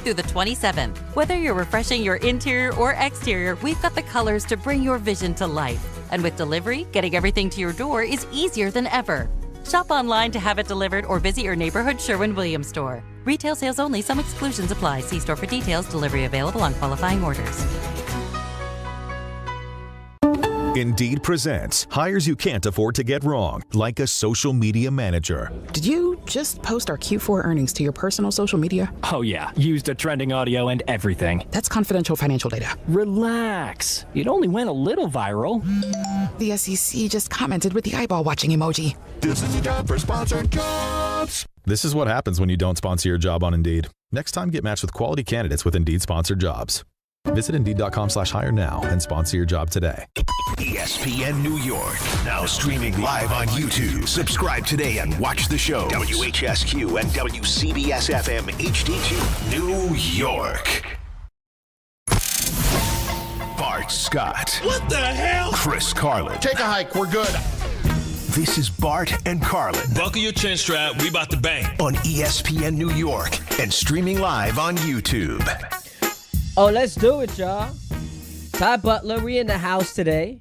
through the 27th. Whether you're refreshing your interior or exterior, we've got the colors to bring your vision to life. And with delivery, getting everything to your door is easier than ever. Shop online to have it delivered or visit your neighborhood Sherwin-Williams store. Retail sales only. Some exclusions apply. See store for details. Delivery available on qualifying orders. Indeed presents hires you can't afford to get wrong, like a social media manager. Did you just post our Q4 earnings to your personal social media? Oh yeah, used a trending audio and everything. That's confidential financial data. Relax. It only went a little viral. The SEC just commented with the eyeball watching emoji. This is a job for sponsored jobs. This is what happens when you don't sponsor your job on Indeed. Next time, get matched with quality candidates with Indeed sponsored jobs. Visit Indeed.com/hire now and sponsor your job today. ESPN New York, now streaming live on YouTube. Subscribe today and watch the show. WHSQ and WCBS-FM HD2, New York. Bart Scott. What the hell? Chris Carlin. Take a hike. We're good. This is Bart and Carlin. Buckle your chin strap. We about to bang. On ESPN New York and streaming live on YouTube. Oh, let's do it, y'all. Ty Butler, we in the house today.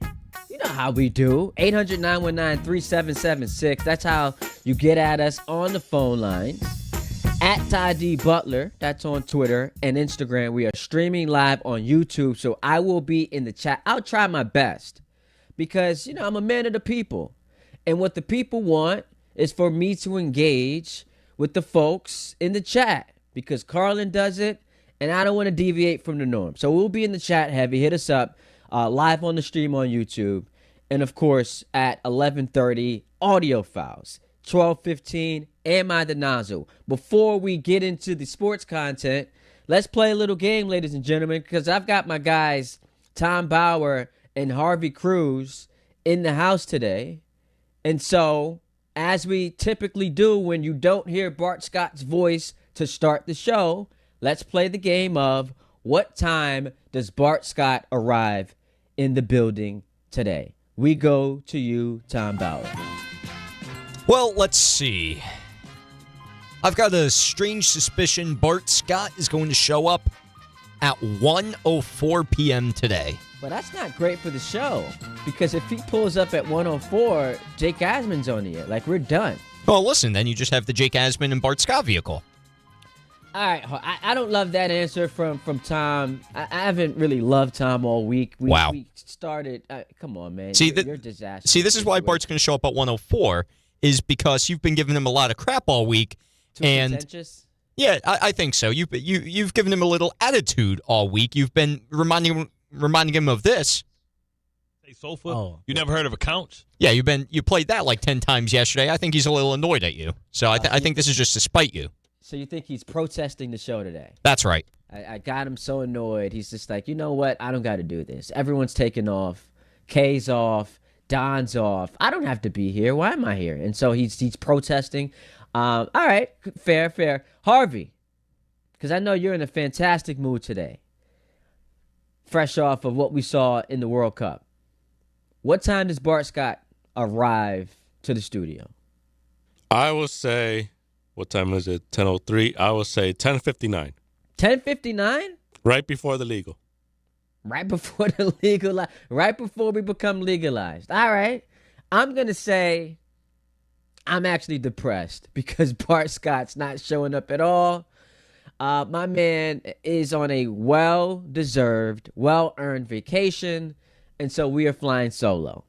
You know how we do. 800-919-3776. That's how you get at us on the phone lines. At Ty D Butler, that's on Twitter and Instagram. We are streaming live on YouTube, so I will be in the chat. I'll try my best because, I'm a man of the people. And what the people want is for me to engage with the folks in the chat because Carlin does it. And I don't want to deviate from the norm. So we'll be in the chat heavy. Hit us up live on the stream on YouTube. And, of course, at 11:30, audio files. 12:15, Am I the Nozzle? Before we get into the sports content, let's play a little game, ladies and gentlemen, because I've got my guys, Tom Bauer and Harvey Cruz, in the house today. And so, as we typically do when you don't hear Bart Scott's voice to start the show, let's play the game of what time does Bart Scott arrive in the building today? We go to you, Tom Bauer. Well, let's see. I've got a strange suspicion Bart Scott is going to show up at 1:04 p.m. today. Well, that's not great for the show because if he pulls up at 1:04, Jake Asman's on the air. Like, we're done. Well, listen, then you just have the Jake Asman and Bart Scott vehicle. All right, I don't love that answer from Tom. I haven't really loved Tom all week. Wow. We started. Come on, man. You're a disaster. See, this is why Bart's going to show up at 1:04 is because you've been giving him a lot of crap all week. Too contentious? Yeah, I think so. You've given him a little attitude all week. You've been reminding him of this. Hey, sofa. You never heard of a couch? Yeah, you played that like 10 times yesterday. I think he's a little annoyed at you. So I think this is just to spite you. So you think he's protesting the show today? That's right. I got him so annoyed. He's just like, you know what? I don't got to do this. Everyone's taking off. Kay's off. Don's off. I don't have to be here. Why am I here? And so he's protesting. All right. Fair. Harvey, because I know you're in a fantastic mood today. Fresh off of what we saw in the World Cup. What time does Bart Scott arrive to the studio? I will say... What time is it? 10:03. I will say 10:59. 10:59? Right before the legal. Right before the legal. Right before we become legalized. All right. I'm going to say I'm actually depressed because Bart Scott's not showing up at all. My man is on a well-deserved, well-earned vacation, and so we are flying solo.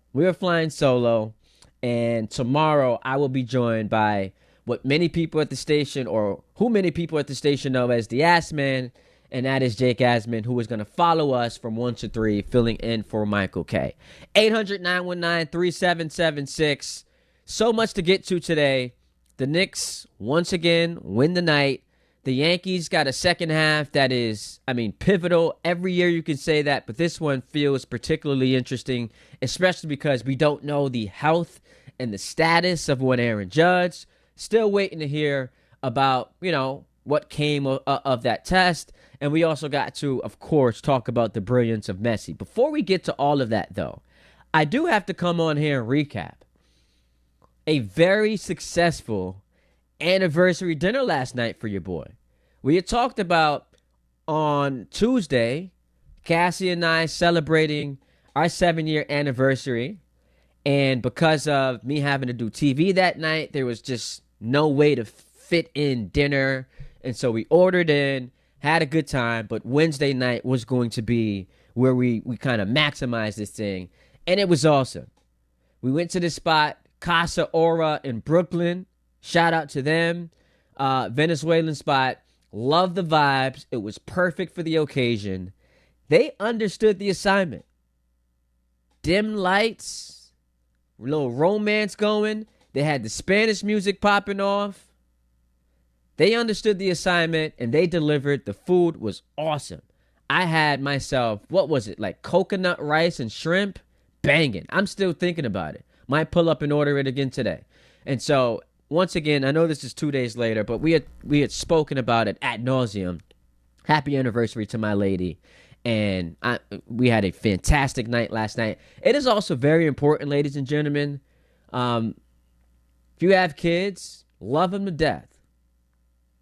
And tomorrow I will be joined by what many people at the station, or who many people at the station know as the Asman, and that is Jake Asman, who is going to follow us from 1 to 3, filling in for Michael K. 800-919-3776. So much to get to today. The Knicks, once again, win the night. The Yankees got a second half that is, pivotal. Every year you can say that, but this one feels particularly interesting, especially because we don't know the health and the status of one Aaron Judge. Still waiting to hear about, what came of that test. And we also got to, of course, talk about the brilliance of Messi. Before we get to all of that, though, I do have to come on here and recap a very successful anniversary dinner last night for your boy. We had talked about on Tuesday, Cassie and I celebrating our 7-year anniversary. And because of me having to do TV that night, there was just no way to fit in dinner. And so we ordered in, had a good time. But Wednesday night was going to be where we kind of maximized this thing. And it was awesome. We went to this spot, Casa Aura in Brooklyn. Shout out to them. Venezuelan spot. Love the vibes. It was perfect for the occasion. They understood the assignment. Dim lights, a little romance going. They had the Spanish music popping off. They understood the assignment and they delivered. The food was awesome. I had myself, what was it, like coconut rice and shrimp? Banging. I'm still thinking about it. Might pull up and order it again today. And so, once again, I know this is 2 days later, but we had spoken about it ad nauseum. Happy anniversary to my lady. And we had a fantastic night last night. It is also very important, ladies and gentlemen. If you have kids, love them to death.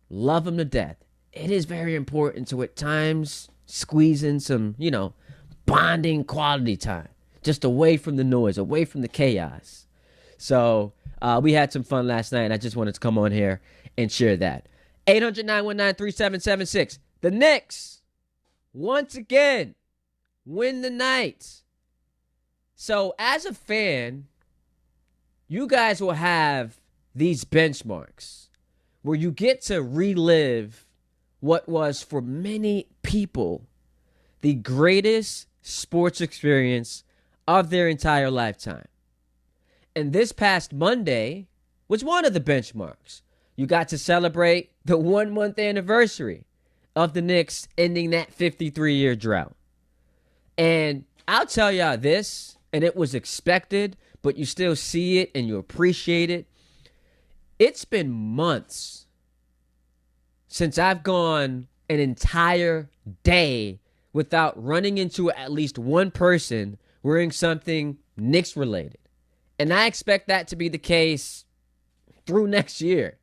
Love them to death. It is very important to at times squeeze in some, bonding quality time. Just away from the noise, away from the chaos. So we had some fun last night, and I just wanted to come on here and share that. 800-919-3776. The Knicks, once again, win the night. So as a fan, you guys will have these benchmarks where you get to relive what was, for many people, the greatest sports experience of their entire lifetime. And this past Monday was one of the benchmarks. You got to celebrate the 1-month anniversary of the Knicks ending that 53-year drought. And I'll tell y'all this, and it was expected, but you still see it and you appreciate it. It's been months since I've gone an entire day without running into at least one person wearing something Knicks related. And I expect that to be the case through next year.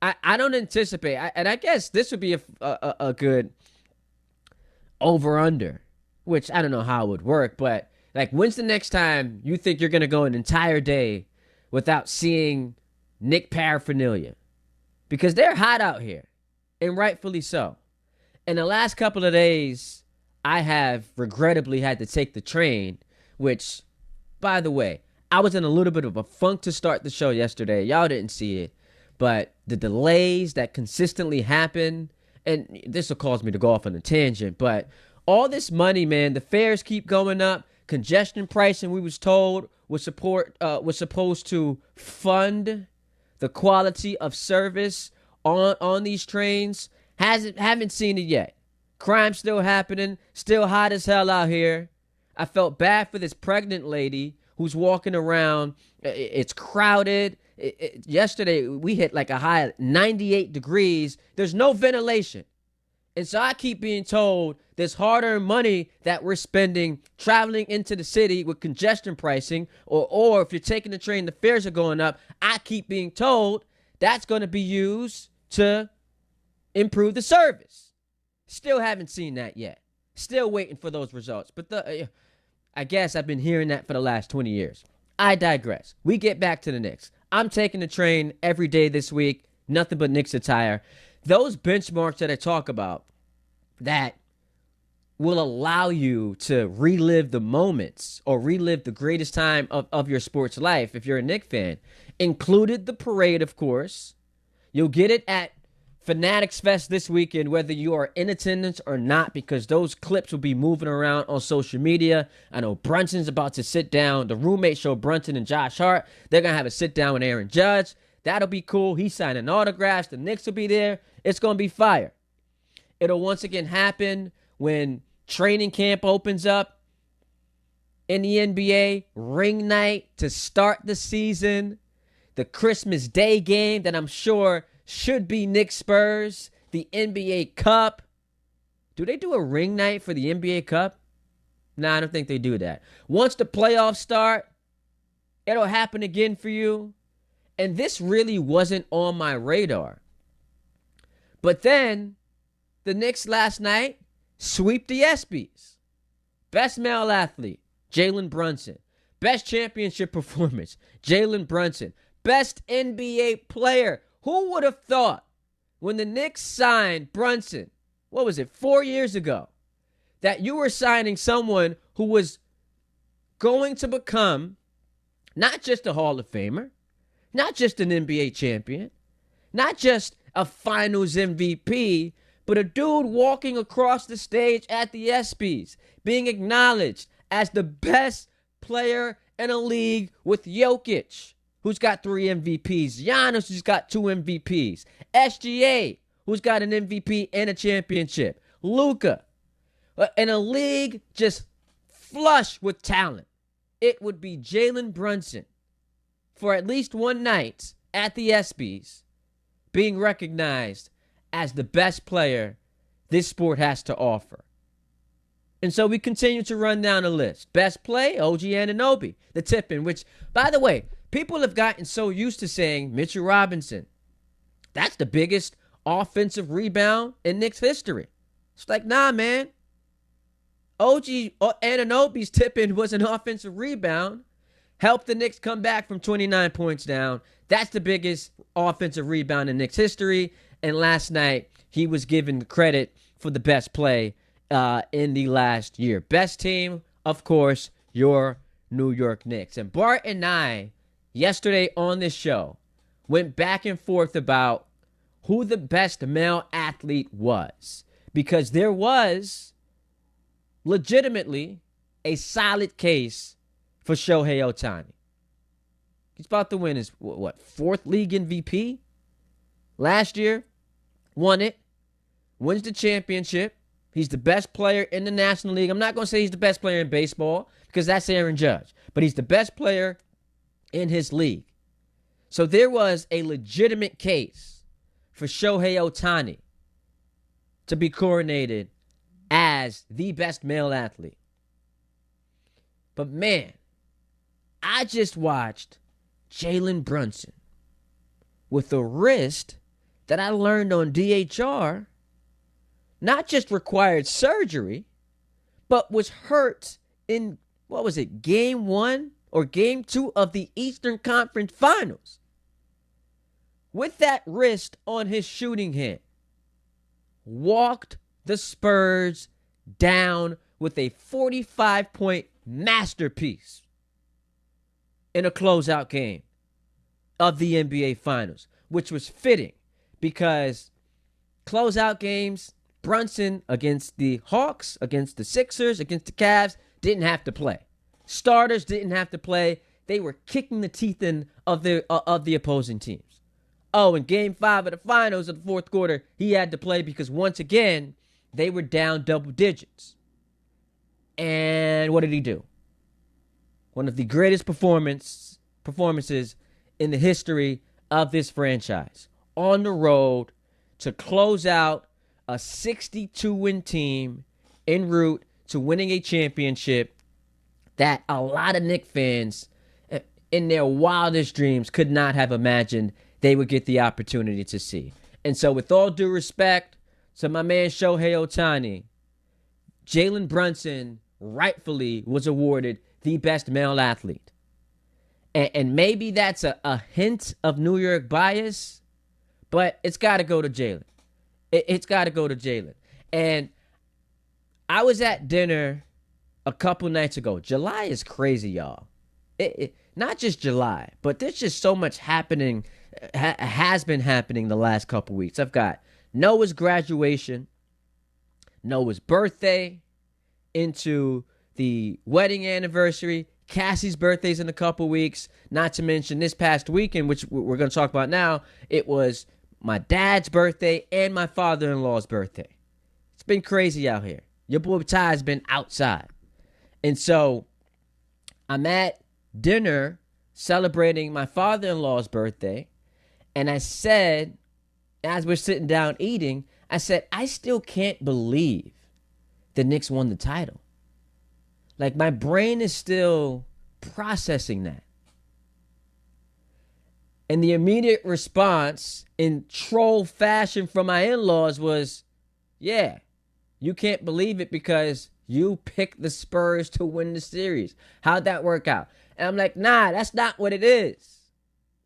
I don't anticipate, and I guess this would be a good over-under, which I don't know how it would work, but like, when's the next time you think you're going to go an entire day without seeing Knick paraphernalia? Because they're hot out here, and rightfully so. In the last couple of days, I have regrettably had to take the train, which, by the way, I was in a little bit of a funk to start the show yesterday. Y'all didn't see it, but the delays that consistently happen, and this will cause me to go off on a tangent, but all this money, man, the fares keep going up. Congestion pricing, we was told, was supposed to fund the quality of service on these trains. Haven't seen it yet. Crime still happening, still hot as hell out here. I felt bad for this pregnant lady who's walking around. It's crowded. Yesterday, we hit like a high of 98 degrees. There's no ventilation. And so I keep being told this hard-earned money that we're spending traveling into the city with congestion pricing, or if you're taking the train, the fares are going up. I keep being told that's going to be used to improve the service. Still haven't seen that yet. Still waiting for those results. But I guess I've been hearing that for the last 20 years. I digress. We get back to the Knicks. I'm taking the train every day this week. Nothing but Knicks attire. Those benchmarks that I talk about that will allow you to relive the moments or relive the greatest time of your sports life if you're a Knicks fan, included the parade, of course. You'll get it at Fanatics Fest this weekend, whether you are in attendance or not, because those clips will be moving around on social media. I know Brunson's about to sit down. The roommate show, Brunson and Josh Hart, they're going to have a sit down with Aaron Judge. That'll be cool. He's signing autographs. The Knicks will be there. It's going to be fire. It'll once again happen when training camp opens up in the NBA. Ring night to start the season. The Christmas Day game that I'm sure should be Knicks Spurs. The NBA Cup. Do they do a ring night for the NBA Cup? Nah, I don't think they do that. Once the playoffs start, it'll happen again for you. And this really wasn't on my radar. But then the Knicks last night sweep the ESPYs. Best male athlete, Jalen Brunson. Best championship performance, Jalen Brunson. Best NBA player. Who would have thought when the Knicks signed Brunson, 4 years ago, that you were signing someone who was going to become not just a Hall of Famer, not just an NBA champion, not just a Finals MVP, but a dude walking across the stage at the ESPYs, being acknowledged as the best player in a league with Jokic, who's got 3 MVPs, Giannis, who's got 2 MVPs, SGA, who's got an MVP and a championship, Luka, in a league just flush with talent. It would be Jalen Brunson for at least one night at the ESPYs being recognized as the best player this sport has to offer. And so we continue to run down the list. Best play, OG Anunoby, the tip-in, which, by the way, people have gotten so used to saying Mitchell Robinson. That's the biggest offensive rebound in Knicks history. It's like, nah, man. OG Anunoby's tip-in was an offensive rebound. Helped the Knicks come back from 29 points down. That's the biggest offensive rebound in Knicks history. And last night, he was given the credit for the best play in the last year. Best team, of course, your New York Knicks. And Bart and I, yesterday on this show, went back and forth about who the best male athlete was. Because there was legitimately a solid case for Shohei Ohtani. He's about to win his, 4th league MVP? Last year, won it, wins the championship. He's the best player in the National League. I'm not going to say he's the best player in baseball because that's Aaron Judge. But he's the best player in his league. So there was a legitimate case for Shohei Ohtani to be coronated as the best male athlete. But man, I just watched Jalen Brunson with a wrist that I learned on DHR not just required surgery, but was hurt in, game 1 or game 2 of the Eastern Conference Finals. With that wrist on his shooting hand, walked the Spurs down with a 45-point masterpiece in a closeout game of the NBA Finals, which was fitting because closeout games, Brunson against the Hawks, against the Sixers, against the Cavs, didn't have to play. Starters didn't have to play. They were kicking the teeth in of the opposing teams. Oh, in Game 5 of the Finals of the fourth quarter, he had to play because once again, they were down double digits. And what did he do? One of the greatest performances in the history of this franchise. On the road to close out a 62-win team en route to winning a championship that a lot of Knicks fans in their wildest dreams could not have imagined they would get the opportunity to see. And so with all due respect to my man Shohei Ohtani, Jalen Brunson rightfully was awarded the best male athlete. And maybe that's a hint of New York bias, but it's got to go to Jalen. It's got to go to Jalen. And I was at dinner a couple nights ago. July is crazy, y'all. Not just July, but there's just so much happening, has been happening the last couple weeks. I've got Noah's graduation, Noah's birthday, into the wedding anniversary. Cassie's birthday's in a couple weeks. Not to mention this past weekend, which we're going to talk about now, it was my dad's birthday and my father-in-law's birthday. It's been crazy out here. Your boy Ty's been outside. And so I'm at dinner celebrating my father-in-law's birthday. And I said, as we're sitting down eating, I said, I still can't believe the Knicks won the title. Like, my brain is still processing that. And the immediate response in troll fashion from my in-laws was, Yeah. You can't believe it because you picked the Spurs to win the series. How'd that work out? And I'm like, nah, that's not what it is.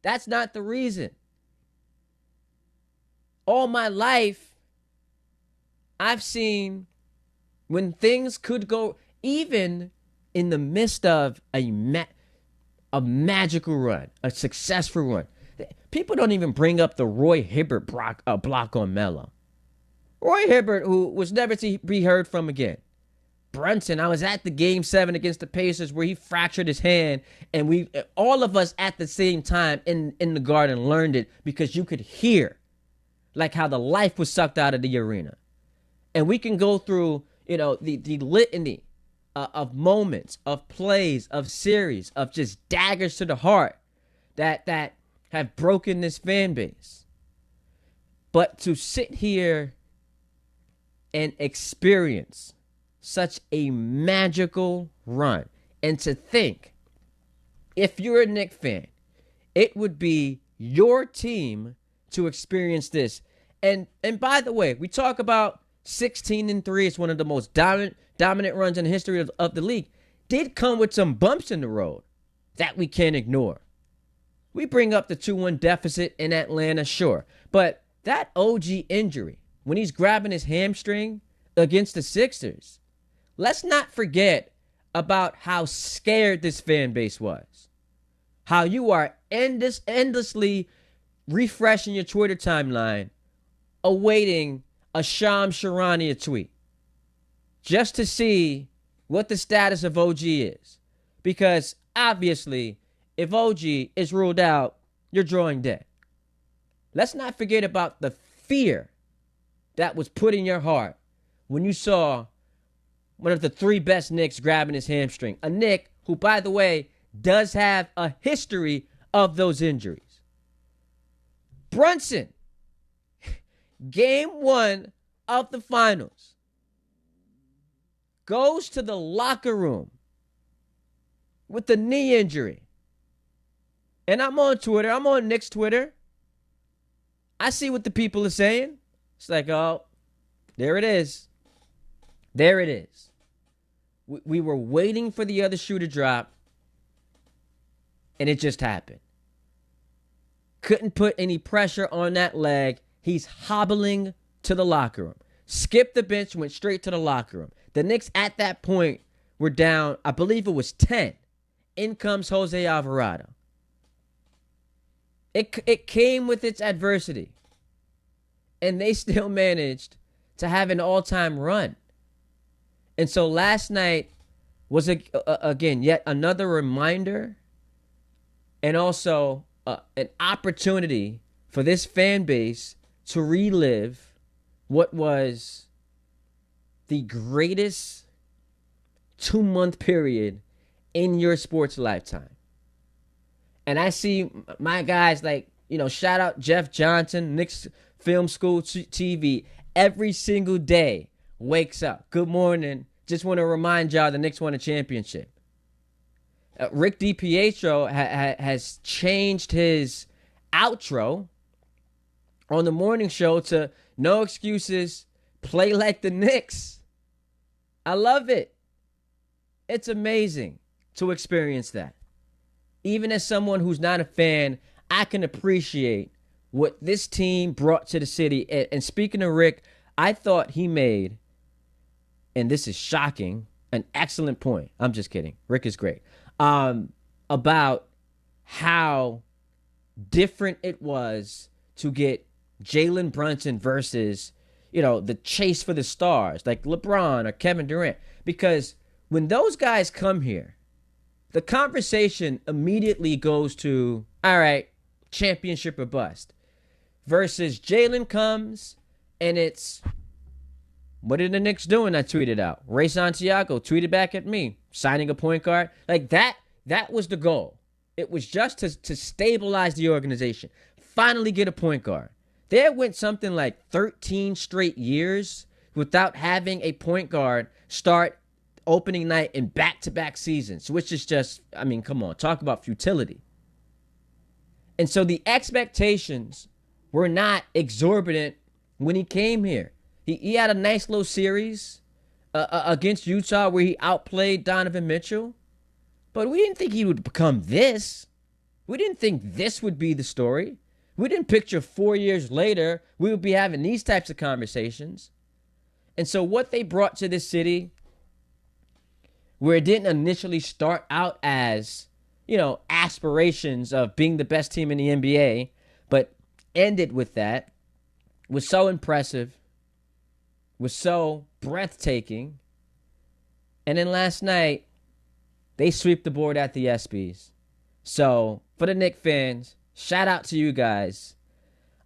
That's not the reason. All my life, I've seen when things could go, even in the midst of a magical run, a successful run. People don't even bring up the Roy Hibbert block on Melo. Roy Hibbert, who was never to be heard from again. Brunson, I was at the Game 7 against the Pacers where he fractured his hand, and we, all of us at the same time in the Garden learned it because you could hear like how the life was sucked out of the arena. And we can go through, the litany of moments, of plays, of series, of just daggers to the heart that have broken this fan base. But to sit here and experience such a magical run, and to think, if you're a Knicks fan, it would be your team to experience this. And by the way, we talk about 16-3. It's one of the most dominant runs in the history of the league. Did come with some bumps in the road that we can't ignore. We bring up the 2-1 deficit in Atlanta, sure. But that OG injury, when he's grabbing his hamstring against the Sixers, let's not forget about how scared this fan base was. How you are endlessly refreshing your Twitter timeline, awaiting a Shams Charania tweet, just to see what the status of OG is. Because obviously, if OG is ruled out, you're drawing dead. Let's not forget about the fear that was put in your heart when you saw one of the 3 best Knicks grabbing his hamstring. A Knick who, by the way, does have a history of those injuries. Brunson, Game 1 of the finals, goes to the locker room with the knee injury. And I'm on Twitter. I'm on Knicks Twitter. I see what the people are saying. It's like, oh, there it is. There it is. We were waiting for the other shoe to drop, and it just happened. Couldn't put any pressure on that leg. He's hobbling to the locker room. Skipped the bench, went straight to the locker room. The Knicks at that point were down, I believe it was 10. In comes Jose Alvarado. It came with its adversity. And they still managed to have an all-time run. And so last night was, again, yet another reminder and also an opportunity for this fan base to relive what was the greatest 2-month period in your sports lifetime. And I see my guys like, shout out Jeff Johnson, Knicks Film School TV, every single day wakes up. Good morning. Just want to remind y'all the Knicks won a championship. Rick DiPietro has changed his outro on the morning show to no excuses, play like the Knicks. I love it. It's amazing to experience that. Even as someone who's not a fan, I can appreciate what this team brought to the city. And speaking of Rick, I thought he made, and this is shocking, an excellent point. I'm just kidding. Rick is great. About how different it was to get Jalen Brunson versus, the chase for the stars, like LeBron or Kevin Durant. Because when those guys come here, the conversation immediately goes to, all right, championship or bust. Versus Jalen comes, and it's, what are the Knicks doing? I tweeted out. Ray Santiago tweeted back at me, signing a point guard. Like that was the goal. It was just to stabilize the organization. Finally get a point guard. There went something like 13 straight years without having a point guard start opening night in back-to-back seasons, which is just, come on, talk about futility. And so the expectations were not exorbitant when he came here. He had a nice little series against Utah where he outplayed Donovan Mitchell. But we didn't think he would become this. We didn't think this would be the story. We didn't picture 4 years later we would be having these types of conversations. And so what they brought to this city, where it didn't initially start out as, aspirations of being the best team in the NBA, but ended with that, was so impressive, was so breathtaking. And then last night, they sweep the board at the ESPYs. So for the Knicks fans, shout out to you guys.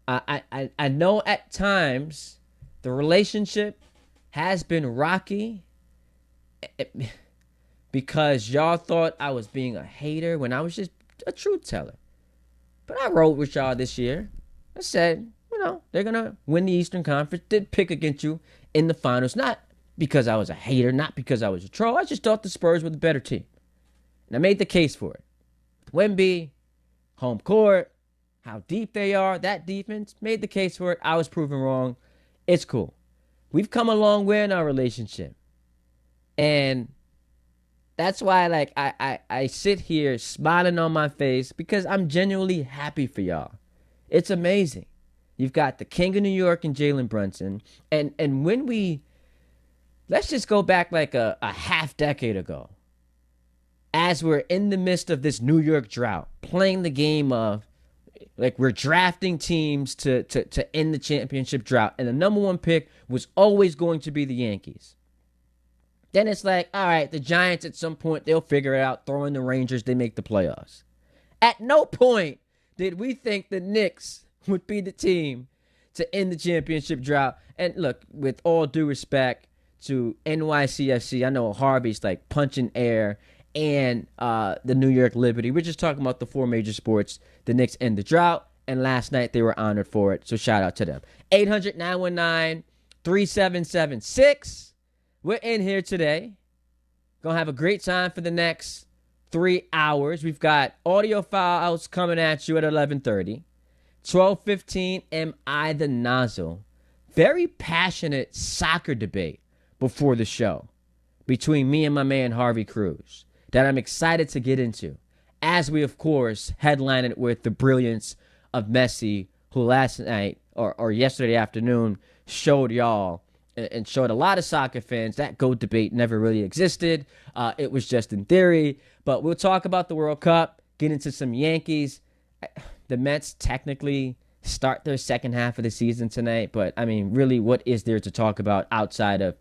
I know at times the relationship has been rocky because y'all thought I was being a hater when I was just a truth teller. But I rode with y'all this year. I said, they're going to win the Eastern Conference. Did pick against you in the finals. Not because I was a hater, not because I was a troll. I just thought the Spurs were the better team. And I made the case for it. Wemby, home court, how deep they are, that defense, made the case for it. I was proven wrong. It's cool. We've come a long way in our relationship. And that's why I sit here smiling on my face because I'm genuinely happy for y'all. It's amazing. You've got the King of New York and Jalen Brunson. And when let's just go back like a half decade ago. As we're in the midst of this New York drought, playing the game of, we're drafting teams to end the championship drought, and the number one pick was always going to be the Yankees. Then it's all right, the Giants at some point, they'll figure it out, throw in the Rangers, they make the playoffs. At no point did we think the Knicks would be the team to end the championship drought. And look, with all due respect to NYCFC, I know Harvey's punching air, and the New York Liberty. We're just talking about the four major sports. The Knicks end the drought, and last night they were honored for it, so shout out to them. 800-919-3776. We're in here today. Going to have a great time for the next 3 hours. We've got audio files coming at you at 11:30. 12:15, Am I the Nozzle? Very passionate soccer debate before the show between me and my man Harvey Cruz that I'm excited to get into, as we, of course, headline it with the brilliance of Messi, who last night or yesterday afternoon showed y'all and showed a lot of soccer fans that GOAT debate never really existed. It was just in theory. But we'll talk about the World Cup, get into some Yankees. The Mets technically start their second half of the season tonight. But, really, what is there to talk about outside of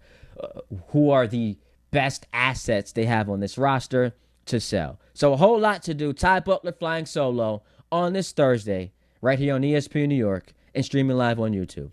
who are the best assets they have on this roster to sell? So a whole lot to do. Ty Butler flying solo on this Thursday right here on ESPN New York and streaming live on YouTube.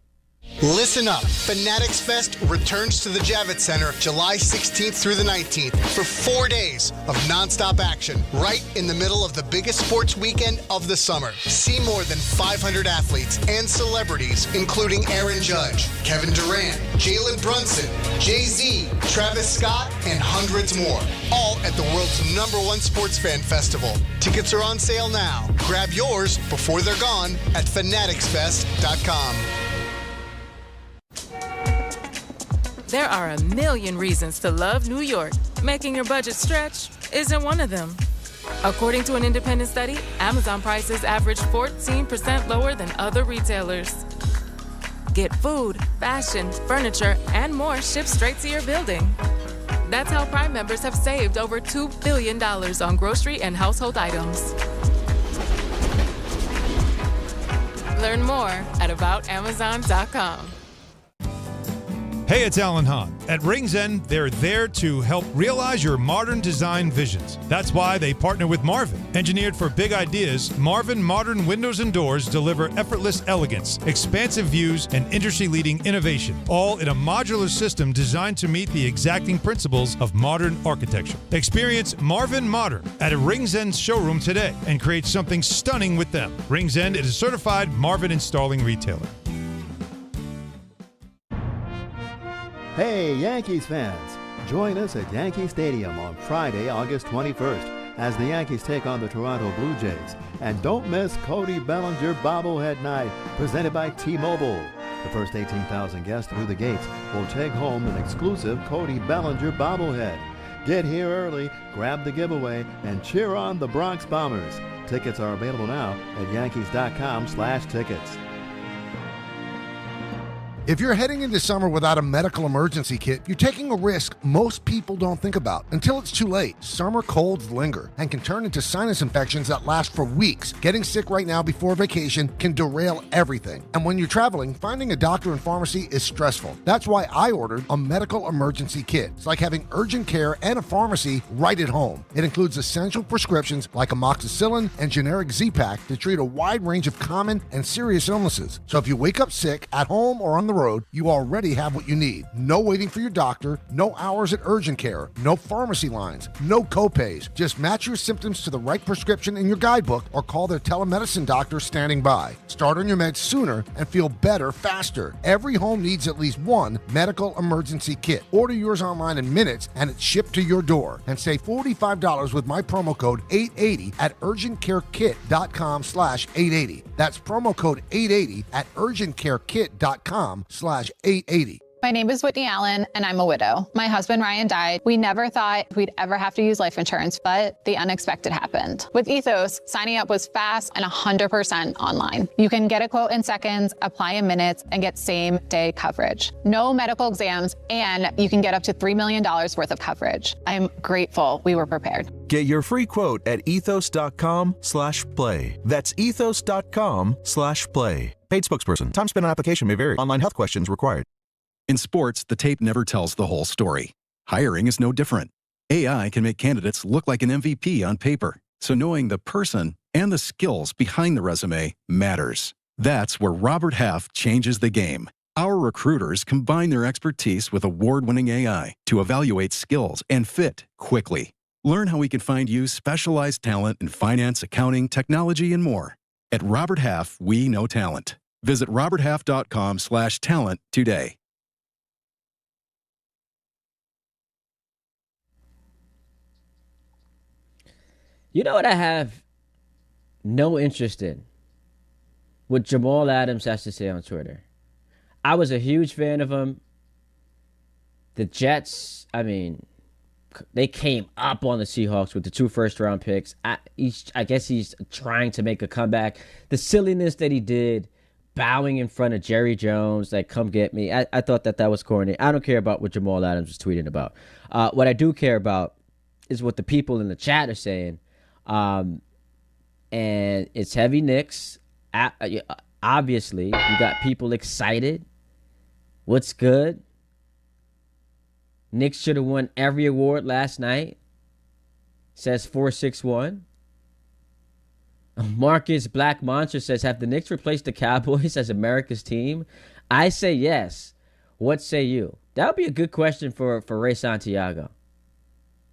Listen up. Fanatics Fest returns to the Javits Center July 16th through the 19th for 4 days of nonstop action right in the middle of the biggest sports weekend of the summer. See more than 500 athletes and celebrities, including Aaron Judge, Kevin Durant, Jalen Brunson, Jay-Z, Travis Scott, and hundreds more. All at the world's #1 sports fan festival. Tickets are on sale now. Grab yours before they're gone at fanaticsfest.com. There are a million reasons to love New York. Making your budget stretch isn't one of them. According to an independent study, Amazon prices average 14% lower than other retailers. Get food, fashion, furniture, and more shipped straight to your building. That's how Prime members have saved over $2 billion on grocery and household items. Learn more at aboutamazon.com. Hey, it's Alan Hahn. At Rings End, they're there to help realize your modern design visions. That's why they partner with Marvin. Engineered for big ideas, Marvin modern windows and doors deliver effortless elegance, expansive views, and industry-leading innovation, all in a modular system designed to meet the exacting principles of modern architecture. Experience Marvin Modern at a Rings End showroom today and create something stunning with them. Rings End is a certified Marvin installing retailer. Hey, Yankees fans! Join us at Yankee Stadium on Friday, August 21st, as the Yankees take on the Toronto Blue Jays. And don't miss Cody Bellinger Bobblehead Night, presented by T-Mobile. The first 18,000 guests through the gates will take home an exclusive Cody Bellinger bobblehead. Get here early, grab the giveaway, and cheer on the Bronx Bombers. Tickets are available now at Yankees.com/tickets. If you're heading into summer without a medical emergency kit, you're taking a risk most people don't think about until it's too late. Summer colds linger and can turn into sinus infections that last for weeks. Getting sick right now before vacation can derail everything. And when you're traveling, finding a doctor and pharmacy is stressful. That's why I ordered a medical emergency kit. It's like having urgent care and a pharmacy right at home. It includes essential prescriptions like amoxicillin and generic Z-Pak to treat a wide range of common and serious illnesses. So if you wake up sick at home or on the road, you already have what you need. No waiting for your doctor, no hours at urgent care, no pharmacy lines, no copays. Just match your symptoms to the right prescription in your guidebook or call their telemedicine doctor standing by. Start on your meds sooner and feel better faster. Every home needs at least one medical emergency kit. Order yours online in minutes and it's shipped to your door. And save $45 with my promo code 880 at urgentcarekit.com/880. That's promo code 880 at urgentcarekit.com/880. My name is Whitney Allen, and I'm a widow. My husband, Ryan, died. We never thought we'd ever have to use life insurance, but the unexpected happened. With Ethos, signing up was fast and 100% online. You can get a quote in seconds, apply in minutes, and get same-day coverage. No medical exams, and you can get up to $3 million worth of coverage. I'm grateful we were prepared. Get your free quote at ethos.com/play. That's ethos.com/play. Paid spokesperson. Time spent on application may vary. Online health questions required. In sports, the tape never tells the whole story. Hiring is no different. AI can make candidates look like an MVP on paper, so knowing the person and the skills behind the resume matters. That's where Robert Half changes the game. Our recruiters combine their expertise with award-winning AI to evaluate skills and fit quickly. Learn how we can find you specialized talent in finance, accounting, technology, and more. At Robert Half, we know talent. Visit roberthalf.com/talent today. You know what I have no interest in? What Jamal Adams has to say on Twitter. I was a huge fan of him. The Jets, I mean, they came up on the Seahawks with the 2 first-round picks. I guess he's trying to make a comeback. The silliness that he did, bowing in front of Jerry Jones, like, come get me. I thought that was corny. I don't care about what Jamal Adams was tweeting about. What I do care about is what the people in the chat are saying. And it's heavy Knicks. Obviously, you got people excited. What's good? Knicks should have won every award last night. Says 461. Marcus Black Monster says, have the Knicks replaced the Cowboys as America's team? I say yes. What say you? That would be a good question for Ray Santiago.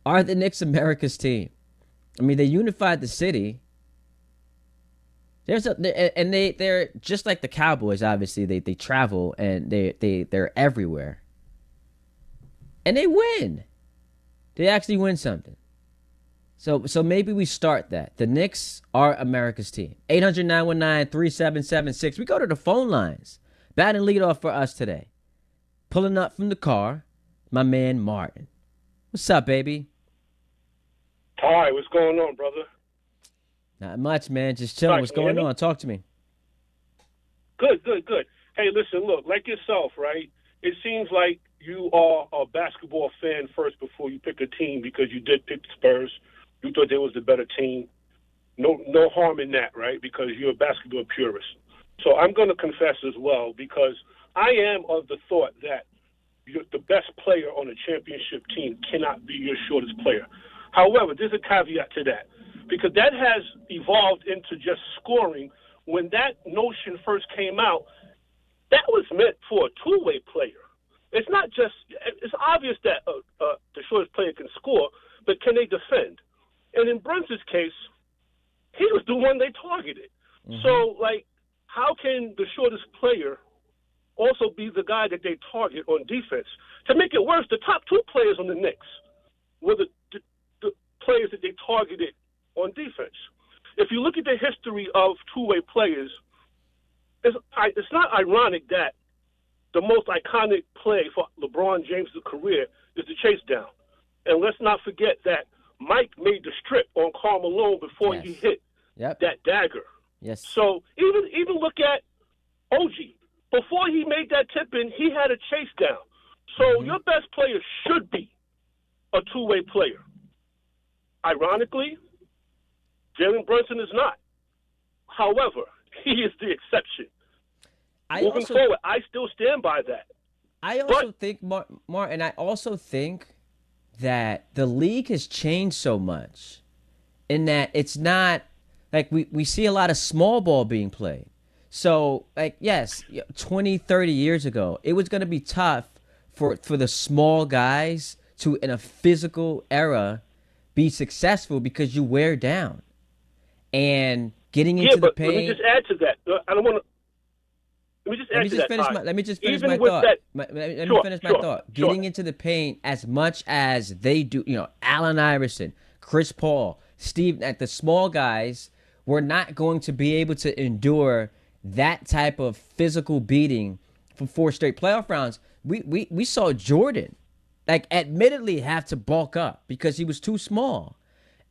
Are the Knicks America's team? I mean, they unified the city. They're just like the Cowboys. Obviously, they travel and they're everywhere, and they win. They actually win something. So maybe we start that. The Knicks are America's team. 800-919-3776. We go to the phone lines. Batting leadoff for us today. Pulling up from the car, my man Martin. What's up, baby? Hi, what's going on, brother? Not much, man. Just chilling. What's going on? Talk to me. Good. Hey, listen, look, like yourself, right? It seems like you are a basketball fan first before you pick a team because you did pick the Spurs. You thought they was the better team. No harm in that, right? Because you're a basketball purist. So I'm going to confess as well because I am of the thought that the best player on a championship team cannot be your shortest player. However, there's a caveat to that because that has evolved into just scoring. When that notion first came out, that was meant for a two-way player. It's not just – it's obvious that the shortest player can score, but can they defend? And in Brunson's case, he was the one they targeted. Mm-hmm. So, like, how can the shortest player also be the guy that they target on defense? To make it worse, the top 2 players on the Knicks were the players that they targeted on defense. If you look at the history of two-way players, it's not ironic that the most iconic play for LeBron James' career is the chase down. And let's not forget that Mike made the strip on Karl Malone before he hit that dagger. Yes. So even look at OG. Before he made that tip-in, he had a chase down. So your best player should be a two-way player. Ironically, Jalen Brunson is not. However, he is the exception. Moving forward, I still stand by that. I also think, Martin, I also think that the league has changed so much in that it's not like we see a lot of small ball being played. So, like, yes, 20, 30 years ago, it was going to be tough for the small guys to, in a physical era, be successful because you wear down. And getting into the paint. Let me just add to that. I don't want to. Let me just finish my thought. Let me finish my thought. Getting into the paint as much as they do, Allen Iverson, Chris Paul, Steve, at the small guys were not going to be able to endure that type of physical beating for 4 straight playoff rounds. We saw Jordan, admittedly have to bulk up because he was too small.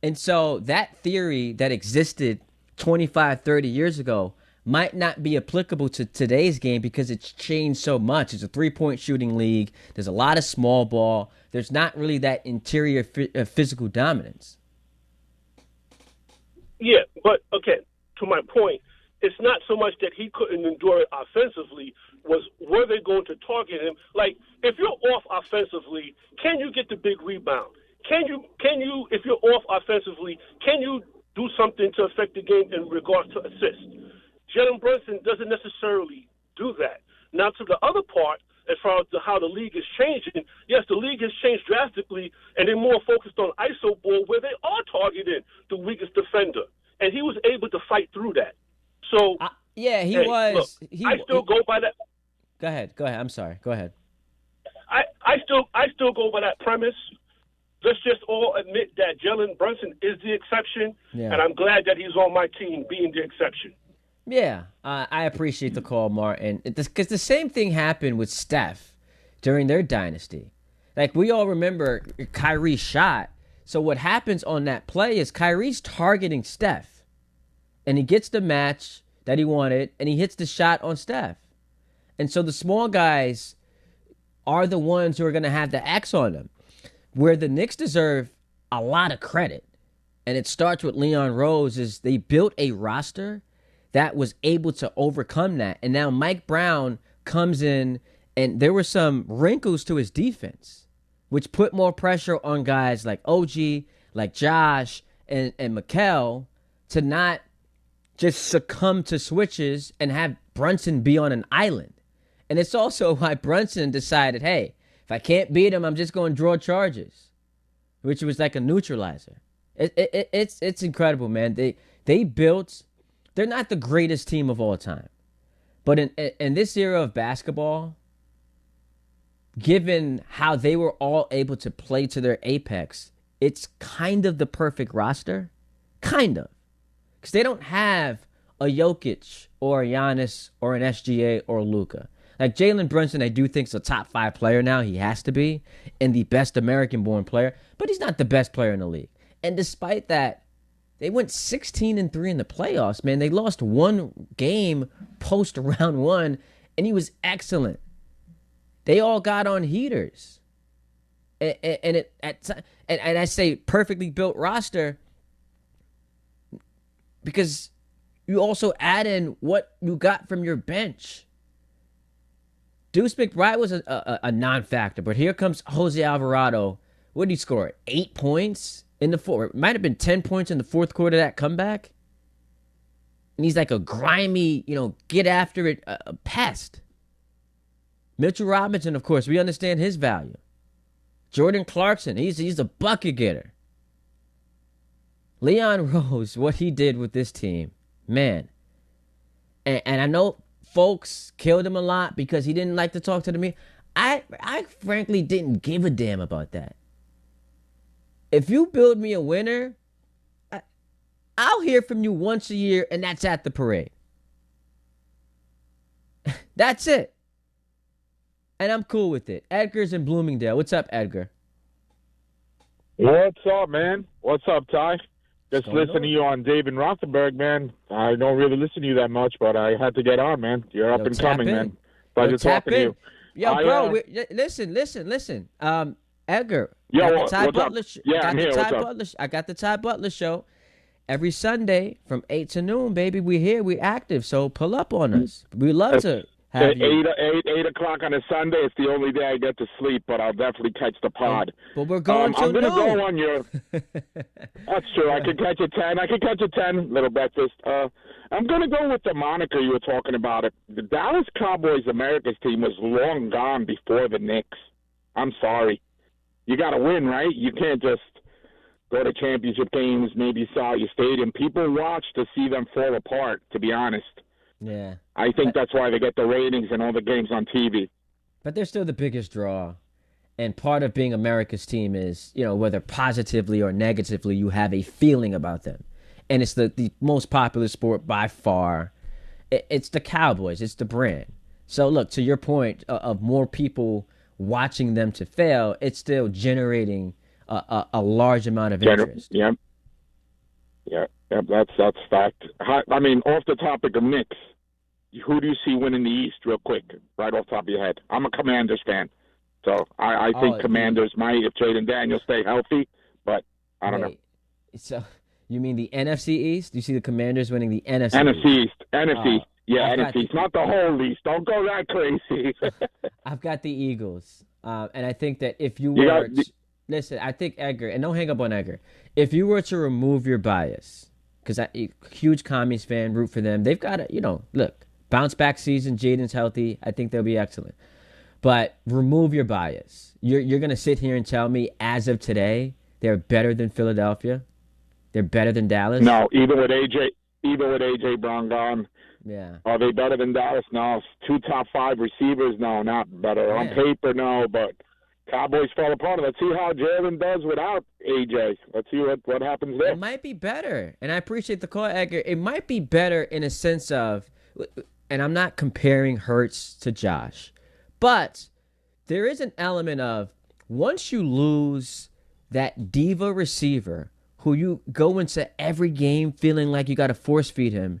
And so that theory that existed 25, 30 years ago might not be applicable to today's game because it's changed so much. It's a 3-point shooting league. There's a lot of small ball. There's not really that interior physical dominance. Yeah, but, okay, to my point, it's not so much that he couldn't endure it offensively, were they going to target him? Like, if you're off offensively, can you get the big rebound? Can you, if you're off offensively, can you do something to affect the game in regards to assists? Jalen Brunson doesn't necessarily do that. Now, to the other part, as far as how the league is changing, yes, the league has changed drastically, and they're more focused on ISO ball, where they are targeting the weakest defender, and he was able to fight through that. So, he was. Look, I still go by that. Go ahead. I'm sorry. Go ahead. I still go by that premise. Let's just all admit that Jalen Brunson is the exception, and I'm glad that he's on my team being the exception. Yeah, I appreciate the call, Martin, because the same thing happened with Steph during their dynasty. Like, we all remember Kyrie's shot. So what happens on that play is Kyrie's targeting Steph, and he gets the match that he wanted, and he hits the shot on Steph. And so the small guys are the ones who are going to have the X on them, where the Knicks deserve a lot of credit. And it starts with Leon Rose, is they built a roster that was able to overcome that. And now Mike Brown comes in, and there were some wrinkles to his defense, which put more pressure on guys like OG, like Josh, and Mikal to not just succumb to switches and have Brunson be on an island. And it's also why Brunson decided, hey, if I can't beat him, I'm just going to draw charges, which was like a neutralizer. It's incredible, man. They built... They're not the greatest team of all time. But in this era of basketball, given how they were all able to play to their apex, it's kind of the perfect roster. Kind of. Because they don't have a Jokic or a Giannis or an SGA or Luka. Like, Jalen Brunson, I do think is a top 5 player now. He has to be. And the best American-born player. But he's not the best player in the league. And despite that, they went 16-3 in the playoffs, man. They lost one game post round 1, and he was excellent. They all got on heaters. And I say perfectly built roster because you also add in what you got from your bench. Deuce McBride was a non-factor, but here comes Jose Alvarado. What did he score? 8 points? In the fourth, it might have been 10 points in the fourth quarter of that comeback. And he's like a grimy, get after it, a pest. Mitchell Robinson, of course, we understand his value. Jordan Clarkson, he's a bucket getter. Leon Rose, what he did with this team, man. And I know folks killed him a lot because he didn't like to talk to the media. I frankly didn't give a damn about that. If you build me a winner, I'll hear from you once a year, and that's at the parade. That's it. And I'm cool with it. Edgar's in Bloomingdale. What's up, Edgar? What's up, man? What's up, Ty? Just What's going listening to you on David Rothenberg, man. I don't really listen to you that much, but I had to get on, man. You're up and coming, man. Pleasure talking to you. Yo, bro, listen. Edgar, Yo, Ty what's Butler. up? Yeah, I'm here. What's up? I got the Ty Butler show every Sunday from 8 to noon, baby. We're here. We're active, so pull up on us. We love to have you. 8 o'clock on a Sunday. It's the only day I get to sleep, but I'll definitely catch the pod. But we're going I'm to going to noon. go on your... That's true. I could catch a 10. I could catch a 10, little breakfast. I'm going to go with the moniker you were talking about. The Dallas Cowboys America's team was long gone before the Knicks. I'm sorry. You got to win, right? You can't just go to championship games, maybe sell your stadium. People watch to see them fall apart, to be honest. Yeah. I think that's why they get the ratings and all the games on TV. But they're still the biggest draw. And part of being America's team is, whether positively or negatively, you have a feeling about them. And it's the most popular sport by far. It's the Cowboys. It's the brand. So, look, to your point of more people watching them to fail, it's still generating a large amount of interest. Yeah, that's fact. I mean, off the topic of Knicks, who do you see winning the East real quick, right off the top of your head? I'm a Commanders fan, so I think Commanders might if Jaden Daniels stay healthy, but I don't know. So you mean the NFC East? Do you see the Commanders winning the NFC East? NFC. Yeah, NFC. It's not the whole East. Don't go that crazy. I've got the Eagles. And I think that if you were... Listen, I think Edgar, and don't hang up on Edgar, if you were to remove your bias, because I'm a huge Commies fan, root for them, they've got to, look, bounce back season, Jaden's healthy, I think they'll be excellent. But remove your bias. You're going to sit here and tell me, as of today, they're better than Philadelphia? They're better than Dallas? No, even with AJ Brown gone. Yeah. Are they better than Dallas? No. 2 top 5 receivers? No, not better. Yeah. On paper, no, but Cowboys fall apart. Let's see how Jalen does without AJ. Let's see what happens there. It might be better. And I appreciate the call, Edgar. It might be better in a sense of, and I'm not comparing Hurts to Josh, but there is an element of once you lose that diva receiver who you go into every game feeling like you got to force feed him,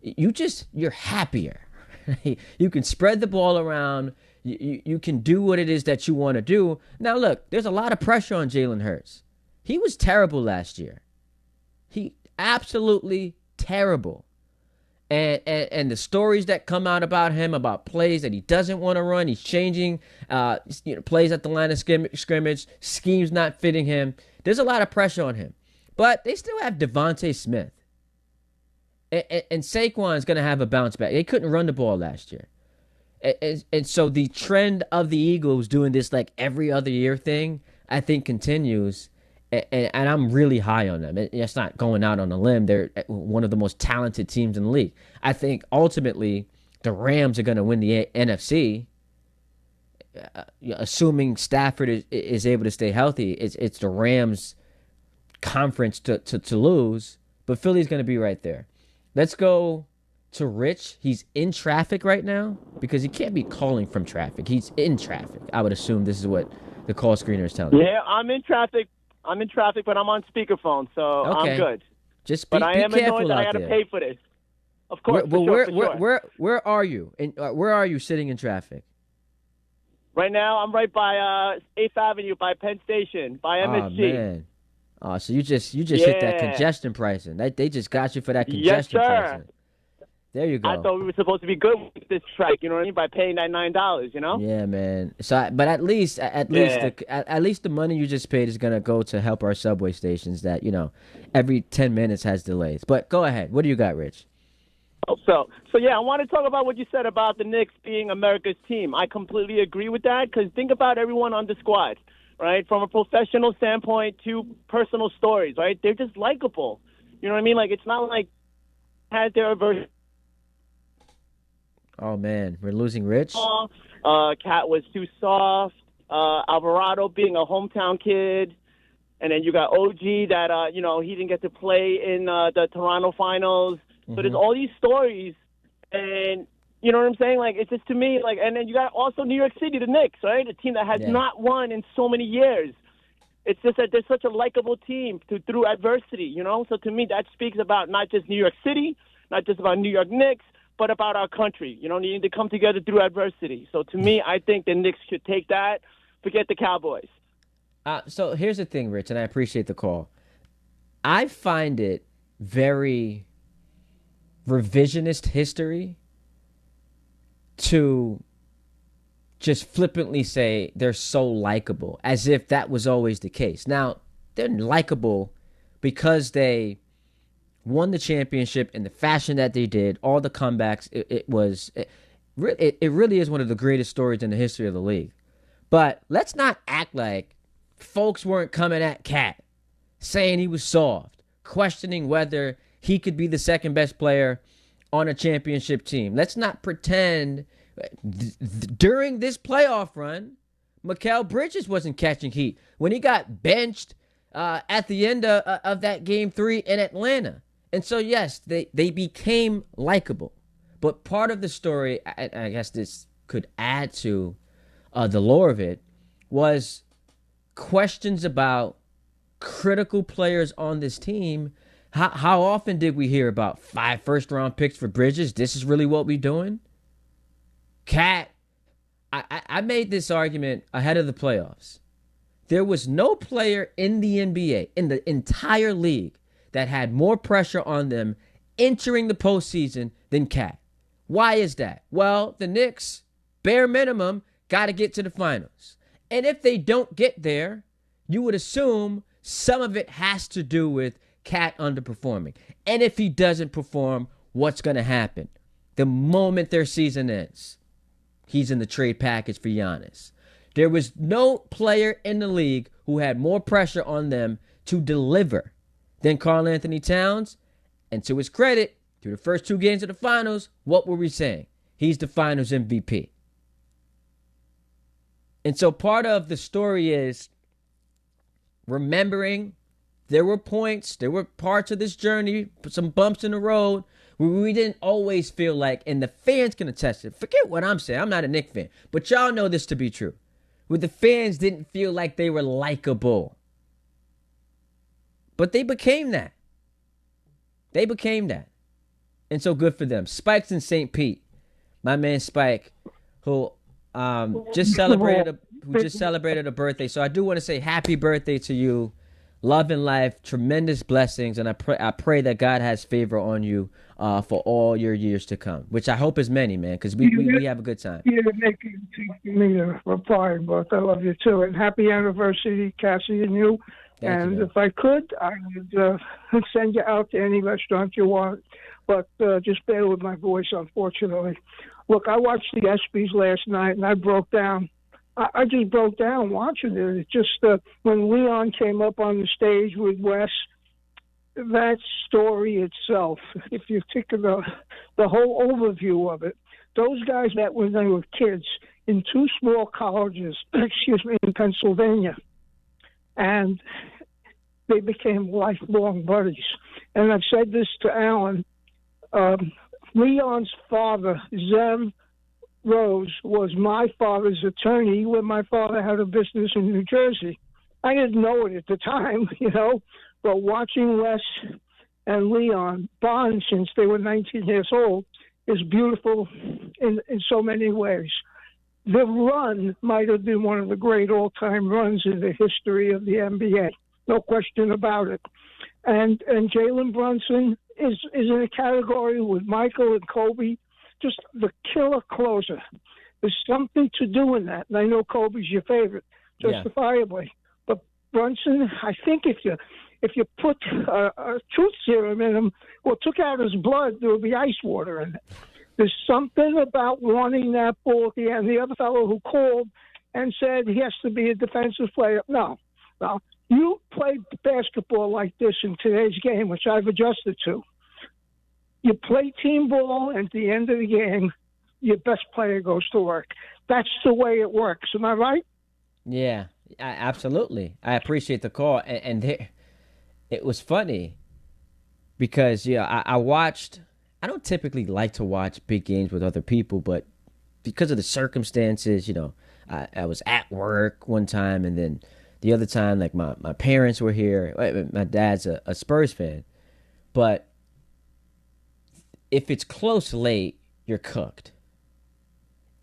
you're happier. You can spread the ball around. You can do what it is that you want to do. Now, look, there's a lot of pressure on Jalen Hurts. He was terrible last year. He absolutely terrible. And the stories that come out about him, about plays that he doesn't want to run, he's changing plays at the line of scrimmage, schemes not fitting him. There's a lot of pressure on him. But they still have Devontae Smith. And Saquon's going to have a bounce back. They couldn't run the ball last year. And so the trend of the Eagles doing this like every other year thing, I think continues. And I'm really high on them. It's not going out on a limb. They're one of the most talented teams in the league. I think ultimately the Rams are going to win the NFC. Assuming Stafford is able to stay healthy, it's the Rams' conference to lose. But Philly's going to be right there. Let's go to Rich. He's in traffic right now because he can't be calling from traffic. He's in traffic. I would assume this is what the call screener is telling me. Yeah, I'm in traffic, but I'm on speakerphone, so Okay. I'm good. Just but I be am careful annoyed that I out got to there. pay for this. Of course, Where are you? And where are you sitting in traffic? Right now, I'm right by 8th Avenue, by Penn Station, by MSG. Oh man. Oh, so you just hit that Yeah. congestion pricing. They just got you for that congestion Yes, sir. pricing. There you go. I thought we were supposed to be good with this strike, you know what I mean, by paying that $9, you know? Yeah, man. So, but at least the money you just paid is gonna go to help our subway stations that every 10 minutes has delays. But go ahead. What do you got, Rich? So yeah, I want to talk about what you said about the Knicks being America's team. I completely agree with that because think about everyone on the squad, right? From a professional standpoint to personal stories, right? They're just likable. You know what I mean? Like it's not like has their version. Oh man, we're losing Rich. Cat was too soft. Alvarado being a hometown kid, and then you got OG that he didn't get to play in the Toronto finals. So there's all these stories, and You know what I'm saying? Like, it's just, to me, like, and then you got also New York City, the Knicks, right? A team that has not won in so many years. It's just that they're such a likable team through adversity, you know? So to me, that speaks about not just New York City, not just about New York Knicks, but about our country, you know, needing to come together through adversity. So to me, I think the Knicks should take that, forget the Cowboys. So here's the thing, Rich, and I appreciate the call. I find it very revisionist history to just flippantly say they're so likable, as if that was always the case. Now, they're likable because they won the championship in the fashion that they did, all the comebacks. It really is one of the greatest stories in the history of the league. But let's not act like folks weren't coming at Cat, saying he was soft, questioning whether he could be the second best player on a championship team. Let's not pretend during this playoff run, Mikal Bridges wasn't catching heat when he got benched at the end of that Game 3 in Atlanta. And so, yes, they became likable. But part of the story, I guess this could add to the lore of it, was questions about critical players on this team. How often did we hear about 5 first-round picks for Bridges? This is really what we're doing? Cat, I made this argument ahead of the playoffs. There was no player in the NBA, in the entire league, that had more pressure on them entering the postseason than Cat. Why is that? Well, the Knicks, bare minimum, got to get to the finals. And if they don't get there, you would assume some of it has to do with Cat underperforming. And if he doesn't perform, what's going to happen? The moment their season ends, he's in the trade package for Giannis. There was no player in the league who had more pressure on them to deliver than Karl Anthony Towns. And to his credit, through the first 2 games of the finals, what were we saying? He's the finals MVP. And so part of the story is remembering there were points, there were parts of this journey, some bumps in the road where we didn't always feel like, and the fans can attest it. Forget what I'm saying. I'm not a Knicks fan, but y'all know this to be true. Where the fans didn't feel like they were likable. But they became that. They became that. And so good for them. Spike's in St. Pete. My man Spike, who just celebrated a birthday. So I do want to say happy birthday to you. Love and life, tremendous blessings, and I pray that God has favor on you for all your years to come, which I hope is many, man, because we have a good time. You didn't make it to me to reply, but I love you too. And happy anniversary, Cassie and you. Thank you, if I could, I would send you out to any restaurant you want, but just bear with my voice, unfortunately. Look, I watched the ESPYs last night, and I broke down. I just broke down watching it. It's just when Leon came up on the stage with Wes, that story itself, if you think about the whole overview of it, those guys met when they were kids in 2 small colleges, in Pennsylvania, and they became lifelong buddies. And I've said this to Alan, Leon's father, Zem Rose, was my father's attorney when my father had a business in New Jersey. I didn't know it at the time, but watching Wes and Leon bond since they were 19 years old is beautiful in so many ways. The run might have been one of the great all-time runs in the history of the NBA. No question about it. And Jalen Brunson is in a category with Michael and Kobe, just the killer closer. There's something to do in that. And I know Kobe's your favorite, justifiably. Yeah. But Brunson, I think if you put a truth serum in him or took out his blood, there would be ice water in it. There's something about wanting that ball at the end. The other fellow who called and said he has to be a defensive player. No. You play basketball like this in today's game, which I've adjusted to. You play team ball, and at the end of the game, your best player goes to work. That's the way it works. Am I right? Yeah, absolutely. I appreciate the call. And it was funny because, I watched I don't typically like to watch big games with other people, but because of the circumstances, I was at work one time, and then the other time, like my parents were here. My dad's a Spurs fan, but if it's close late, you're cooked.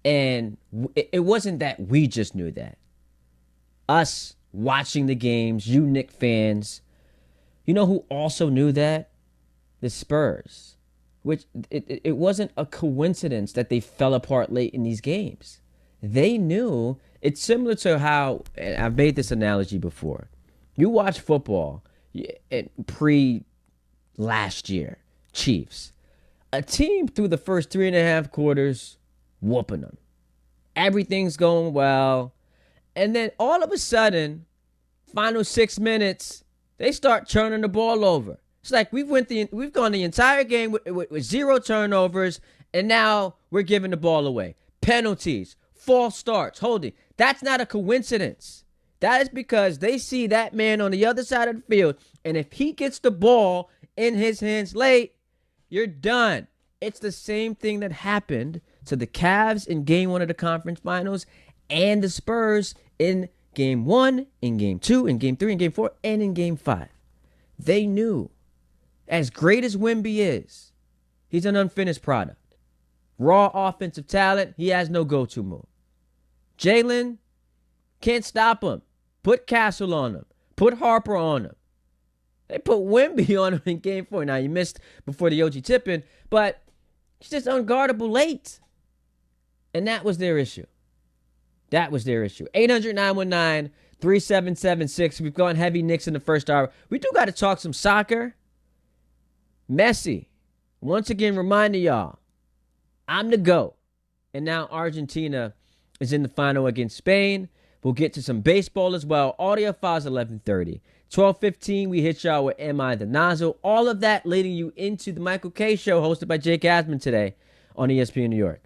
And it wasn't that we just knew that. Us watching the games, you Knicks fans, you know who also knew that? The Spurs. Which it wasn't a coincidence that they fell apart late in these games. They knew. It's similar to how, and I've made this analogy before. You watch football pre-last year, Chiefs. A team through the first 3.5 quarters, whooping them. Everything's going well. And then all of a sudden, final 6 minutes, they start turning the ball over. It's like we've gone the entire game with 0 turnovers, and now we're giving the ball away. Penalties, false starts, holding. That's not a coincidence. That is because they see that man on the other side of the field, and if he gets the ball in his hands late, you're done. It's the same thing that happened to the Cavs in Game 1 of the conference finals and the Spurs in Game 1, in Game 2, in Game 3, in Game 4, and in Game 5. They knew. As great as Wemby is, he's an unfinished product. Raw offensive talent, he has no go-to move. Jalen, can't stop him. Put Castle on him. Put Harper on him. They put Wemby on him in Game 4. Now, you missed before the OG tip-in, but he's just unguardable late. And that was their issue. 800-919-3776. We've gone heavy Knicks in the first hour. We do got to talk some soccer. Messi, once again, reminding y'all, I'm the GOAT. And now Argentina is in the final against Spain. We'll get to some baseball as well. Audio files 11:30. 12:15, we hit y'all with Am I the Nozzle? All of that leading you into the Michael K. Show hosted by Jake Asman today on ESPN New York.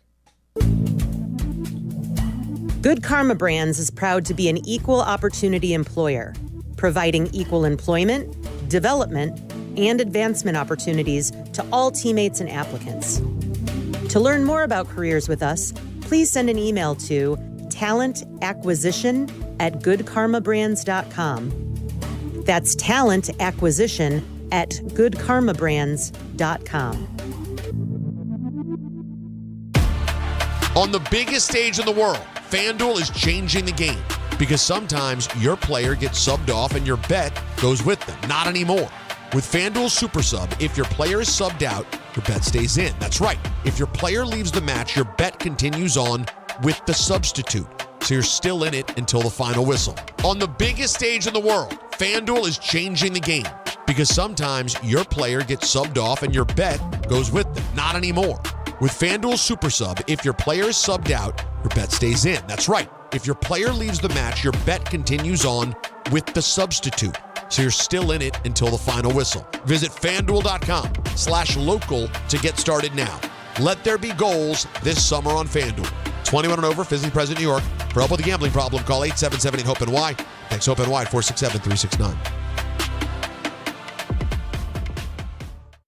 Good Karma Brands is proud to be an equal opportunity employer, providing equal employment, development, and advancement opportunities to all teammates and applicants. To learn more about careers with us, please send an email to talentacquisition@goodkarmabrands.com. That's talentacquisition@goodkarmabrands.com. On the biggest stage in the world, FanDuel is changing the game because sometimes your player gets subbed off and your bet goes with them. Not anymore. With FanDuel Super Sub, if your player is subbed out, your bet stays in. That's right. If your player leaves the match, your bet continues on with the substitute. So you're still in it until the final whistle. On the biggest stage in the world, FanDuel is changing the game because sometimes your player gets subbed off and your bet goes with them. Not anymore. With FanDuel Super Sub, if your player is subbed out, your bet stays in. That's right. If your player leaves the match, your bet continues on with the substitute. So you're still in it until the final whistle. Visit FanDuel.com/local to get started now. Let there be goals this summer on FanDuel. 21 and over, visiting President New York. For help with a gambling problem, call 877-8-HOPE-NY. Text HOPE-NY 467-369.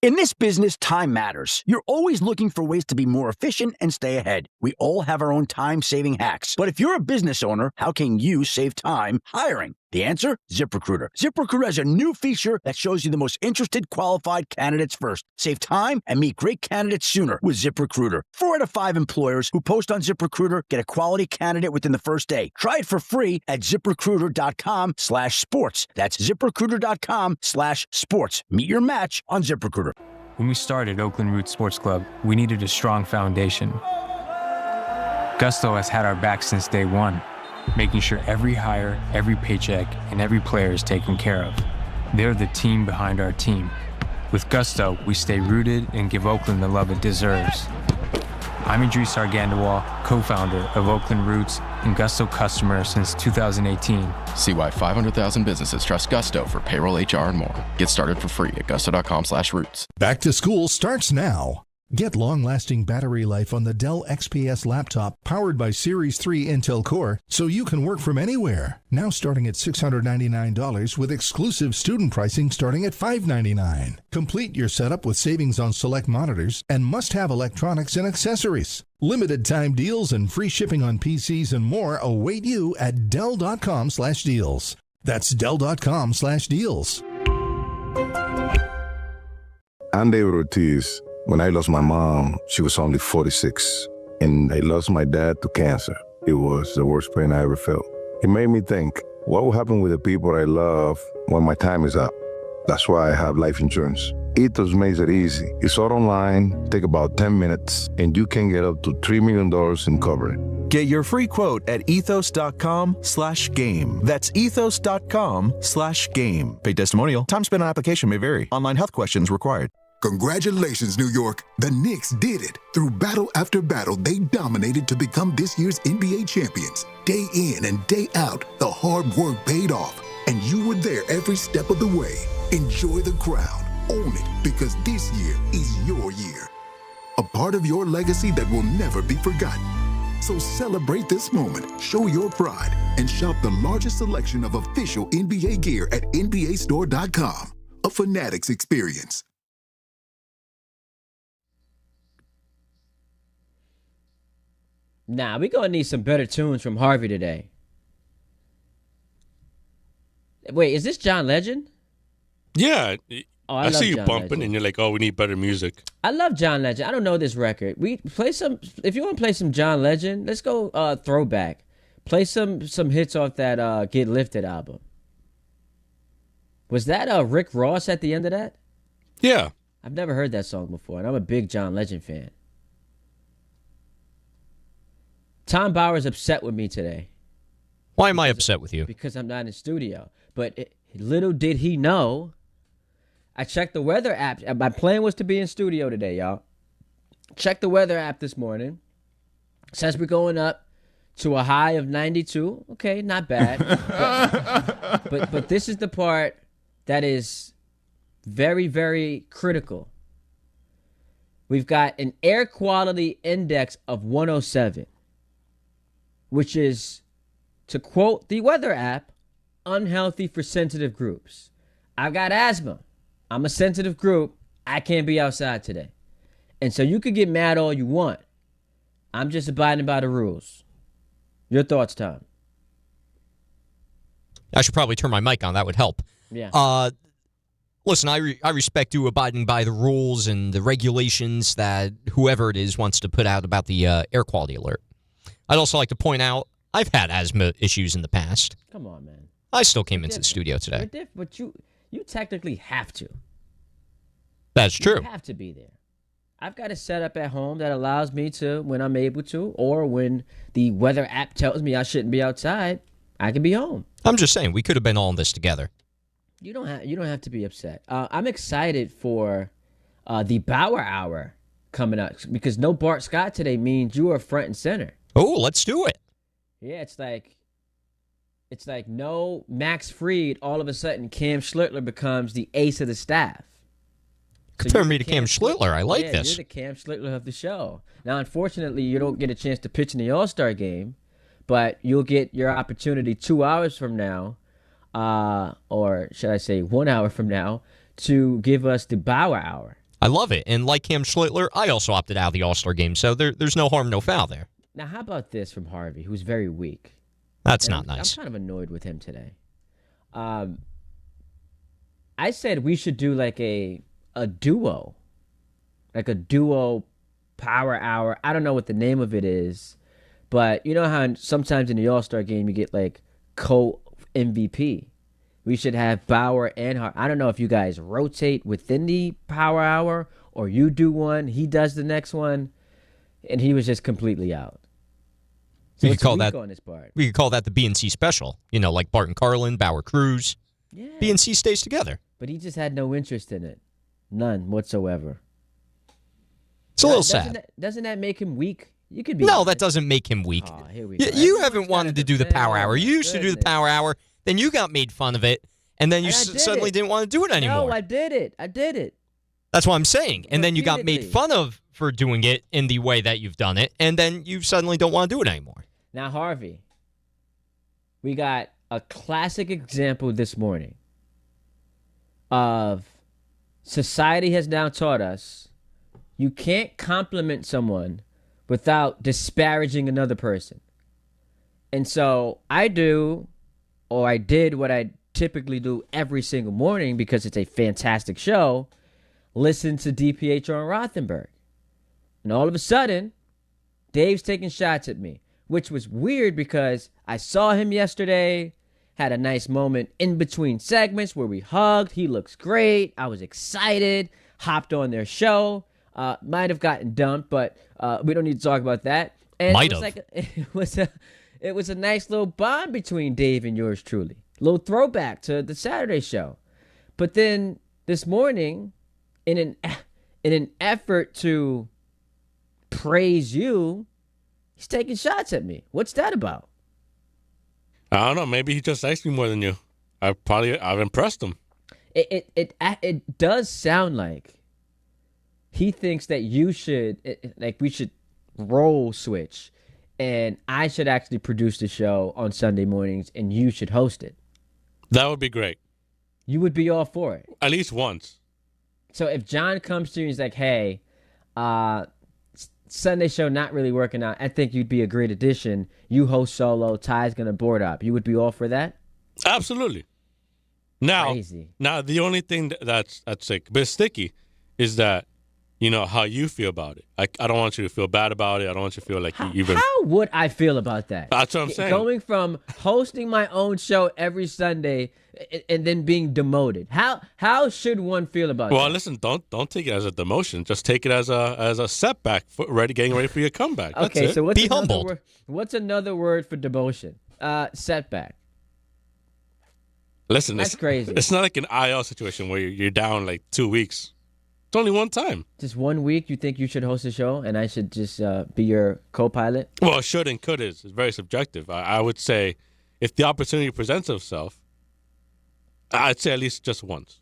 In this business, time matters. You're always looking for ways to be more efficient and stay ahead. We all have our own time-saving hacks. But if you're a business owner, how can you save time hiring? The answer? ZipRecruiter. ZipRecruiter has a new feature that shows you the most interested qualified candidates first. Save time and meet great candidates sooner with ZipRecruiter. 4 out of 5 employers who post on ZipRecruiter get a quality candidate within the first day. Try it for free at ZipRecruiter.com/sports. That's ZipRecruiter.com/sports. Meet your match on ZipRecruiter. When we started Oakland Roots Sports Club, we needed a strong foundation. Gusto has had our back since day one, making sure every hire, every paycheck, and every player is taken care of. They're the team behind our team. With Gusto, we stay rooted and give Oakland the love it deserves. I'm Idris Argandawal, co-founder of Oakland Roots and Gusto customer since 2018. See why 500,000 businesses trust Gusto for payroll, HR, and more. Get started for free at gusto.com/roots. Back to school starts now. Get long-lasting battery life on the Dell XPS laptop powered by Series 3 Intel Core so you can work from anywhere. Now starting at $699 with exclusive student pricing starting at $599. Complete your setup with savings on select monitors and must-have electronics and accessories. Limited time deals and free shipping on PCs and more await you at Dell.com/deals. That's Dell.com/deals. I'm David Ortiz. When I lost my mom, she was only 46, and I lost my dad to cancer. It was the worst pain I ever felt. It made me think, what will happen with the people I love when my time is up? That's why I have life insurance. Ethos makes it easy. It's all online, take about 10 minutes, and you can get up to $3 million in coverage. Get your free quote at ethos.com/game. That's ethos.com/game. Paid testimonial. Time spent on application may vary. Online health questions required. Congratulations, New York. The Knicks did it. Through battle after battle, they dominated to become this year's NBA champions. Day in and day out, the hard work paid off, and you were there every step of the way. Enjoy the crown. Own it, because this year is your year. A part of your legacy that will never be forgotten. So celebrate this moment, show your pride, and shop the largest selection of official NBA gear at NBAstore.com. A Fanatics experience. Nah, we're going to need some better tunes from Harvey today. Wait, is this John Legend? Yeah. I see you John bumping, Legend. and you're like, oh, we need better music. I love John Legend. I don't know this record. We play some. If you want to play some John Legend, let's go throwback. Play some hits off that Get Lifted album. Was that Rick Ross at the end of that? Yeah. I've never heard that song before, and I'm a big John Legend fan. Tom Bauer's upset with me today. Why am I upset with you? Because I'm not in studio. But little did he know, I checked the weather app. My plan was to be in studio today, y'all. Checked the weather app this morning. Says we're going up to a high of 92. Okay, not bad. but this is the part that is very, very critical. We've got an air quality index of 107. Which is, to quote the weather app, unhealthy for sensitive groups. I've got asthma. I'm a sensitive group. I can't be outside today. And so you could get mad all you want. I'm just abiding by the rules. Your thoughts, Tom? I should probably turn my mic on. That would help. Yeah. Listen, I respect you abiding by the rules and the regulations that whoever it is wants to put out about the air quality alert. I'd also like to point out, I've had asthma issues in the past. Come on, man. I still came into the studio today. But you technically have to. That's true. You have to be there. I've got a setup at home that allows me to, when I'm able to, or when the weather app tells me I shouldn't be outside, I can be home. I'm just saying, we could have been all in this together. You don't have to be upset. I'm excited for the Bauer Hour coming up, because no Bart Scott today means you are front and center. Oh, let's do it. Yeah, it's like no Max Fried, all of a sudden Cam Schlittler becomes the ace of the staff. Compare me to Cam Schlittler. I like this. You're the Cam Schlittler of the show. Now, unfortunately, you don't get a chance to pitch in the All-Star game, but you'll get your opportunity 2 hours from now, or should I say 1 hour from now, to give us the Bauer Hour. I love it. And like Cam Schlittler, I also opted out of the All-Star game, so there's no harm, no foul there. Now, how about this from Harvey, who's very weak? That's not nice. I'm kind of annoyed with him today. I said we should do like a duo. Like a duo power hour. I don't know what the name of it is. But you know how sometimes in the All-Star game you get like co-MVP? We should have Bauer and Hart. I don't know if you guys rotate within the power hour or you do one, he does the next one, and he was just completely out. So we could call that on this part. We could call that the BNC special. You know, like Bart Carlin, Bauer Cruz. Yeah. BNC stays together. But he just had no interest in it. None whatsoever. It's a little sad. Doesn't that make him weak? You could be. No, that doesn't make him weak. Oh, here we go. You haven't wanted to do the power hour. You used to do the power hour, then you got made fun of it, and then you suddenly didn't want to do it anymore. No, I did it. That's what I'm saying. And then you got made fun of for doing it in the way that you've done it, and then you suddenly don't want to do it anymore. Now, Harvey, we got a classic example this morning of society has now taught us you can't compliment someone without disparaging another person. And so I did what I typically do every single morning because it's a fantastic show, listen to DiPietro Rothenberg. And all of a sudden, Dave's taking shots at me, which was weird because I saw him yesterday, had a nice moment in between segments where we hugged. He looks great. I was excited, hopped on their show. Might have gotten dumped, but we don't need to talk about that. And it was a nice little bond between Dave and yours truly. A little throwback to the Saturday show. But then this morning, in an effort to praise you, he's taking shots at me. What's that about? I don't know. Maybe he just likes me more than you. I've impressed him. It does sound like he thinks that you should, we should role switch, and I should actually produce the show on Sunday mornings, and you should host it. That would be great. You would be all for it. At least once. So if John comes to you and he's like, hey, Sunday show not really working out, I think you'd be a great addition. You host solo, Ty's going to board up. You would be all for that? Absolutely. Now, the only thing that's like a bit sticky is that, you know, how you feel about it. I don't want you to feel bad about it. I don't want you to feel like you even... How would I feel about that? That's what I'm saying. Going from hosting my own show every Sunday and then being demoted. How should one feel about that? Well, listen, don't take it as a demotion. Just take it as a setback for getting ready for your comeback. That's okay, it. so Be humbled. What's another word for demotion? Setback. Listen, that's crazy. It's not like an IL situation where you're down like 2 weeks. It's only one time. Just 1 week, you think you should host a show and I should just be your co-pilot? Well, should and could is very subjective. I would say if the opportunity presents itself, I'd say at least just once.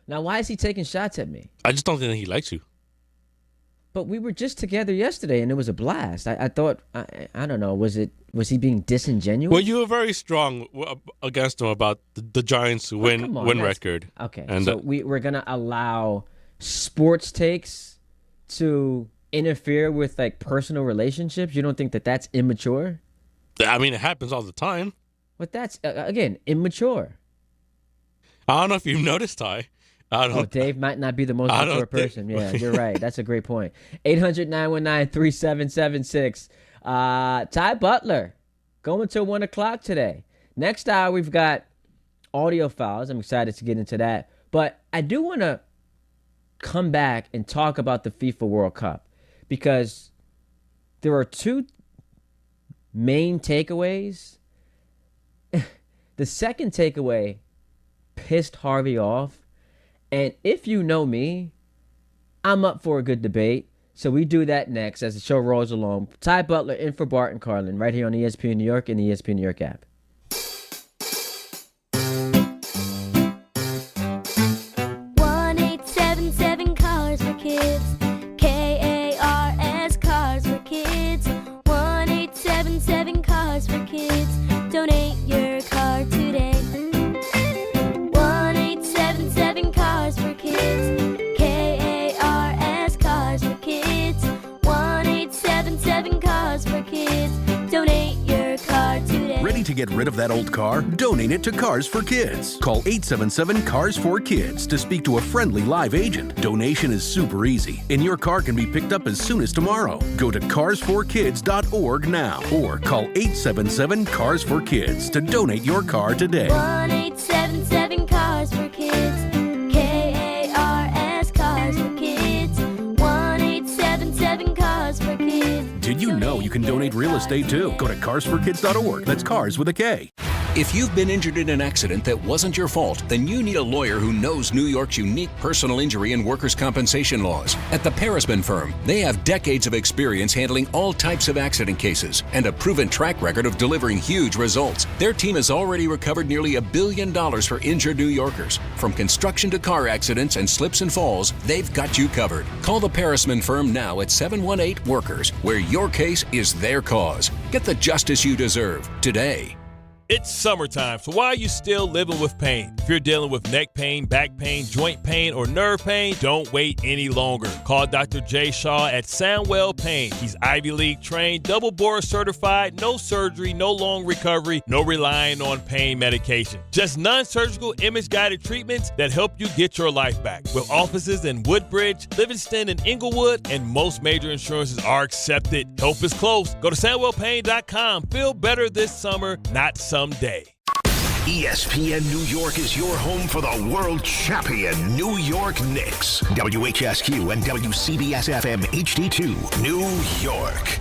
Now, why is he taking shots at me? I just don't think he likes you. But we were just together yesterday and it was a blast. I thought, I don't know, was he being disingenuous? Well, you were very strong against him about the Giants' win record. Okay, and so we're going to allow sports takes to interfere with like personal relationships? You don't think that that's immature? I mean, it happens all the time. But that's, again, immature. I don't know if you've noticed, Ty. Dave might not be the most mature person. Yeah, you're right. That's a great point. 800-919-3776. Ty Butler going till 1 o'clock today. Next hour, we've got audio files. I'm excited to get into that. But I do want to come back and talk about the FIFA World Cup because there are two main takeaways. The second takeaway pissed Harvey off. And if you know me, I'm up for a good debate. So we do that next as the show rolls along. Ty Butler in for Bart and Carlin right here on ESPN New York and the ESPN New York app. 1-877 Cars for Kids. KARS Cars for Kids. 1-877 Cars for Kids. Donate your car today. 1-877 Cars for Kids. KARS Cars for Kids. 1-877 Cars for Kids. Donate your car today. Ready to get rid of that old car? Donate it to Cars for Kids. Call 877-CARS-4-KIDS to speak to a friendly live agent. Donation is super easy, and your car can be picked up as soon as tomorrow. Go to carsforkids.org now or call 877-CARS-4-KIDS to donate your car today. 1-877 Cars for Kids. KARS Cars for Kids. 1-877 Cars for Kids. Did you know you can donate real estate too? Go to carsforkids.org. That's cars with a K. If you've been injured in an accident that wasn't your fault, then you need a lawyer who knows New York's unique personal injury and workers' compensation laws. At the Parisman Firm, they have decades of experience handling all types of accident cases and a proven track record of delivering huge results. Their team has already recovered nearly $1 billion for injured New Yorkers. From construction to car accidents and slips and falls, they've got you covered. Call the Parisman Firm now at 718-WORKERS, where your case is their cause. Get the justice you deserve today. It's summertime, so why are you still living with pain? If you're dealing with neck pain, back pain, joint pain, or nerve pain, don't wait any longer. Call Dr. Jay Shaw at Soundwell Pain. He's Ivy League trained, double board certified, no surgery, no long recovery, no relying on pain medication. Just non-surgical image-guided treatments that help you get your life back. With offices in Woodbridge, Livingston, and Inglewood, and most major insurances are accepted. Help is close. Go to SoundwellPain.com. Feel better this summer, not someday. ESPN New York is your home for the world champion New York Knicks. WHSQ and WCBS FM HD2, New York.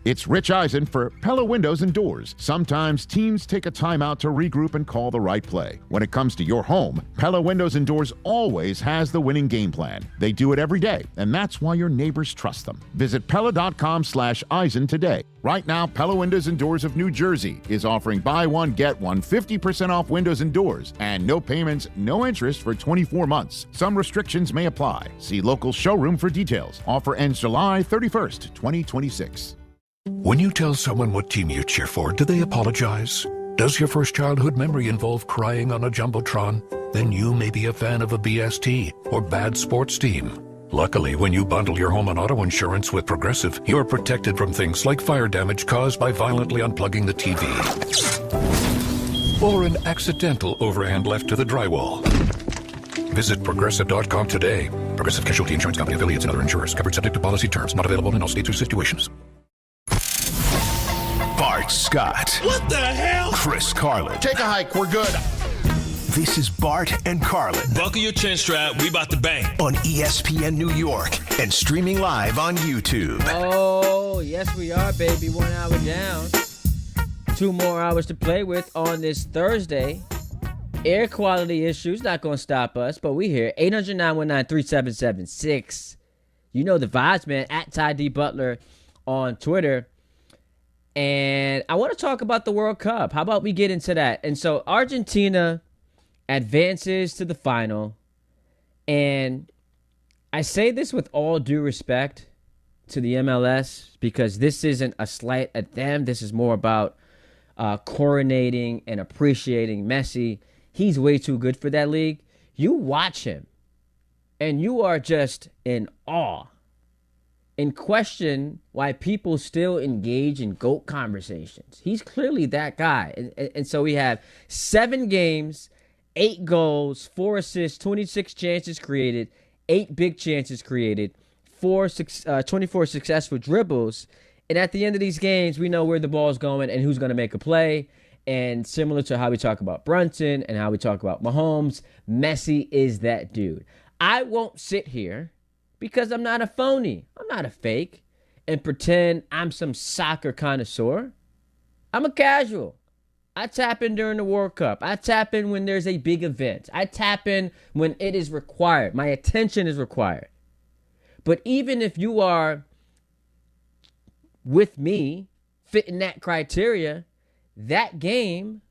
It's Rich Eisen for Pella Windows and Doors. Sometimes teams take a timeout to regroup and call the right play. When it comes to your home, Pella Windows and Doors always has the winning game plan. They do it every day, and that's why your neighbors trust them. Visit Pella.com/Eisen today. Right now, Pella Windows and Doors of New Jersey is offering buy one, get one, 50% off windows and doors, and no payments, no interest for 24 months. Some restrictions may apply. See local showroom for details. Offer ends July 31st, 2026. When you tell someone what team you cheer for, do they apologize? Does your first childhood memory involve crying on a Jumbotron? Then you may be a fan of a BST or bad sports team. Luckily, when you bundle your home and auto insurance with Progressive, you're protected from things like fire damage caused by violently unplugging the TV. Or an accidental overhand left to the drywall. Visit Progressive.com today. Progressive Casualty Insurance Company, affiliates, and other insurers. Covered subject to policy terms. Not available in all states or situations. Bart Scott. What the hell? Chris Carlin. Take a hike. We're good. This is Bart and Carlin. Buckle your chin strap. We about to bang. On ESPN New York and streaming live on YouTube. Oh, yes, we are, baby. 1 hour down. 2 more hours to play with on this Thursday. Air quality issues not going to stop us, but we here. 800-919-3776. You know the vibes, man. At Ty D. Butler on Twitter. And I want to talk about the World Cup. How about we get into that? And so Argentina advances to the final. And I say this with all due respect to the MLS because this isn't a slight at them. This is more about coronating and appreciating Messi. He's way too good for that league. You watch him and you are just in awe and question why people still engage in GOAT conversations. He's clearly that guy. And so we have 7 games, 8 goals, 4 assists, 26 chances created, 8 big chances created, 24 successful dribbles. And at the end of these games, we know where the ball's going and who's going to make a play. And similar to how we talk about Brunson and how we talk about Mahomes, Messi is that dude. I won't sit here because I'm not a phony. I'm not a fake and pretend I'm some soccer connoisseur. I'm a casual. I tap in during the World Cup. I tap in when there's a big event. I tap in when it is required. My attention is required. But even if you are with me, fitting that criteria, that game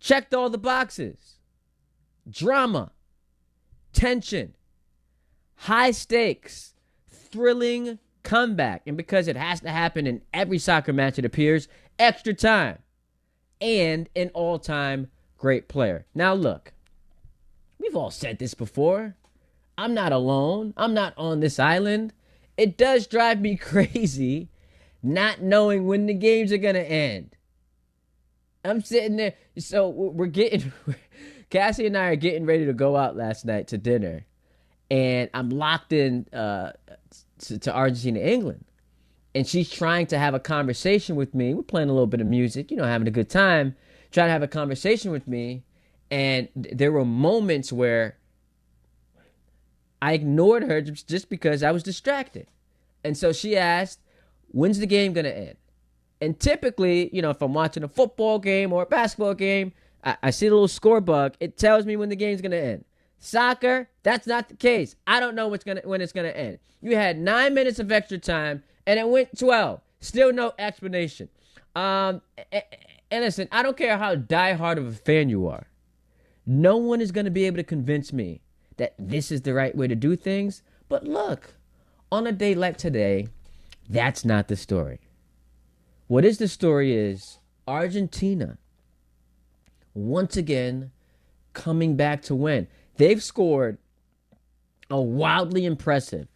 checked all the boxes. Drama, tension, high stakes, thrilling comeback. And because it has to happen in every soccer match, it appears, extra time. And an all-time great player. Now look, we've all said this before. I'm not alone. I'm not on this island. It does drive me crazy not knowing when the games are going to end. I'm sitting there. So Cassie and I are getting ready to go out last night to dinner. And I'm locked in to Argentina, England. And she's trying to have a conversation with me. We're playing a little bit of music, having a good time. Trying to have a conversation with me. And there were moments where I ignored her just because I was distracted. And so she asked, when's the game going to end? And typically, if I'm watching a football game or a basketball game, I see a little score bug. It tells me when the game's going to end. Soccer, that's not the case. I don't know when it's going to end. You had 9 minutes of extra time, and it went 12. Still no explanation. And listen, I don't care how diehard of a fan you are. No one is going to be able to convince me that this is the right way to do things. But look, on a day like today, that's not the story. What is the story is Argentina, once again, coming back to win. They've scored a wildly impressive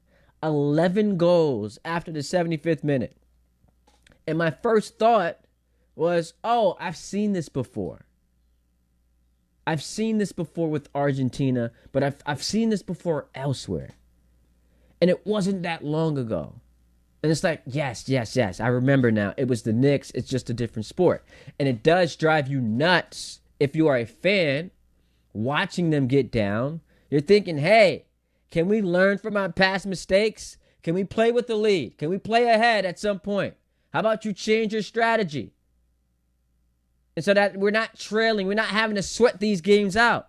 11 goals after the 75th minute. And my first thought was, I've seen this before. I've seen this before with Argentina, but I've seen this before elsewhere. And it wasn't that long ago. And it's like, yes, I remember now. It was the Knicks. It's just a different sport. And it does drive you nuts if you are a fan watching them get down. You're thinking, hey, can we learn from our past mistakes? Can we play with the lead? Can we play ahead at some point? How about you change your strategy? And so that we're not trailing. We're not having to sweat these games out.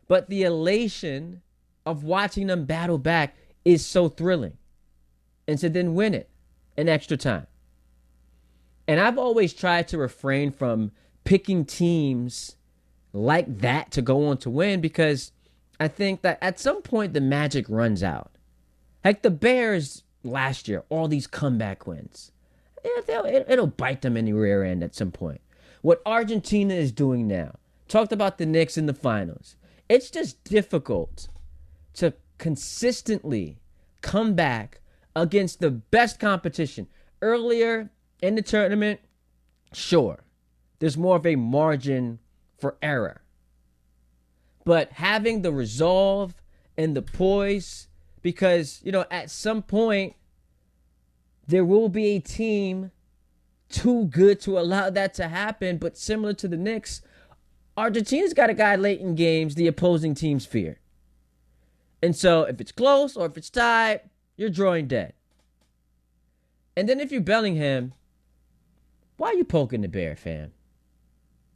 But the elation of watching them battle back is so thrilling. And to then win it in extra time. And I've always tried to refrain from picking teams like that to go on to win because I think that at some point the magic runs out. Like the Bears last year, all these comeback wins. It'll bite them in the rear end at some point. What Argentina is doing now, talked about the Knicks in the finals. It's just difficult to consistently come back against the best competition. Earlier in the tournament, sure, there's more of a margin for error. But having the resolve and the poise, because, at some point, there will be a team too good to allow that to happen. But similar to the Knicks, Argentina's got a guy late in games the opposing teams fear. And so if it's close or if it's tied, you're drawing dead. And then if you're Bellingham, why are you poking the bear, fam?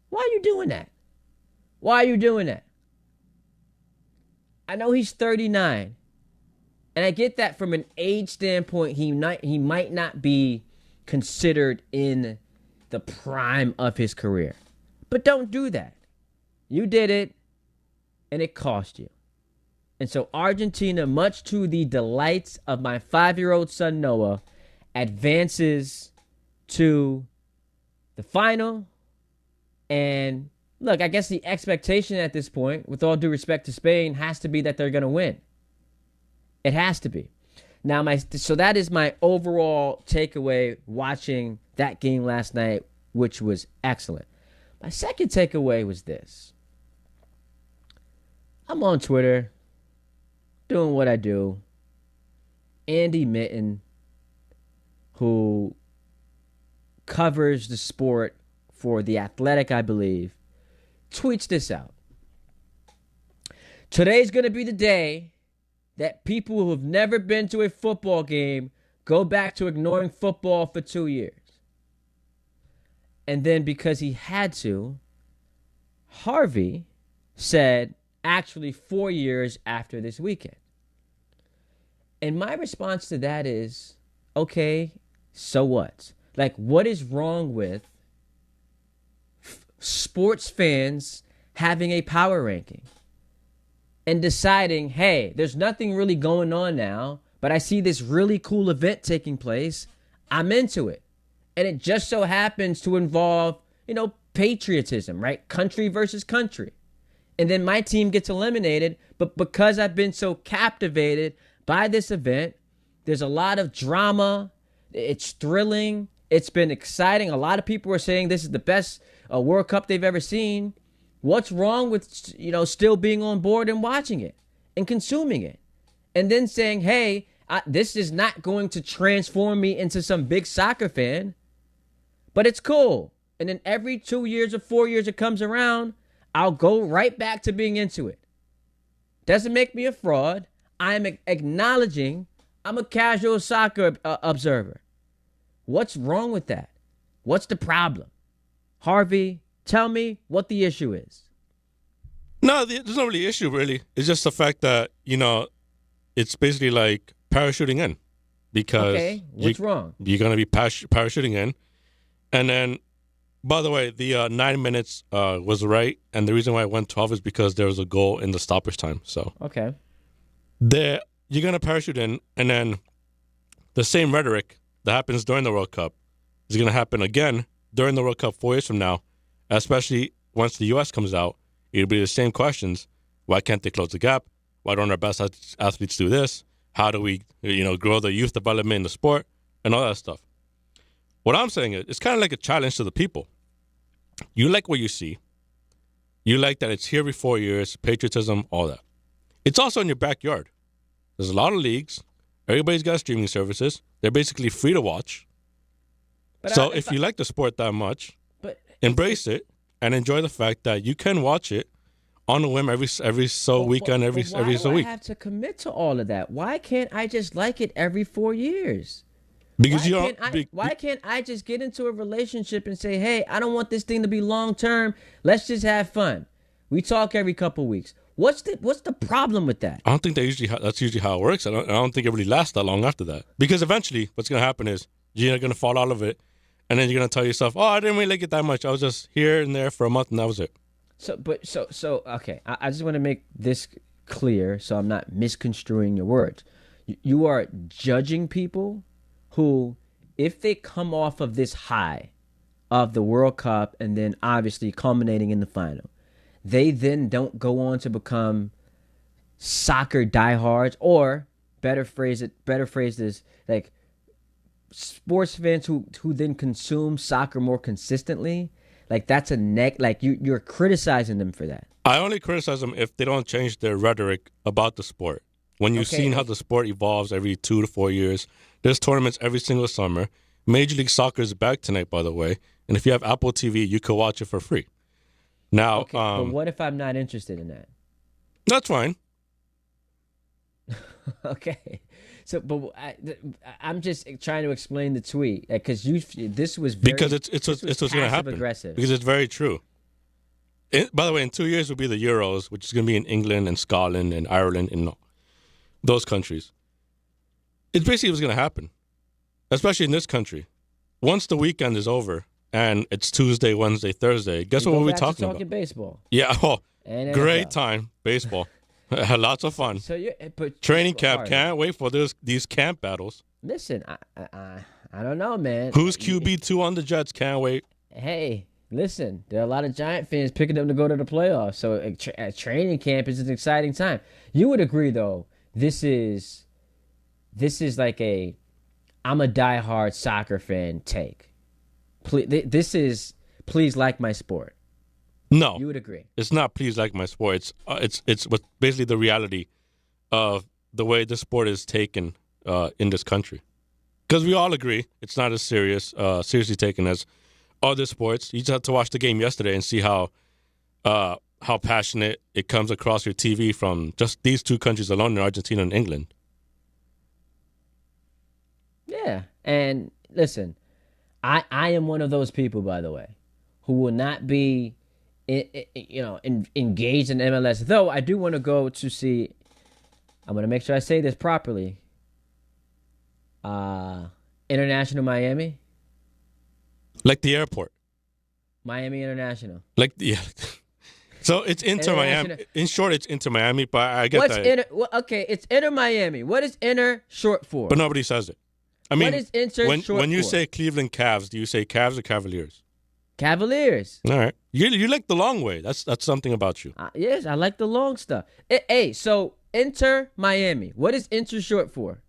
Why are you doing that? Why are you doing that? I know he's 39. And I get that from an age standpoint, he might not be considered in the prime of his career. But don't do that. You did it, and it cost you. And so Argentina, much to the delights of my 5-year-old son Noah, advances to the final. And look, I guess the expectation at this point, with all due respect to Spain, has to be that they're going to win. It has to be. Now, so that is my overall takeaway watching that game last night, which was excellent. My second takeaway was this. I'm on Twitter, doing what I do. Andy Mitten, who covers the sport for The Athletic, I believe, tweets this out. Today's going to be the day that people who have never been to a football game go back to ignoring football for 2 years. And then because he had to, Harvey said, actually 4 years after this weekend. And my response to that is, okay, so what? Like, what is wrong with sports fans having a power ranking and deciding, hey, there's nothing really going on now, but I see this really cool event taking place. I'm into it. And it just so happens to involve, patriotism, right? Country versus country. And then my team gets eliminated, but because I've been so captivated by this event, there's a lot of drama. It's thrilling. It's been exciting. A lot of people are saying this is the best World Cup they've ever seen. What's wrong with, still being on board and watching it and consuming it? And then saying, hey, this is not going to transform me into some big soccer fan, but it's cool. And then every 2 years or 4 years it comes around, I'll go right back to being into it. Doesn't make me a fraud. I'm acknowledging I'm a casual soccer observer. What's wrong with that? What's the problem? Harvey, tell me what the issue is. No, there's no really issue, really. It's just the fact that, it's basically like parachuting in. Because okay, what's wrong? You're going to be parachuting in. And then, by the way, the 9 minutes was right. And the reason why I went 12 is because there was a goal in the stoppage time. So okay, you're going to parachute in. And then the same rhetoric that happens during the World Cup is going to happen again during the World Cup 4 years from now, especially once the U.S. comes out. It'll be the same questions. Why can't they close the gap? Why don't our best athletes do this? How do we, grow the youth development in the sport and all that stuff? What I'm saying is, it's kind of like a challenge to the people. You like what you see. You like that it's here every 4 years, patriotism, all that. It's also in your backyard. There's a lot of leagues. Everybody's got streaming services. They're basically free to watch. But if you like the sport that much, embrace it and enjoy the fact that you can watch it on a whim every so weekend, every so week. Why do I have to commit to all of that? Why can't I just like it every 4 years? Because why can't I just get into a relationship and say, hey, I don't want this thing to be long term. Let's just have fun. We talk every couple weeks. What's the problem with that? I don't think that's usually how it works. I don't think it really lasts that long after that. Because eventually what's going to happen is you're going to fall out of it. And then you're going to tell yourself, oh, I didn't really like it that much. I was just here and there for a month and that was it. Okay. I just want to make this clear so I'm not misconstruing your words. You are judging people who, if they come off of this high of the World Cup and then obviously culminating in the final, they then don't go on to become soccer diehards, or better phrase this, like sports fans who then consume soccer more consistently. Like that's you're criticizing them for that. I only criticize them if they don't change their rhetoric about the sport. When you've seen how the sport evolves every 2 to 4 years, there's tournaments every single summer. Major League Soccer is back tonight, by the way. And if you have Apple TV, you could watch it for free. Now, but what if I'm not interested in that? That's fine. Okay. So, but I'm just trying to explain the tweet because this was very, because it's what's going to happen. Aggressive. Because it's very true. By the way, in 2 years will be the Euros, which is going to be in England and Scotland and Ireland and those countries. It's basically what's going to happen, especially in this country. Once the weekend is over and it's Tuesday, Wednesday, Thursday, guess what we'll be talking about? Baseball. Yeah. Oh, great time, baseball. Lots of fun. So but training camp, can't wait for these camp battles. Listen, I don't know, man. Who's QB2 on the Jets? Can't wait. Hey, listen, there are a lot of Giant fans picking them to go to the playoffs. So training camp is an exciting time. You would agree, though. This is like I'm a diehard soccer fan take. Please like my sport. No, you would agree. It's not please like my sport. It's basically the reality of the way the sport is taken in this country. Because we all agree it's not as seriously taken as other sports. You just have to watch the game yesterday and see how passionate it comes across your TV from just these two countries alone, in Argentina and England. Yeah, and listen, I am one of those people, by the way, who will not be engaged in MLS. Though I do want to go to see. I'm going to make sure I say this properly. International Miami. Like the airport. Miami International. So it's Inter Miami. In short, it's Inter Miami, but I get that. It's Inter Miami. What is Inter short for? But nobody says it. I mean, what is Inter short for? When you say Cleveland Cavs, do you say Cavs or Cavaliers? Cavaliers. All right. You like the long way. That's something about you. Yes, I like the long stuff. Hey, so Inter Miami. What is Inter short for?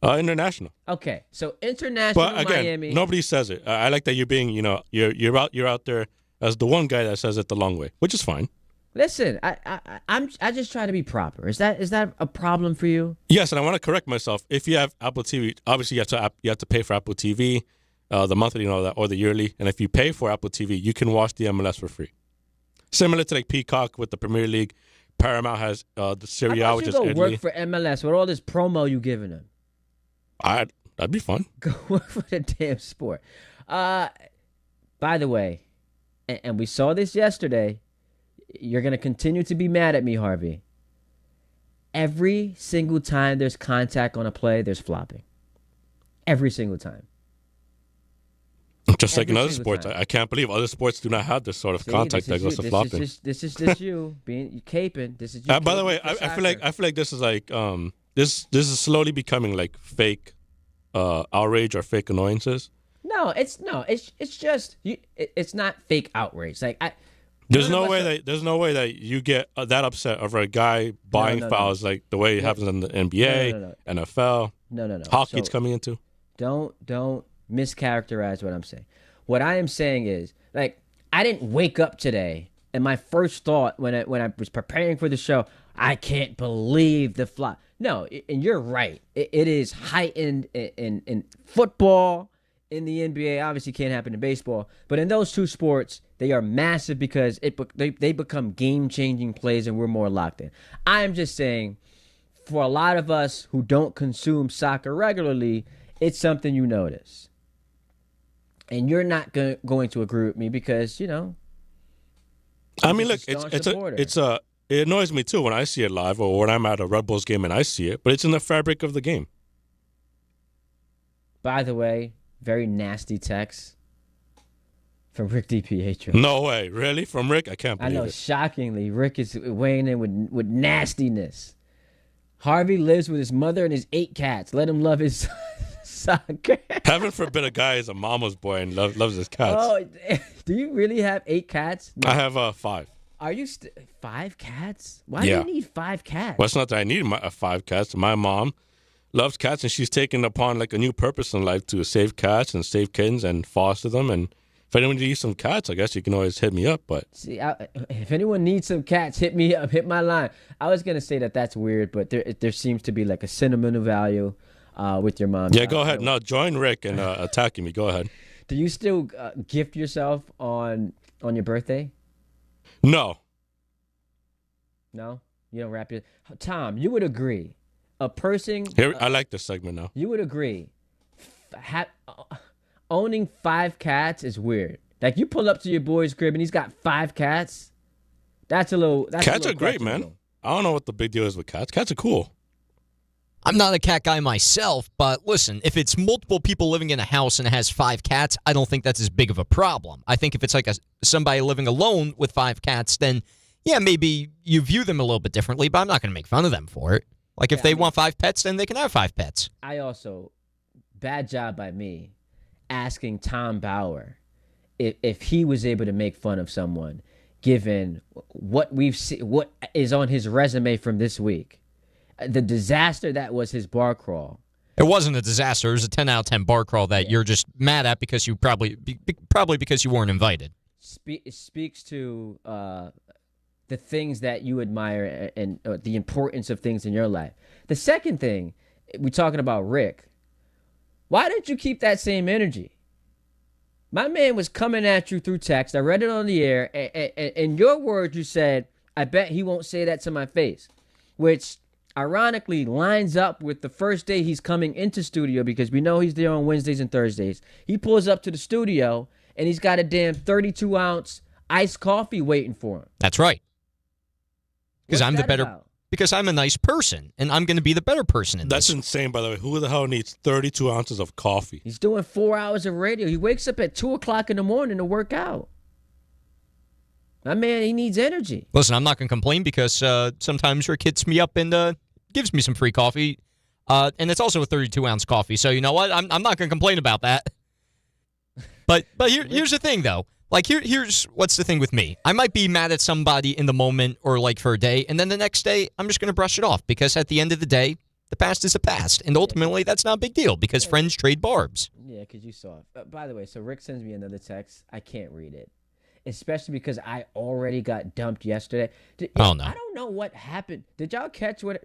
International. Okay, so International but again, Miami. Nobody says it. I like that you're being, you're out there as the one guy that says it the long way, which is fine. Listen, I just try to be proper. Is that a problem for you? Yes, and I want to correct myself. If you have Apple TV, obviously you have to pay for Apple TV, the monthly and all that, or the yearly. And if you pay for Apple TV, you can watch the MLS for free. Similar to like Peacock with the Premier League, Paramount has the Serie A, which is Italy. Work for MLS with all this promo you giving them. That'd be fun. Go work for the damn sport. By the way, and we saw this yesterday, you're going to continue to be mad at me, Harvey. Every single time there's contact on a play, there's flopping. Every single time. Just like in other sports. I can't believe other sports do not have this sort of contact that goes to flopping. This is just you being caping. This is you. By the way, I feel like this is like this is slowly becoming like fake outrage or fake annoyances. No, it's just it's not fake outrage. Like there's no way that you get that upset over a guy buying fouls like the way it happens in the NBA, NFL. No. Hockey it's coming into. Don't mischaracterize what I'm saying. What I am saying is, like, I didn't wake up today and my first thought when I was preparing for the show, I can't believe the flop. No, and you're right. It is heightened in football, in the NBA. Obviously can't happen in baseball. But in those two sports, they are massive because they become game-changing plays and we're more locked in. I'm just saying, for a lot of us who don't consume soccer regularly, it's something you notice. And you're not going to agree with me because, you know. I mean, look, it annoys me too when I see it live or when I'm at a Red Bulls game and I see it, but it's in the fabric of the game. By the way, very nasty text from Rick DiPietro. No way. Really? From Rick? I can't believe it. I know, shockingly. Rick is weighing in with nastiness. Harvey lives with his mother and his 8 cats. Let him love his soccer. Heaven forbid a guy is a mama's boy and loves his cats. Oh, do you really have 8 cats? No. I have 5. Are you 5 cats? Why do you need 5 cats? Well, it's not that I need 5 cats. My mom loves cats, and she's taken upon like a new purpose in life to save cats and save kittens and foster them. And if anyone needs some cats, I guess you can always hit me up. But see, if anyone needs some cats, hit me up, hit my line. I was gonna say that's weird, but there seems to be like a sentimental value with your mom. Yeah, go ahead. No, join Rick and attacking me. Go ahead. Do you still gift yourself on your birthday? No. No, you don't wrap your. Tom, you would agree. A person. Here, I like this segment now. You would agree. Owning 5 cats is weird. Like, you pull up to your boy's crib and he's got 5 cats. Cats are great, man. I don't know what the big deal is with cats. Cats are cool. I'm not a cat guy myself, but listen, if it's multiple people living in a house and it has 5 cats, I don't think that's as big of a problem. I think if it's like somebody living alone with 5 cats, then yeah, maybe you view them a little bit differently, but I'm not going to make fun of them for it. Like, if they want 5 pets, then they can have 5 pets. I also, bad job by me, asking Tom Bauer if he was able to make fun of someone, given what we've seen, what is on his resume from this week. The disaster that was his bar crawl. It wasn't a disaster. It was a 10 out of 10 bar crawl that you're just mad at because you probably because you weren't invited. It speaks to the things that you admire and the importance of things in your life. The second thing, we're talking about Rick. Why didn't you keep that same energy? My man was coming at you through text. I read it on the air. And in your words, you said, I bet he won't say that to my face, which ironically lines up with the first day he's coming into studio because we know he's there on Wednesdays and Thursdays. He pulls up to the studio and he's got a damn 32-ounce iced coffee waiting for him. That's right. Because I'm a nice person, and I'm going to be the better person in this. That's insane, by the way. Who the hell needs 32 ounces of coffee? He's doing 4 hours of radio. He wakes up at 2 o'clock in the morning to work out. My man, he needs energy. Listen, I'm not going to complain because sometimes Rick hits me up and gives me some free coffee, and it's also a 32-ounce coffee. So you know what? I'm not going to complain about that. But here's the thing, though. Like, here's what's the thing with me. I might be mad at somebody in the moment or, like, for a day, and then the next day, I'm just going to brush it off because at the end of the day, the past is the past. And ultimately, that's not a big deal because friends trade barbs. Yeah, because you saw it. By the way, so Rick sends me another text. I can't read it, especially because I already got dumped yesterday. Oh, no. I don't know what happened. Did y'all catch what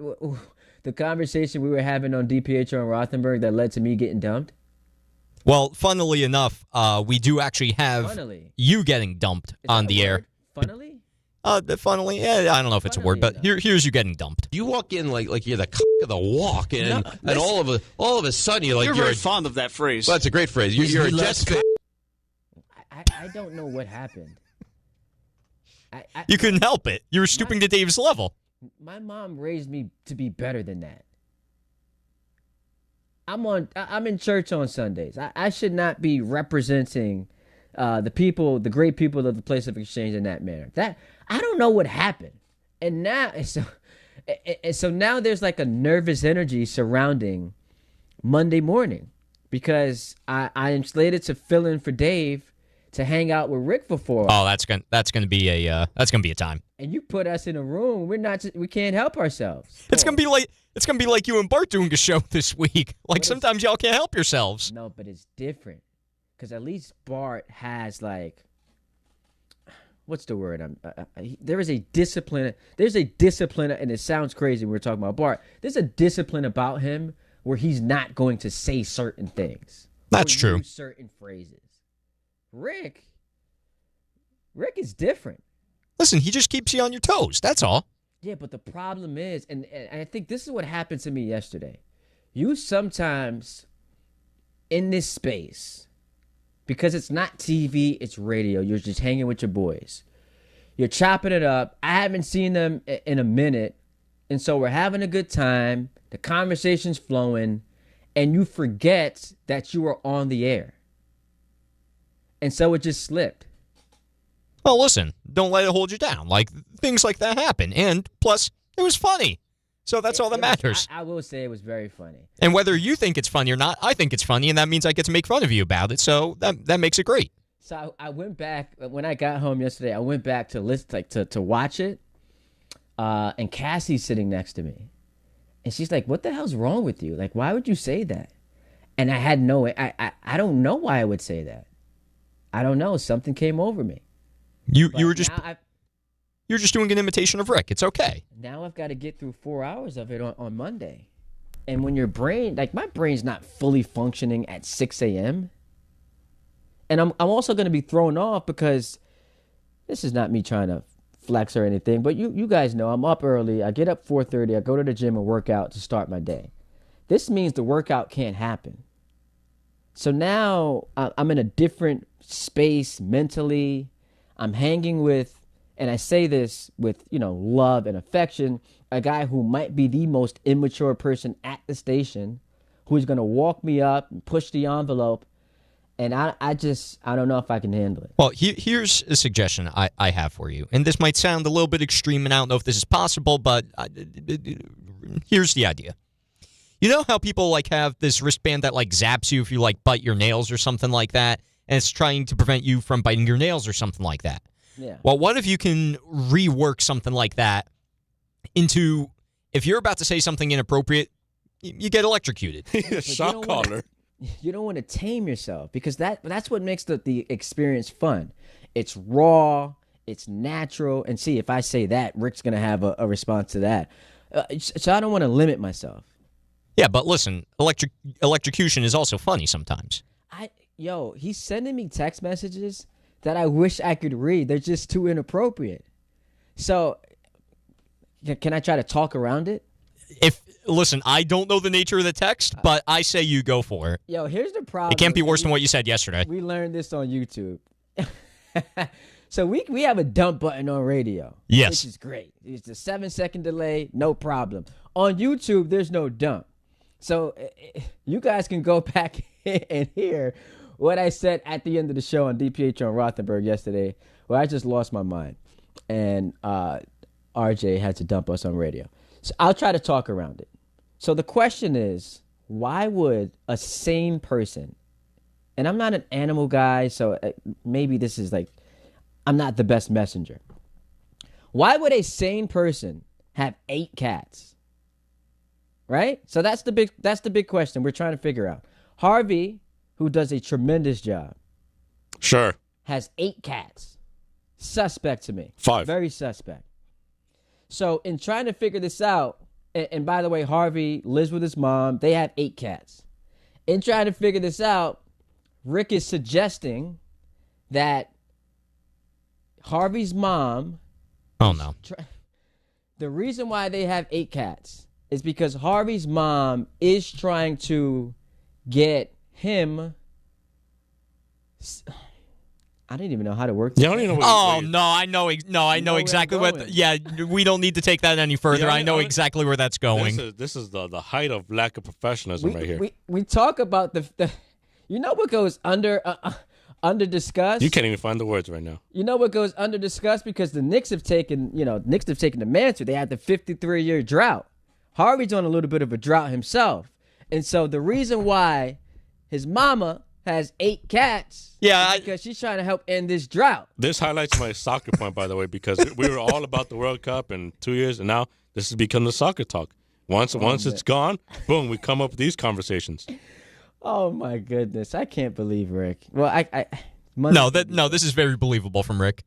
the conversation we were having on DiPietro and Rothenberg that led to me getting dumped? Well, funnily enough, we do actually have you getting dumped on the air. Funnily? Funnily, I don't know if it's a word, but here's you getting dumped. You walk in like you're the of the walk, and all of a sudden you're very fond of that phrase. Well, that's a great phrase. You're a Jets. I don't know what happened. You couldn't help it. You were stooping to Dave's level. My mom raised me to be better than that. I'm in church on Sundays. I should not be representing the great people of the place of exchange in that manner. That I don't know what happened, and so now there's like a nervous energy surrounding Monday morning because I am slated to fill in for Dave to hang out with Rick for 4 hours. Oh, that's gonna be a time. And you put us in a room. We can't help ourselves. It's gonna be like you and Bart doing a show this week. Like sometimes y'all can't help yourselves. No, but it's different because at least Bart has like, what's the word? There is a discipline. There's a discipline, and it sounds crazy when we're talking about Bart. There's a discipline about him where he's not going to say certain things. That's true. Use certain phrases. Rick is different. Listen, he just keeps you on your toes. That's all. Yeah, but the problem is, and I think this is what happened to me yesterday. You sometimes, in this space, because it's not TV, it's radio, you're just hanging with your boys. You're chopping it up. I haven't seen them in a minute, and so we're having a good time. The conversation's flowing, and you forget that you are on the air. And so it just slipped. Well, listen, don't let it hold you down. Like, things like that happen. And plus, it was funny. So that's all that matters. I will say it was very funny. And whether you think it's funny or not, I think it's funny, and that means I get to make fun of you about it. So that makes it great. So I went back, when I got home yesterday, I went back to to watch it. And Cassie's sitting next to me. And she's like, what the hell's wrong with you? Like, why would you say that? And I don't know why I would say that. I don't know. Something came over me. You were just you're just doing an imitation of Rick. It's okay. Now I've got to get through 4 hours of it on Monday. And when your brain, like my brain's not fully functioning at 6 a.m. And I'm also going to be thrown off because this is not me trying to flex or anything, but you guys know I'm up early. I get up 4:30. I go to the gym and work out to start my day. This means the workout can't happen. So now I'm in a different space mentally. I'm hanging with, and I say this with, love and affection, a guy who might be the most immature person at the station, who's going to walk me up and push the envelope. And I don't know if I can handle it. Well, here's a suggestion I have for you. And this might sound a little bit extreme, and I don't know if this is possible, but here's the idea. You know how people have this wristband that zaps you if you bite your nails or something like that, and it's trying to prevent you from biting your nails or something like that? Yeah. Well, what if you can rework something like that into, if you're about to say something inappropriate, you get electrocuted. Shot caller. You don't want to tame yourself because that's what makes the experience fun. It's raw, it's natural, and see, if I say that, Rick's going to have a response to that. So I don't want to limit myself. Yeah, but listen, electrocution is also funny sometimes. He's sending me text messages that I wish I could read. They're just too inappropriate. So, can I try to talk around it? Listen, I don't know the nature of the text, but I say you go for it. Here's the problem. It can't be worse than what you said yesterday. We learned this on YouTube. So we have a dump button on radio. Yes. Which is great. It's a 7-second delay, no problem. On YouTube, there's no dump. So you guys can go back and hear what I said at the end of the show on DiPietro Rothenberg yesterday, where I just lost my mind. And RJ had to dump us on radio. So I'll try to talk around it. So the question is, why would a sane person, and I'm not an animal guy, so maybe this is I'm not the best messenger. Why would a sane person have 8 cats? Right? So that's the big question we're trying to figure out. Harvey, who does a tremendous job, sure, has 8 cats. Suspect to me. 5. Very suspect. So in trying to figure this out, and by the way, Harvey lives with his mom. They have 8 cats. In trying to figure this out, Rick is suggesting that Harvey's mom Oh, no. The reason why they have 8 cats is because Harvey's mom is trying to get him. I don't even know how to work this. You don't even know I know exactly what. Yeah, we don't need to take that any further. I know exactly where that's going. This is the height of lack of professionalism right here. We talk about the you know what goes under discussed? You can't even find the words right now. You know what goes under discussed because the Knicks have taken the mantle. They had the 53-year drought. Harvey's on a little bit of a drought himself. And so the reason why his mama has 8 cats is because she's trying to help end this drought. This highlights my soccer point, by the way, because we were all about the World Cup in 2 years, and now this has become the soccer talk. Once it's gone, boom, we come up with these conversations. Oh my goodness, I can't believe Rick. Well, this is very believable from Rick.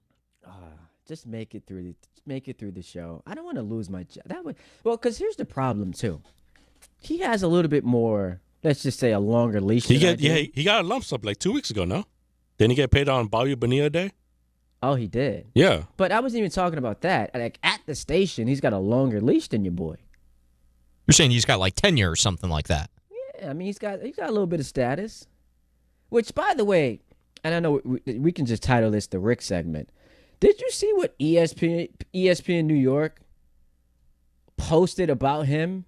Just make it through the show. I don't want to lose my job. Because here's the problem too. He has a little bit more. Let's just say a longer leash. He got a lump sum like 2 weeks ago. No, didn't he get paid on Bobby Bonilla Day? Oh, he did. Yeah, but I wasn't even talking about that. Like at the station, he's got a longer leash than your boy. You're saying he's got like tenure or something like that. Yeah, I mean he's got a little bit of status. Which, by the way, and I know we can just title this the Rick segment. Did you see what ESPN New York posted about him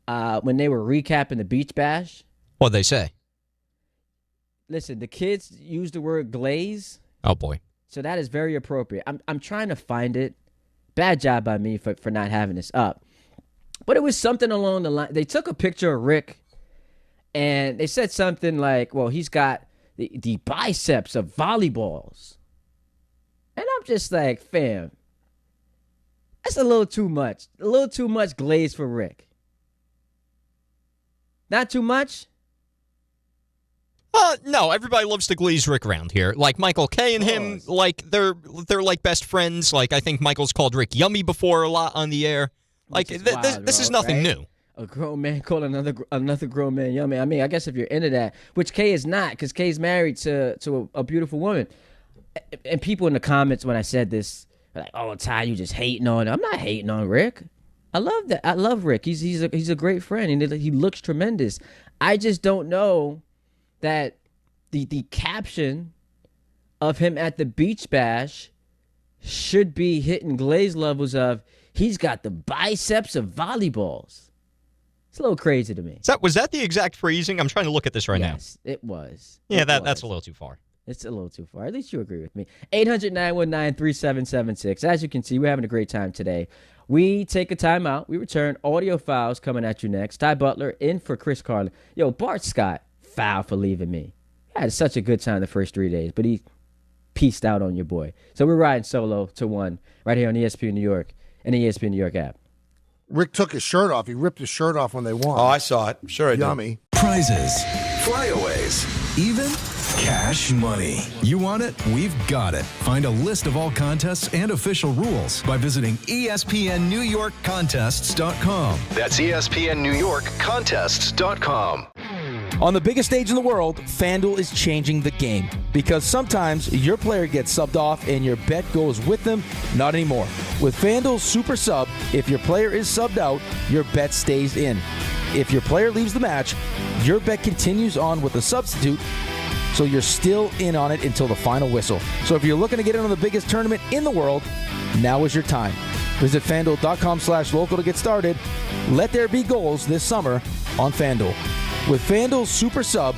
when they were recapping the Beach Bash? What'd they say? Listen, the kids used the word glaze. Oh, boy. So that is very appropriate. I'm trying to find it. Bad job by me for not having this up. But it was something along the line. They took a picture of Rick, and they said something like, well, he's got the biceps of volleyballs. And I'm just like, fam, that's a little too much. A little too much glaze for Rick. Not too much? No, everybody loves to glaze Rick around here. Like Michael K and him, like they're like best friends. Like I think Michael's called Rick Yummy before a lot on the air. Like this is nothing new. A grown man called another grown man yummy. I mean, I guess if you're into that, which K is not, because K's married to a beautiful woman. And people in the comments when I said this were like, "Oh, Ty, you just hating on him." I'm not hating on Rick. I love that. I love Rick. He's a great friend, and he looks tremendous. I just don't know that the caption of him at the Beach Bash should be hitting glaze levels of he's got the biceps of volleyballs. It's a little crazy to me. Was that the exact phrasing? I'm trying to look at this right now. Yes, it was. Yeah, that's a little too far. It's a little too far. At least you agree with me. 800-919-3776. As you can see, we're having a great time today. We take a time out. We return. Audio files coming at you next. Ty Butler in for Chris Carlin. Yo, Bart Scott, foul for leaving me. I had such a good time the first 3 days, but he pieced out on your boy. So we're riding solo to one right here on ESPN New York and the ESPN New York app. Rick took his shirt off. He ripped his shirt off when they won. Oh, I saw it. Sure I did. Yummy. Prizes, flyaways, even cash money. You want it? We've got it. Find a list of all contests and official rules by visiting ESPNNewYorkContests.com. That's ESPNNewYorkContests.com. On the biggest stage in the world, FanDuel is changing the game. Because sometimes your player gets subbed off and your bet goes with them. Not anymore. With FanDuel Super Sub, if your player is subbed out, your bet stays in. If your player leaves the match, your bet continues on with a substitute, so you're still in on it until the final whistle. So if you're looking to get in on the biggest tournament in the world, now is your time. Visit FanDuel.com/local to get started. Let there be goals this summer on FanDuel. With FanDuel Super Sub,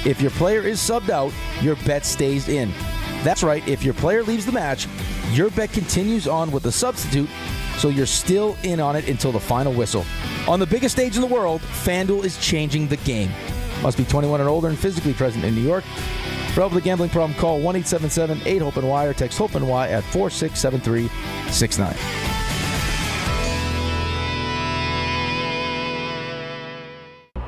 if your player is subbed out, your bet stays in. That's right, if your player leaves the match, your bet continues on with a substitute, so you're still in on it until the final whistle. On the biggest stage in the world, FanDuel is changing the game. Must be 21 and older and physically present in New York. For help with a gambling problem, call 1-877-8-HOPE-NY or text HOPE-NY at 467-369.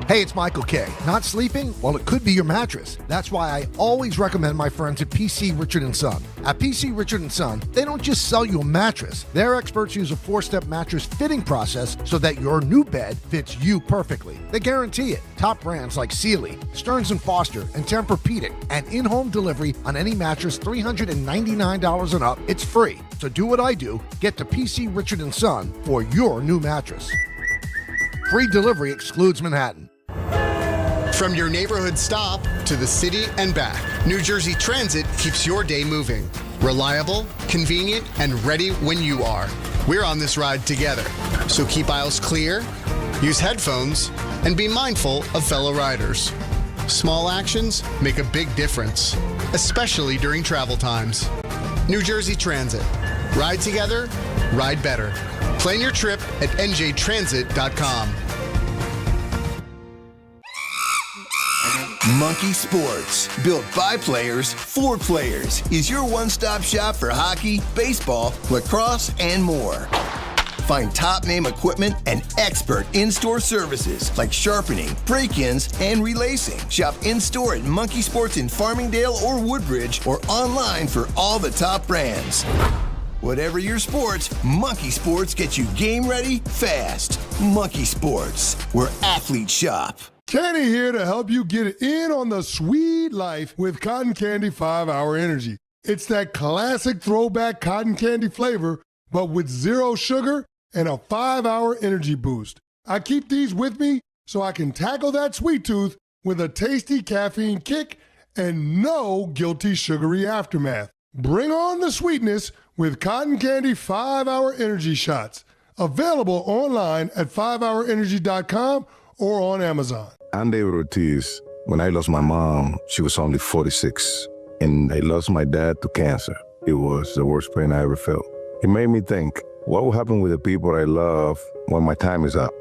Hey, it's Michael K. Not sleeping? Well, it could be your mattress. That's why I always recommend my friends at PC Richard & Son. At PC Richard & Son, they don't just sell you a mattress. Their experts use a 4-step mattress fitting process so that your new bed fits you perfectly. They guarantee it. Top brands like Sealy, Stearns & Foster, and Tempur-Pedic, and in-home delivery on any mattress $399 and up. It's free. So do what I do. Get to PC Richard & Son for your new mattress. Free delivery excludes Manhattan. From your neighborhood stop to the city and back, New Jersey Transit keeps your day moving. Reliable, convenient, and ready when you are. We're on this ride together. So keep aisles clear, use headphones, and be mindful of fellow riders. Small actions make a big difference, especially during travel times. New Jersey Transit. Ride together, ride better. Plan your trip at njtransit.com. Monkey Sports, built by players for players, is your one-stop shop for hockey, baseball, lacrosse, and more. Find top-name equipment and expert in-store services like sharpening, break-ins, and relacing. Shop in-store at Monkey Sports in Farmingdale or Woodbridge, or online for all the top brands. Whatever your sports, Monkey Sports gets you game ready fast. Monkey Sports, where athletes shop. Kenny here to help you get in on the sweet life with Cotton Candy 5-Hour Energy. It's that classic throwback cotton candy flavor, but with 0 sugar and a 5-hour energy boost. I keep these with me so I can tackle that sweet tooth with a tasty caffeine kick and no guilty sugary aftermath. Bring on the sweetness with Cotton Candy 5-Hour Energy Shots. Available online at 5hourenergy.com or on Amazon. Andy Ortiz, when I lost my mom, she was only 46. And I lost my dad to cancer. It was the worst pain I ever felt. It made me think, what will happen with the people I love when my time is up?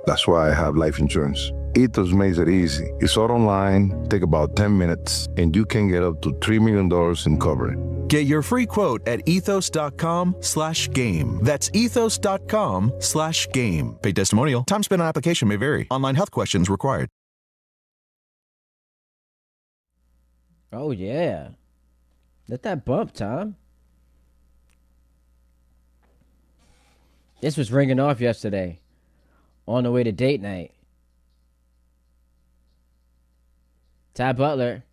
That's why I have life insurance. Ethos makes it easy. It's all online, take about 10 minutes, and you can get up to $3 million in coverage. Get your free quote at ethos.com/game. That's ethos.com/game. Paid testimonial. Time spent on application may vary. Online health questions required. Oh, yeah. Let that bump, Tom. This was ringing off yesterday on the way to date night. Ty Butler,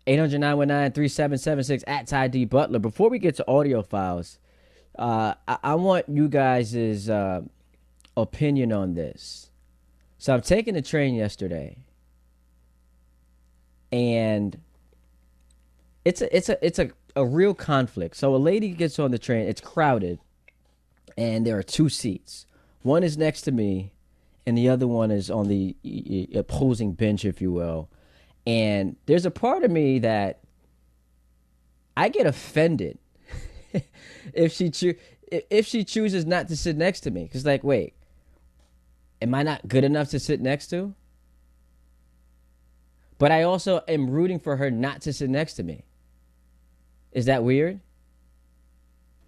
800-919-3776 at Ty D Butler. Before we get to audio files, I want you guys' opinion on this. So I'm taking the train yesterday, and it's a real conflict. So a lady gets on the train. It's crowded, and there are 2 seats. One is next to me, and the other one is on the opposing bench, if you will. And there's a part of me that I get offended if she chooses not to sit next to me. Because, like, wait, am I not good enough to sit next to? But I also am rooting for her not to sit next to me. Is that weird?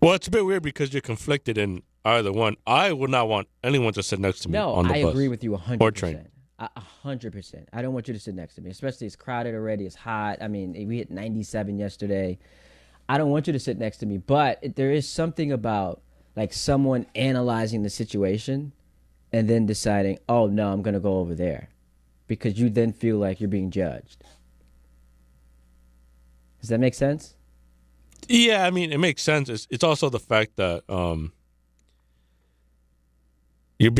Well, it's a bit weird because you're conflicted in either one. I would not want anyone to sit next to me on the bus. No, I agree with you 100%. Or train. 100%. I don't want you to sit next to me, especially it's crowded already. It's hot. I mean, we hit 97 yesterday. I don't want you to sit next to me, but there is something about like someone analyzing the situation and then deciding, oh, no, I'm going to go over there, because you then feel like you're being judged. Does that make sense? Yeah, I mean, it makes sense. It's also the fact that you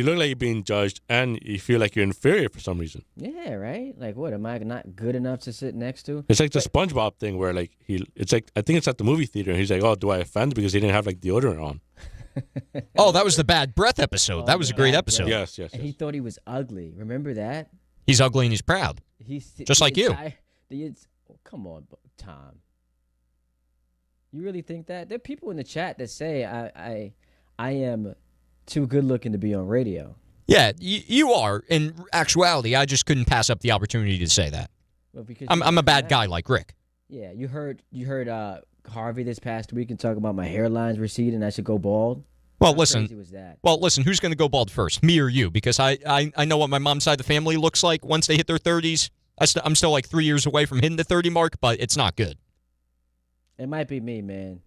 look like you're being judged, and you feel like you're inferior for some reason. Yeah, right? Like, what, am I not good enough to sit next to? It's like the SpongeBob thing where, like, it's like, I think it's at the movie theater, and he's like, oh, do I offend? Because he didn't have, like, deodorant on. Oh, that was the bad breath episode. That was a great episode. Yes. And he thought he was ugly. Remember that? He's ugly and he's proud. Just like you. Come on, Tom. You really think that? There are people in the chat that say I am too good looking to be on radio. Yeah, you are. In actuality, I just couldn't pass up the opportunity to say that. Well, because I'm a bad guy like Rick. Yeah, you heard Harvey this past week and talk about my hairline's receding. I should go bald. Well, How listen. crazy was that? Well, listen. Who's going to go bald first, me or you? Because I know what my mom's side of the family looks like once they hit their 30s. I'm still like 3 years away from hitting the 30 mark, but it's not good. It might be me, man.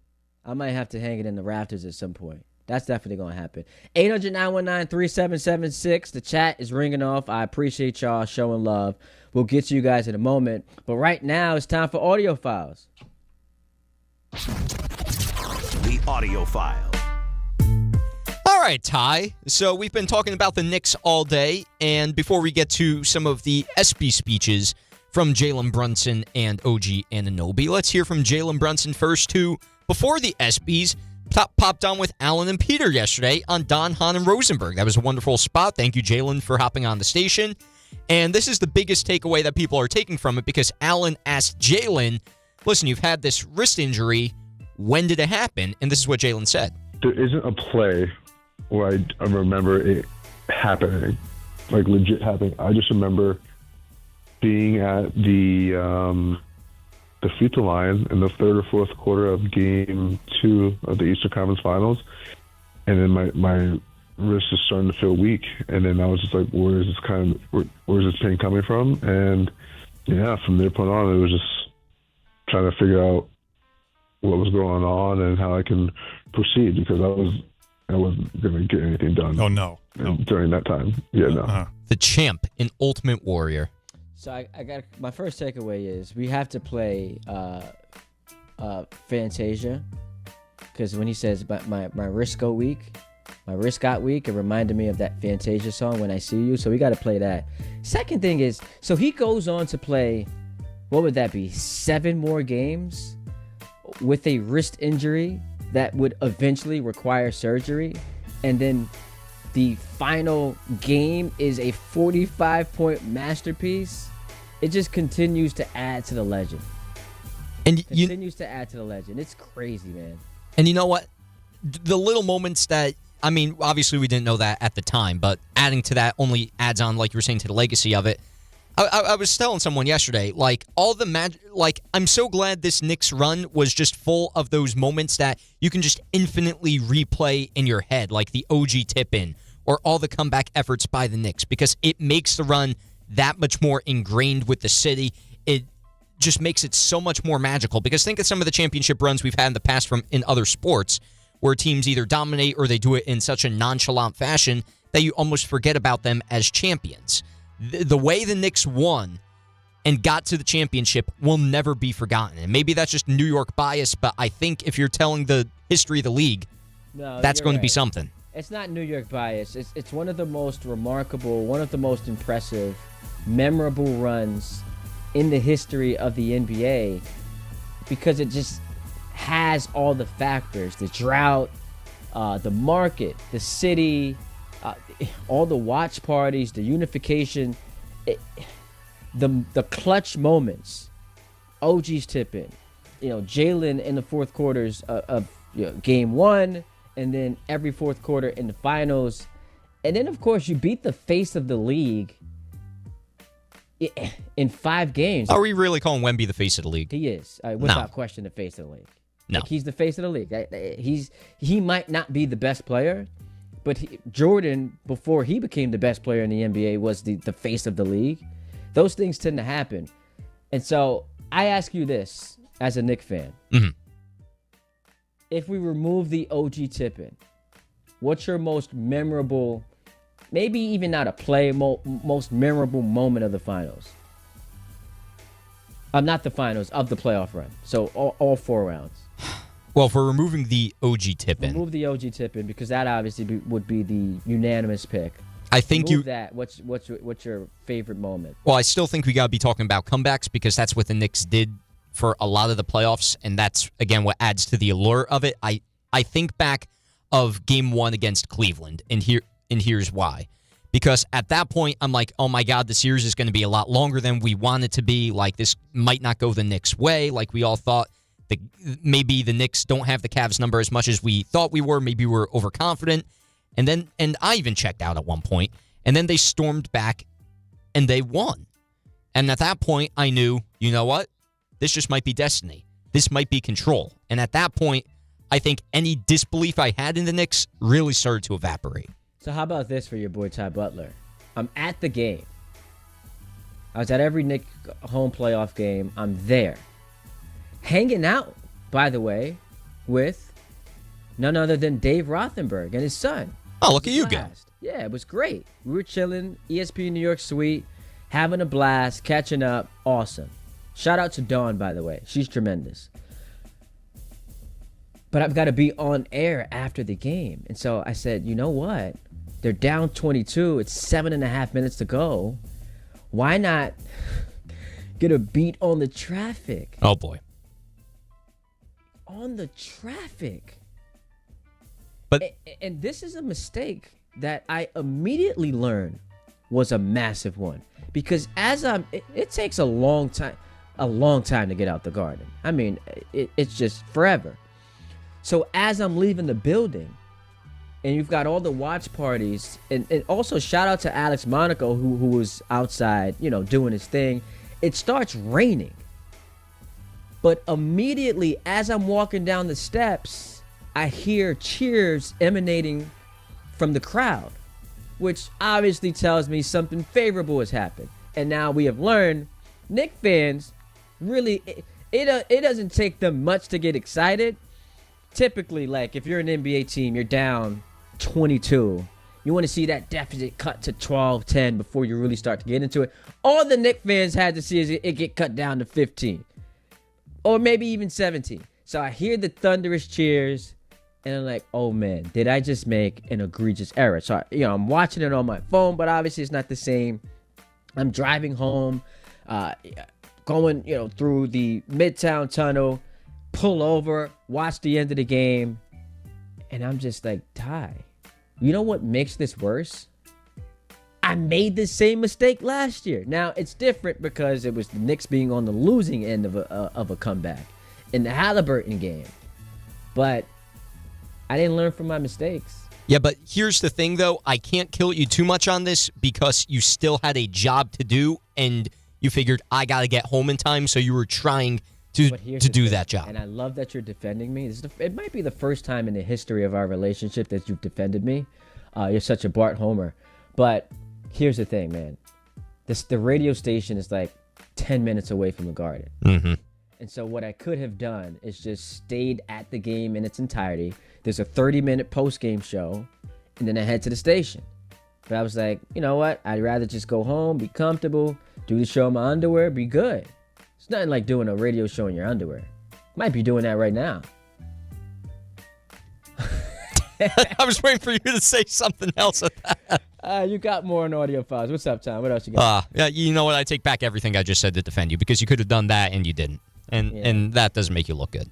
I might have to hang it in the rafters at some point. That's definitely going to happen. 800-919-3776. The chat is ringing off. I appreciate y'all showing love. We'll get to you guys in a moment. But right now, it's time for Audio Files. The Audio File. All right, Ty. So we've been talking about the Knicks all day, and before we get to some of the ESPY speeches from Jalen Brunson and OG Anunoby, let's hear from Jalen Brunson first, who, before the ESPYs, popped on with Alan and Peter yesterday on Don, Hahn, and Rosenberg. That was a wonderful spot. Thank you, Jalen, for hopping on the station. And this is the biggest takeaway that people are taking from it, because Alan asked Jalen, listen, you've had this wrist injury. When did it happen? And this is what Jalen said. There isn't a play where I remember it happening, like legit happening. I just remember being at the free throw line in the third or fourth quarter of Game 2 of the Eastern Conference Finals, and then my wrist is starting to feel weak, and then I was just like, where's this pain coming from? And yeah, from that point on, it was just trying to figure out what was going on and how I can proceed, because I wasn't going to get anything done. Oh, no. During that time. Yeah, no. The champ, an Ultimate Warrior. So I got my first takeaway is we have to play Fantasia, because when he says my wrist got weak, it reminded me of that Fantasia song, When I See You. So we got to play that. Second thing is, so he goes on to play, what would that be, 7 more games with a wrist injury that would eventually require surgery, and then the final game is a 45-point masterpiece. It just continues to add to the legend. And continues to add to the legend. It's crazy, man. And you know what? The little moments that, I mean, obviously we didn't know that at the time, but adding to that only adds on, like you were saying, to the legacy of it. I was telling someone yesterday, like, all the I'm so glad this Knicks run was just full of those moments that you can just infinitely replay in your head, like the OG tip-in or all the comeback efforts by the Knicks, because it makes the run that much more ingrained with the city. It just makes it so much more magical, because think of some of the championship runs we've had in the past from in other sports where teams either dominate or they do it in such a nonchalant fashion that you almost forget about them as champions. The way the Knicks won and got to the championship will never be forgotten. And maybe that's just New York bias, but I think if you're telling the history of the league, that's going to be something. It's not New York bias. It's one of the most remarkable, one of the most impressive, memorable runs in the history of the NBA, because it just has all the factors: the drought, the market, the city, all the watch parties, the unification, the clutch moments, OG's tip-in, Jalen in the fourth quarters of Game 1, and then every fourth quarter in the finals. And then, of course, you beat the face of the league in 5 games. Are we really calling Wemby the face of the league? He is, without question, the face of the league. No. Like, he's the face of the league. He might not be the best player, but Jordan, before he became the best player in the NBA, was the face of the league. Those things tend to happen. And so I ask you this as a Knicks fan. Mm-hmm. If we remove the OG tip-in, what's your most memorable, maybe even not a play, most memorable moment of the finals? Not the finals, of the playoff run. So all 4 rounds. Well, if we're removing the OG tip-in. Remove the OG tip-in, because that obviously would be the unanimous pick. I think Remove that. What's your favorite moment? Well, I still think we got to be talking about comebacks, because that's what the Knicks did for a lot of the playoffs, and that's, again, what adds to the allure of it. I think back of Game 1 against Cleveland, and here's why. Because at that point, I'm like, oh my God, the series is going to be a lot longer than we want it to be. Like, this might not go the Knicks' way, like we all thought. Maybe the Knicks don't have the Cavs number as much as we thought we were. Maybe we're overconfident. And I even checked out at one point. And then they stormed back and they won. And at that point, I knew, you know what? This just might be destiny. This might be control. And at that point, I think any disbelief I had in the Knicks really started to evaporate. So how about this for your boy Ty Butler? I'm at the game. I was at every Knicks home playoff game. I'm there. Hanging out, by the way, with none other than Dave Rothenberg and his son. Oh, look at you go. Yeah, it was great. We were chilling, ESPN New York suite, having a blast, catching up. Awesome. Shout out to Dawn, by the way. She's tremendous. But I've got to be on air after the game. And so I said, you know what? They're down 22. It's 7.5 minutes to go. Why not get a beat on the traffic? Oh, boy. On the traffic. But and this is a mistake that I immediately learned was a massive one. Because it takes a long time to get out the garden. I mean, it's just forever. So as I'm leaving the building, and you've got all the watch parties, and also shout out to Alex Monaco who was outside, doing his thing. It starts raining. But immediately as I'm walking down the steps, I hear cheers emanating from the crowd, which obviously tells me something favorable has happened. And now we have learned Knicks fans really, it doesn't take them much to get excited. Typically, like if you're an NBA team, you're down 22. You want to see that deficit cut to 12-10 before you really start to get into it. All the Knicks fans had to see is it get cut down to 15 or maybe even 17. So I hear the thunderous cheers and I'm like, oh man, did I just make an egregious error? So, I'm watching it on my phone, but obviously it's not the same. I'm driving home, going, through the Midtown Tunnel, pull over, watch the end of the game. And I'm just like, Ty, you know what makes this worse? I made the same mistake last year. Now, it's different because it was the Knicks being on the losing end of a comeback in the Halliburton game. But I didn't learn from my mistakes. Yeah, but here's the thing, though. I can't kill you too much on this because you still had a job to do, and you figured, I got to get home in time, so you were trying to do that job. And I love that you're defending me. It might be the first time in the history of our relationship that you've defended me. You're such a Bart Homer. But here's the thing, man. The radio station is like 10 minutes away from the Garden. Mm-hmm. And so what I could have done is just stayed at the game in its entirety. There's a 30-minute post-game show, and then I head to the station. But I was like, you know what? I'd rather just go home, be comfortable, do the show in my underwear, be good. It's nothing like doing a radio show in your underwear. Might be doing that right now. I was waiting for you to say something else at that. You got more on audio files. What's up, Tom? What else you got? Yeah, you know what? I take back everything I just said to defend you because you could have done that and you didn't. And that doesn't make you look good.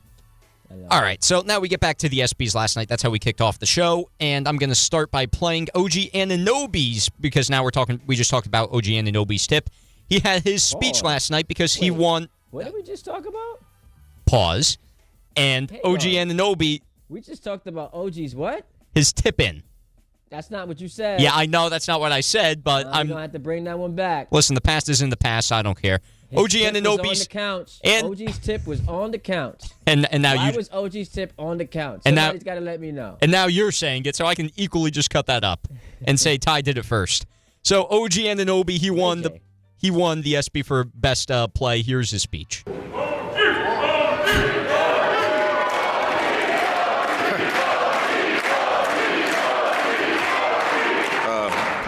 All right, so now we get back to the ESPYs last night. That's how we kicked off the show. And I'm going to start by playing OG Anunoby's because now we just talked about OG Anunoby's tip. He had his speech last night because he won. What did we just talk about? Pause. And OG Anunoby. We just talked about OG's what? His tip-in. That's not what you said. Yeah, I know that's not what I said, but I'm going to have to bring that one back. Listen, the past is in the past. I don't care. His OG tip Anunoby's was on the couch. OG's tip was on the couch. And now Why was OG's tip on the couch? And Somebody's got to let me know. And now you're saying it, so I can equally just cut that up and say Ty did it first. So OG Anunoby, he won the ESPY for best play. Here's his speech.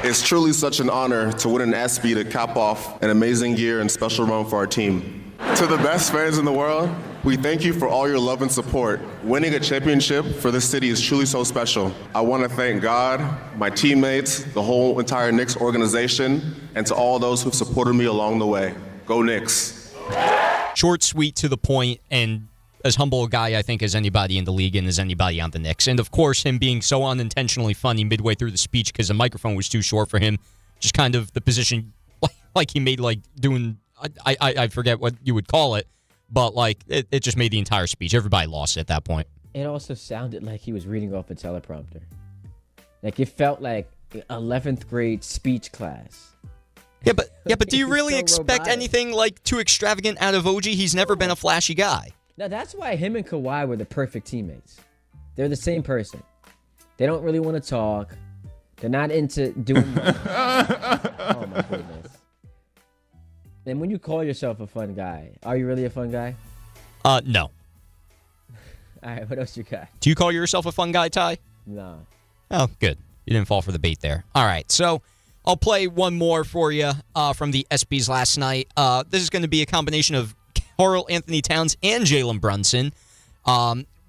It's truly such an honor to win an ESPY to cap off an amazing year and special run for our team. To the best fans in the world, we thank you for all your love and support. Winning a championship for this city is truly so special. I want to thank God, my teammates, the whole entire Knicks organization, and to all those who've supported me along the way. Go Knicks. Short, sweet, to the point, and as humble a guy, I think, as anybody in the league and as anybody on the Knicks. And, of course, him being so unintentionally funny midway through the speech because the microphone was too short for him. Just kind of the position like he made, like, doing, I forget what you would call it, but, like, it just made the entire speech. Everybody lost it at that point. It also sounded like he was reading off a teleprompter. Like, it felt like 11th grade speech class. Yeah, but do you really expect anything, like, too extravagant out of OG? He's never been a flashy guy. Now, that's why him and Kawhi were the perfect teammates. They're the same person. They don't really want to talk. They're not into doing oh, my goodness. And when you call yourself a fun guy, are you really a fun guy? No. All right, what else you got? Do you call yourself a fun guy, Ty? No. Oh, good. You didn't fall for the bait there. All right, so I'll play one more for you from the ESPYs last night. This is going to be a combination of Karl Anthony Towns and Jalen Brunson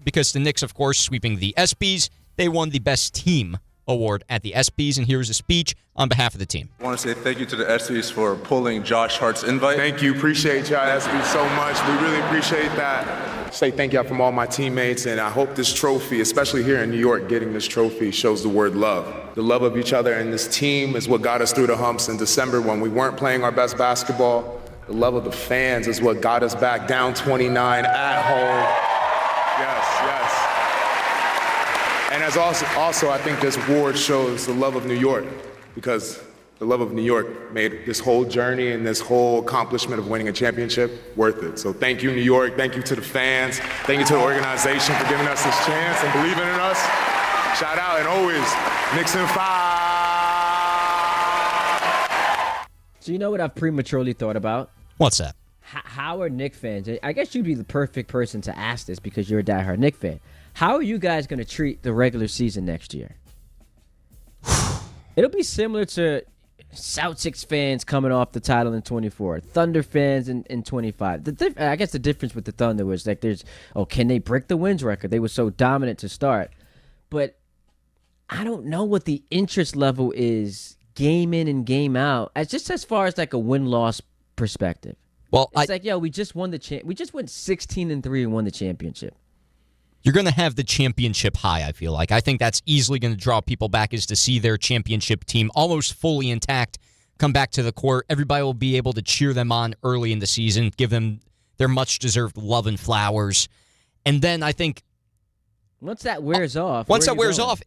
because the Knicks, of course, sweeping the ESPYs. They won the Best Team award at the ESPYs, and here's a speech on behalf of the team. I want to say thank you to the ESPYs for pulling Josh Hart's invite. Thank you. Appreciate y'all, ESPYs, so much. We really appreciate that. Say thank y'all from all my teammates, and I hope this trophy, especially here in New York, getting this trophy shows the word love. The love of each other and this team is what got us through the humps in December when we weren't playing our best basketball. The love of the fans is what got us back down 29 at home. Yes. And as also, I think this award shows the love of New York, because the love of New York made this whole journey and this whole accomplishment of winning a championship worth it. So thank you, New York. Thank you to the fans. Thank you to the organization for giving us this chance and believing in us. Shout out, and always, Knicks in 5. So you know what I've prematurely thought about? What's that? How are Knicks fans? I guess you'd be the perfect person to ask this because you're a diehard Knicks fan. How are you guys going to treat the regular season next year? It'll be similar to Celtics fans coming off the title in 24, Thunder fans in 25. I guess the difference with the Thunder was like can they break the wins record? They were so dominant to start. But I don't know what the interest level is game in and game out, as far as like a win-loss perspective. Well, it's we just won we just went 16-3 and won the championship. You're going to have the championship high, I feel like. I think that's easily going to draw people back, is to see their championship team almost fully intact come back to the court. Everybody will be able to cheer them on early in the season, give them their much-deserved love and flowers. And then I think once that wears off,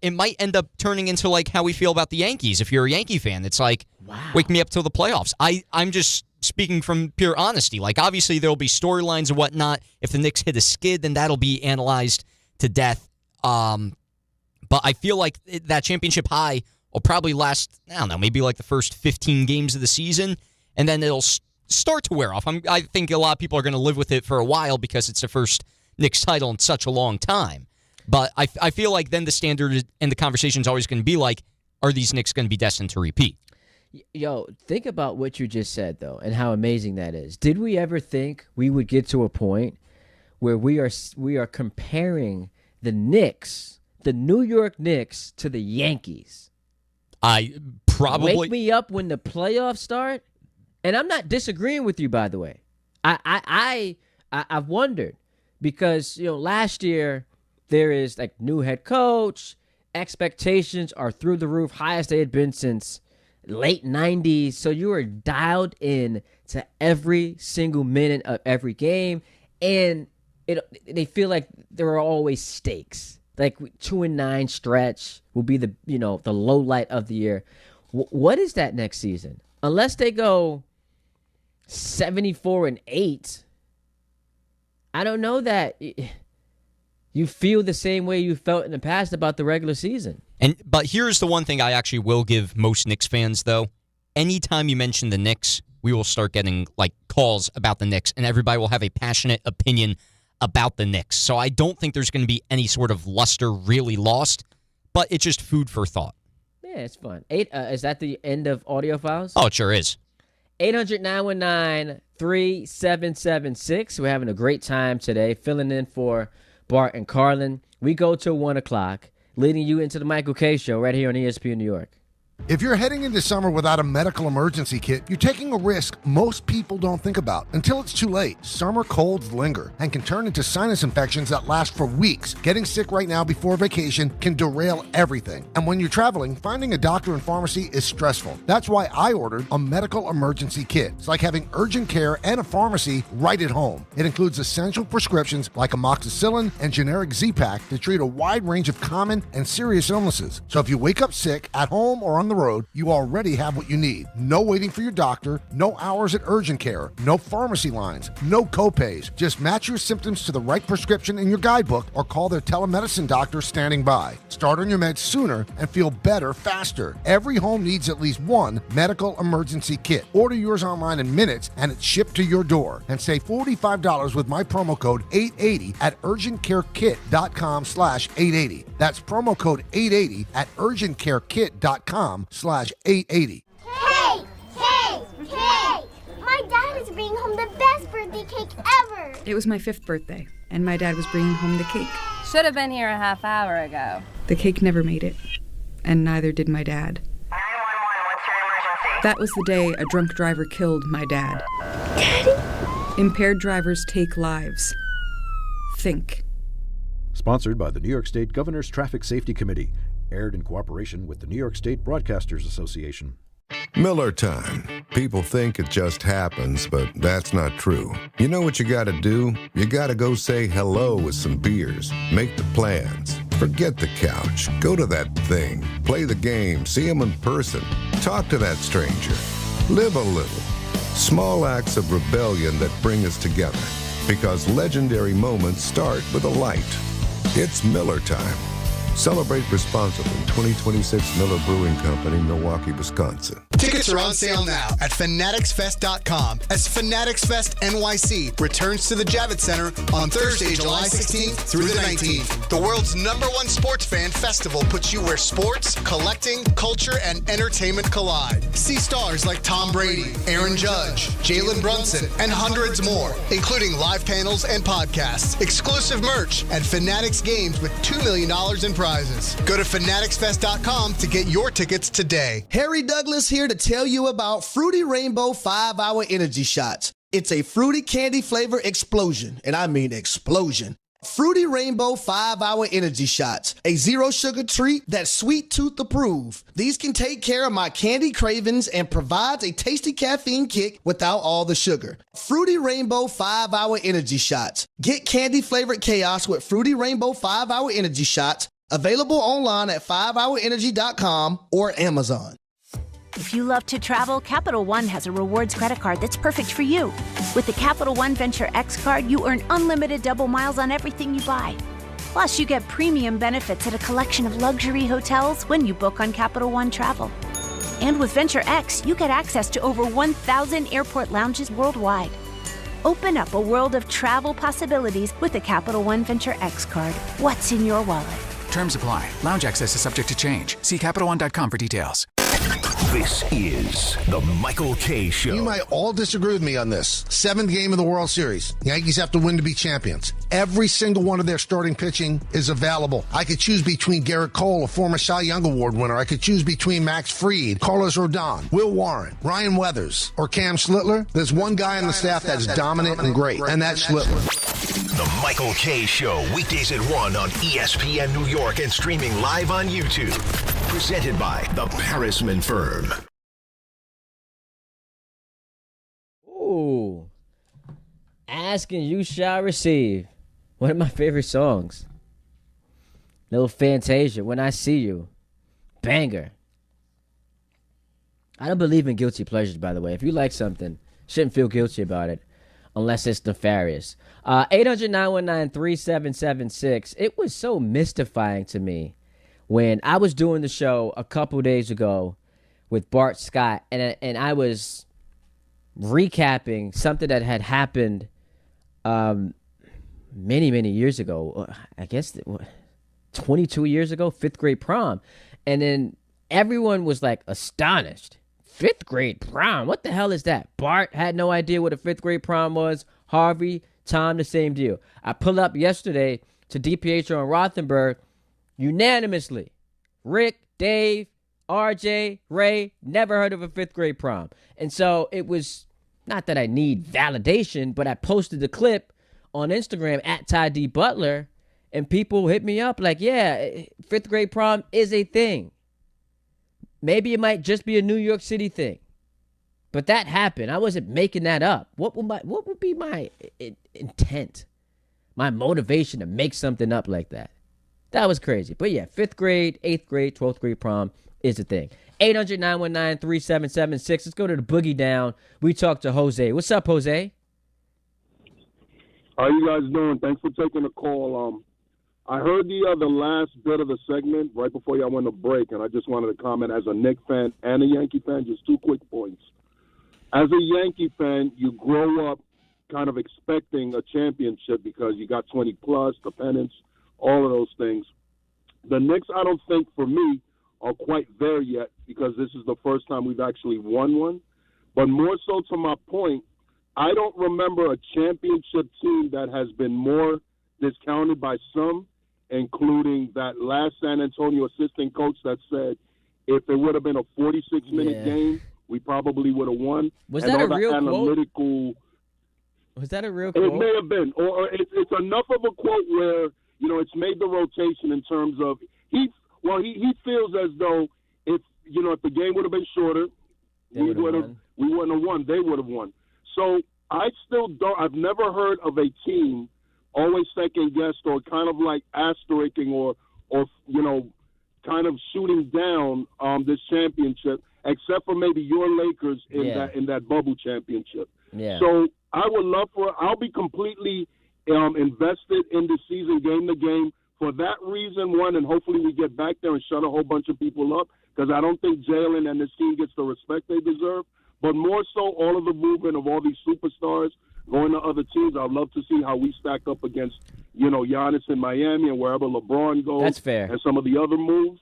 it might end up turning into like how we feel about the Yankees. If you're a Yankee fan, it's like, wake me up till the playoffs. I'm just speaking from pure honesty. Like, obviously, there'll be storylines and whatnot. If the Knicks hit a skid, then that'll be analyzed to death. But I feel like that championship high will probably last, I don't know, maybe like the first 15 games of the season, and then it'll start to wear off. I think a lot of people are going to live with it for a while because it's the first Knicks title in such a long time. But I feel like then the standard and the conversation is always going to be like, are these Knicks going to be destined to repeat? Yo, think about what you just said, though, and how amazing that is. Did we ever think we would get to a point where we are comparing the Knicks, the New York Knicks, to the Yankees? I probably... Wake me up when the playoffs start? And I'm not disagreeing with you, by the way. I've wondered, because, last year there is, like, new head coach, expectations are through the roof, highest they had been since late 90s, so you were dialed in to every single minute of every game, and they feel like there are always stakes. Like 2-9 stretch will be the low light of the year. What is that next season? Unless they go 74-8, I don't know that you feel the same way you felt in the past about the regular season. But here's the one thing I actually will give most Knicks fans, though. Anytime you mention the Knicks, we will start getting like calls about the Knicks, and everybody will have a passionate opinion about the Knicks. So I don't think there's going to be any sort of luster really lost, but it's just food for thought. Yeah, it's fun. Is that the end of audio files? Oh, it sure is. 800-919-3776. We're having a great time today, filling in for Bart and Carlin. We go till 1 o'clock, leading you into the Michael K. Show right here on ESPN New York. If you're heading into summer without a medical emergency kit, you're taking a risk most people don't think about until it's too late. Summer colds linger and can turn into sinus infections that last for weeks. Getting sick right now before vacation can derail everything. And when you're traveling, finding a doctor and pharmacy is stressful. That's why I ordered a medical emergency kit. It's like having urgent care and a pharmacy right at home. It includes essential prescriptions like amoxicillin and generic Z-Pak to treat a wide range of common and serious illnesses. So if you wake up sick at home or on the the road, you already have what you need. No waiting for your doctor, no hours at urgent care, no pharmacy lines, no copays. Just match your symptoms to the right prescription in your guidebook or call their telemedicine doctor standing by. Start on your meds sooner and feel better faster. Every home needs at least one medical emergency kit. Order yours online in minutes and it's shipped to your door. And save $45 with my promo code 880 at urgentcarekit.com/880. That's promo code 880 at urgentcarekit.com/880. Hey! My dad is bringing home the best birthday cake ever! It was my 5th birthday, and my dad was bringing home the cake. Should have been here a half hour ago. The cake never made it, and neither did my dad. 911, what's your emergency? That was the day a drunk driver killed my dad. Daddy? Impaired drivers take lives. Think. Sponsored by the New York State Governor's Traffic Safety Committee. Aired in cooperation with the New York State Broadcasters Association. Miller time. People think it just happens, but that's not true. You know what you gotta do? You gotta go say hello with some beers. Make the plans. Forget the couch. Go to that thing. Play the game. See them in person. Talk to that stranger. Live a little. Small acts of rebellion that bring us together. Because legendary moments start with a light. It's Miller time. Celebrate responsibly. 2026 Miller Brewing Company, Milwaukee, Wisconsin. Tickets are on sale now at fanaticsfest.com as Fanatics Fest NYC returns to the Javits Center on Thursday, July 16th through the 19th. The world's #1 sports fan festival puts you where sports, collecting, culture, and entertainment collide. See stars like Tom Brady, Aaron Judge, Jalen Brunson, and hundreds more, including live panels and podcasts, exclusive merch, and Fanatics games with $2 million in prizes. Go to fanaticsfest.com to get your tickets today. Harry Douglas here to tell you about Fruity Rainbow 5-Hour Energy Shots. It's a fruity candy flavor explosion, and I mean explosion. Fruity Rainbow 5-Hour Energy Shots, a zero sugar treat that's sweet tooth approved. These can take care of my candy cravings and provides a tasty caffeine kick without all the sugar. Fruity Rainbow 5-Hour Energy Shots. Get candy flavored chaos with Fruity Rainbow 5-Hour Energy Shots. Available online at 5hourenergy.com or Amazon. If you love to travel, Capital One has a rewards credit card that's perfect for you. With the Capital One Venture X card, you earn unlimited double miles on everything you buy. Plus, you get premium benefits at a collection of luxury hotels when you book on Capital One Travel. And with Venture X, you get access to over 1,000 airport lounges worldwide. Open up a world of travel possibilities with the Capital One Venture X card. What's in your wallet? Terms apply. Lounge access is subject to change. See CapitalOne.com for details. This is the Michael K. Show. You might all disagree with me on this. 7th game of the World Series. Yankees have to win to be champions. Every single one of their starting pitching is available. I could choose between Garrett Cole, a former Cy Young Award winner. I could choose between Max Fried, Carlos Rodon, Will Warren, Ryan Weathers, or Cam Schlittler. There's one guy on the staff that's dominant and great, and that's Schlittler. The Michael K. Show, weekdays at 1 on ESPN New York and streaming live on YouTube. Presented by the Parisman Firm. Ooh. Ask and you shall receive. One of my favorite songs. Little Fantasia, When I See You. Banger. I don't believe in guilty pleasures, by the way. If you like something, shouldn't feel guilty about it unless it's nefarious. 800-919-3776. It was so mystifying to me when I was doing the show a couple days ago with Bart Scott, and I was recapping something that had happened many years ago. I guess 22 years ago, 5th grade prom. And then everyone was like astonished. 5th grade prom? What the hell is that? Bart had no idea what a 5th grade prom was. Harvey, Tom, the same deal. I pulled up yesterday to DiPietro and Rothenberg unanimously. Rick, Dave, RJ, Ray, never heard of a 5th grade prom. And so it was not that I need validation, but I posted the clip on Instagram at Ty D. Butler, and people hit me up like, yeah, 5th grade prom is a thing. Maybe it might just be a New York City thing. But that happened. I wasn't making that up. What would be my intent? My motivation to make something up like that? That was crazy. But yeah, 5th grade, 8th grade, 12th grade prom is the thing. 800-919-3776. Let's go to the boogie down. We talk to Jose. What's up, Jose? How you guys doing? Thanks for taking the call. I heard the last bit of the segment right before y'all went to break, and I just wanted to comment as a Knicks fan and a Yankee fan, just 2 quick points. As a Yankee fan, you grow up kind of expecting a championship because you got 20+, the pennants, all of those things. The Knicks, I don't think, for me, are quite there yet because this is the first time we've actually won one. But more so to my point, I don't remember a championship team that has been more discounted by some, including that last San Antonio assistant coach that said if it would have been a 46-minute game, we probably would have won. Was that a real analytical quote? Was that a real quote? It may have been. Or it's enough of a quote where, it's made the rotation in terms of he feels as though if the game would have been shorter, we wouldn't have won. They would have won. So I've never heard of a team always second guessed or kind of like asterisking or kind of shooting down this championship, except for maybe your Lakers in that bubble championship. Yeah. So I'll be completely invested in the season, game to game. For that reason, one, and hopefully we get back there and shut a whole bunch of people up because I don't think Jalen and his team gets the respect they deserve. But more so, all of the movement of all these superstars going to other teams. I'd love to see how we stack up against, Giannis in Miami and wherever LeBron goes. That's fair. And some of the other moves.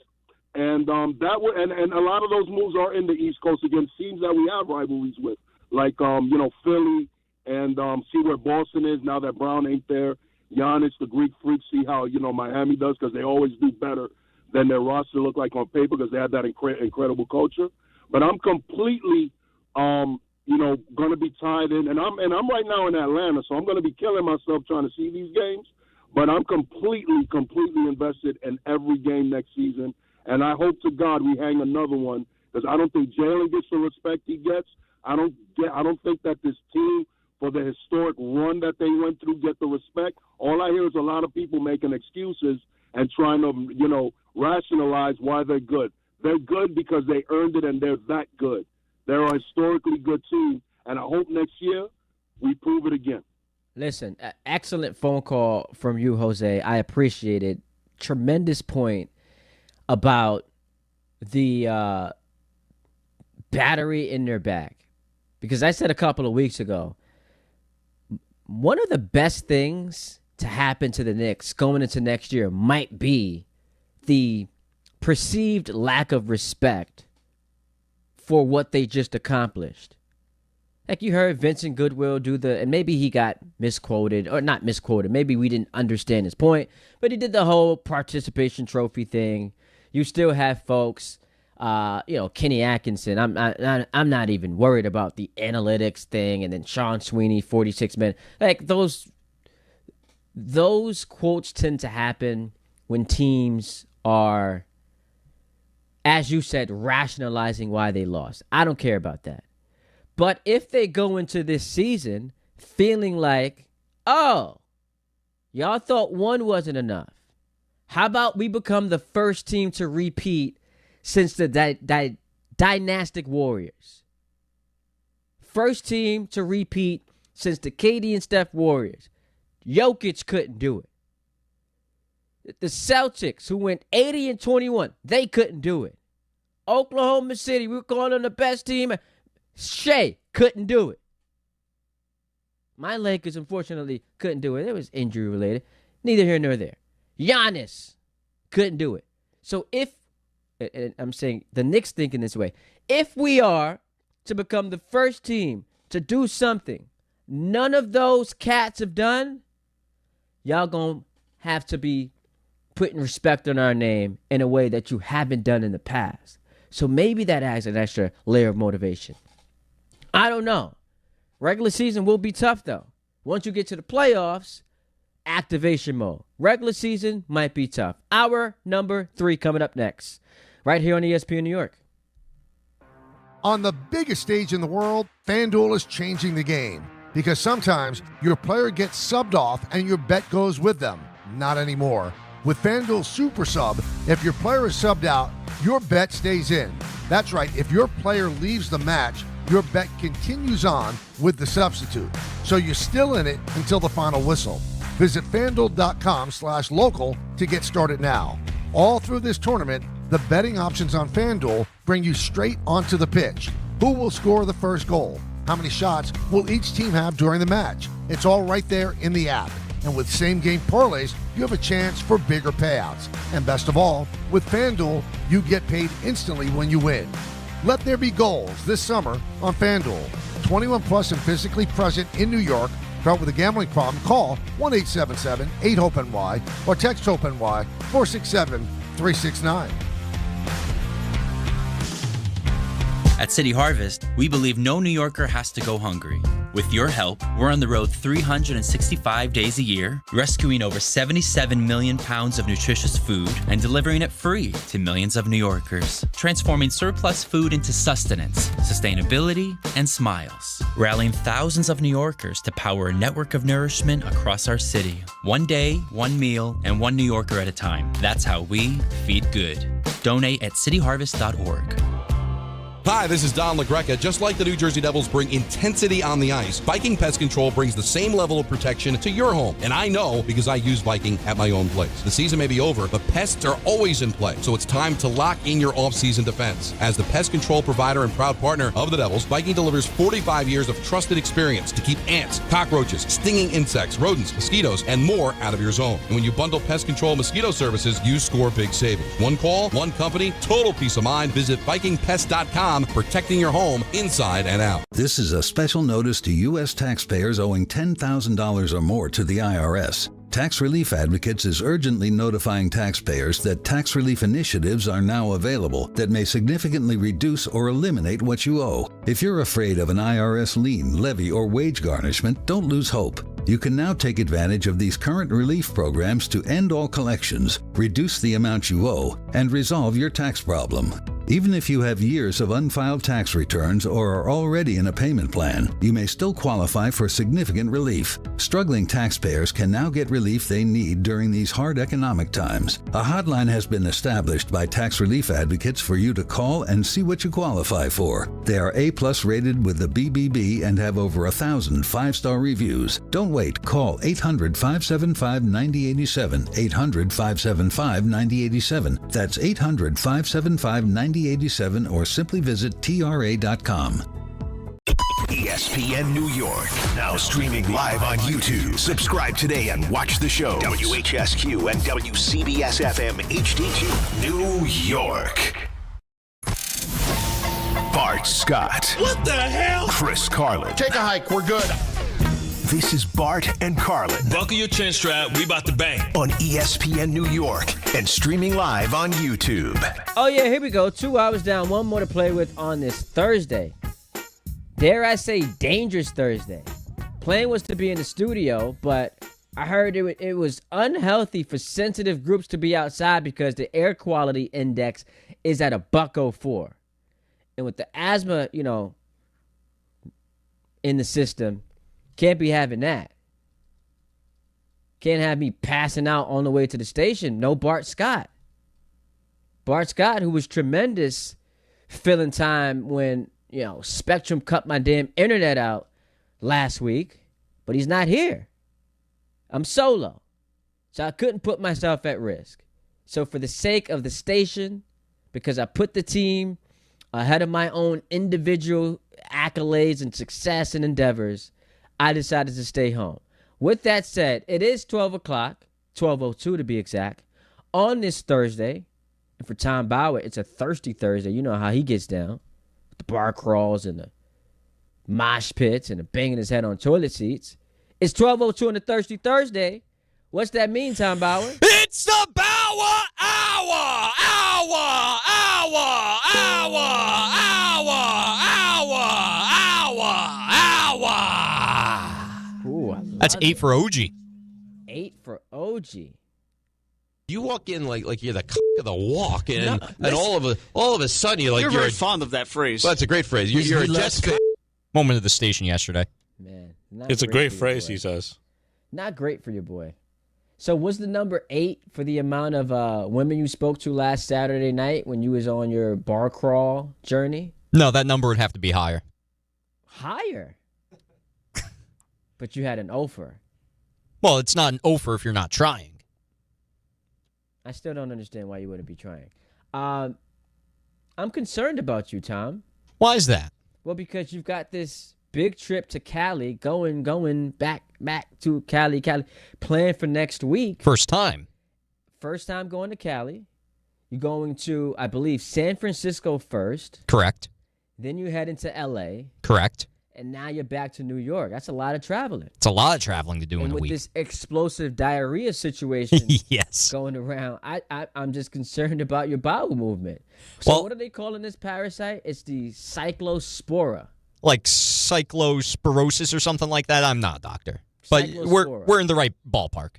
And that would, and a lot of those moves are in the East Coast against teams that we have rivalries with, like Philly, and see where Boston is now that Brown ain't there. Giannis, the Greek freak, see how Miami does because they always do better than their roster look like on paper because they have that incredible culture. But I'm completely going to be tied in, and I'm right now in Atlanta, so I'm going to be killing myself trying to see these games. But I'm completely invested in every game next season, and I hope to God we hang another one because I don't think Jalen gets the respect he gets. I don't think that this team, for the historic run that they went through, get the respect. All I hear is a lot of people making excuses and trying to, rationalize why they're good. They're good because they earned it and they're that good. They're a historically good team, and I hope next year we prove it again. Listen, excellent phone call from you, Jose. I appreciate it. Tremendous point about the battery in their back. Because I said a couple of weeks ago, one of the best things to happen to the Knicks going into next year might be the perceived lack of respect for what they just accomplished. Like you heard Vincent Goodwill do and maybe he got misquoted, or not misquoted, maybe we didn't understand his point, but he did the whole participation trophy thing. You still have folks, Kenny Atkinson. I'm not even worried about the analytics thing, and then Sean Sweeney, 46 men. Like those quotes tend to happen when teams are, as you said, rationalizing why they lost. I don't care about that. But if they go into this season feeling like, oh, y'all thought one wasn't enough. How about we become the first team to repeat since the dynastic Warriors? First team to repeat since the KD and Steph Warriors. Jokic couldn't do it. The Celtics, who went 80-21, they couldn't do it. Oklahoma City, we were calling them the best team. Shea couldn't do it. My Lakers, unfortunately, couldn't do it. It was injury related. Neither here nor there. Giannis couldn't do it. So and I'm saying the Knicks thinking this way, if we are to become the first team to do something none of those cats have done, y'all gonna have to be putting respect on our name in a way that you haven't done in the past. So maybe that adds an extra layer of motivation. I don't know. Regular season will be tough, though. Once you get to the playoffs, activation mode. Regular season might be tough. Hour number 3 coming up next, right here on ESPN New York. On the biggest stage in the world, FanDuel is changing the game because sometimes your player gets subbed off and your bet goes with them. Not anymore. With FanDuel Super Sub, if your player is subbed out, your bet stays in. That's right. If your player leaves the match, your bet continues on with the substitute. So you're still in it until the final whistle. Visit FanDuel.com/local to get started now. All through this tournament, the betting options on FanDuel bring you straight onto the pitch. Who will score the first goal? How many shots will each team have during the match? It's all right there in the app. And with same-game parlays, you have a chance for bigger payouts. And best of all, with FanDuel, you get paid instantly when you win. Let there be goals this summer on FanDuel. 21 plus and physically present in New York. Caught with a gambling problem? Call 1-877-8-HOPE-NY or text HOPE-NY 467-369. At City Harvest, we believe no New Yorker has to go hungry. With your help, we're on the road 365 days a year, rescuing over 77 million pounds of nutritious food and delivering it free to millions of New Yorkers, transforming surplus food into sustenance, sustainability, and smiles, rallying thousands of New Yorkers to power a network of nourishment across our city. One day, one meal, and one New Yorker at a time. That's how we feed good. Donate at cityharvest.org. Hi, this is Don LaGreca. Just like the New Jersey Devils bring intensity on the ice, Viking Pest Control brings the same level of protection to your home. And I know because I use Viking at my own place. The season may be over, but pests are always in play. So it's time to lock in your off-season defense. As the pest control provider and proud partner of the Devils, Viking delivers 45 years of trusted experience to keep ants, cockroaches, stinging insects, rodents, mosquitoes, and more out of your zone. And when you bundle pest control mosquito services, you score big savings. One call, one company, total peace of mind. Visit VikingPest.com. Protecting your home inside and out. This is a special notice to U.S. taxpayers owing $10,000 or more to the IRS. Tax Relief Advocates is urgently notifying taxpayers that tax relief initiatives are now available that may significantly reduce or eliminate what you owe. If you're afraid of an IRS lien, levy, or wage garnishment, don't lose hope. You can now take advantage of these current relief programs to end all collections, reduce the amount you owe, and resolve your tax problem. Even if you have years of unfiled tax returns or are already in a payment plan, you may still qualify for significant relief. Struggling taxpayers can now get relief they need during these hard economic times. A hotline has been established by Tax Relief Advocates for you to call and see what you qualify for. They are A+ rated with the BBB and have over 1,000 5-star reviews. Don't wait. Call 800-575-9087, 800-575-9087. That's 800-575-9087, or simply visit TRA.com. ESPN New York, now streaming live on YouTube. Subscribe today and watch the show. WHSQ and WCBS FM HD2, New York. Bart Scott. What the hell? Chris Carlin. Take a hike, we're good. This is Bart and Carlin. Buckle your chin strap, we about to bang. On ESPN New York and streaming live on YouTube. Oh, yeah, here we go. 2 hours down, one more to play with on this Thursday. Dare I say dangerous Thursday. Plan was to be in the studio, but I heard it was unhealthy for sensitive groups to be outside because the air quality index is at a .04. And with the asthma, in the system, can't be having that. Can't have me passing out on the way to the station. No Bart Scott. Bart Scott, who was tremendous filling time when, Spectrum cut my damn internet out last week. But he's not here. I'm solo. So I couldn't put myself at risk. So for the sake of the station, because I put the team ahead of my own individual accolades and success and endeavors, I decided to stay home. With that said, it is 12 o'clock, 12:02 to be exact, on this Thursday. And for Tom Bauer, it's a thirsty Thursday. You know how he gets down. With the bar crawls and the mosh pits and the banging his head on toilet seats. It's 12:02 on a thirsty Thursday. What's that mean, Tom Bauer? It's the Bauer Hour! Ooh, that's 8 for OG. 8 for OG. You walk in like you're the cock of the walk, and all of a sudden you're very fond of that phrase. Well, that's a great phrase. You're a Jets moment of the station yesterday. Man, it's a great phrase, he says. Not great for your boy. So was the number 8 for the amount of women you spoke to last Saturday night when you was on your bar crawl journey? No, that number would have to be higher. Higher? But you had an offer. Well, it's not an offer if you're not trying. I still don't understand why you wouldn't be trying. I'm concerned about you, Tom. Why is that? Well, because you've got this big trip to Cali, going back to Cali, planned for next week. First time going to Cali. You're going to, I believe, San Francisco first. Correct. Then you head into L.A. Correct. And now you're back to New York. That's a lot of traveling. It's a lot of traveling to do in a week. With this explosive diarrhea situation yes. going around, I'm just concerned about your bowel movement. So what are they calling this parasite? It's the cyclospora. Like cyclosporosis or something like that? I'm not a doctor. But we're in the right ballpark.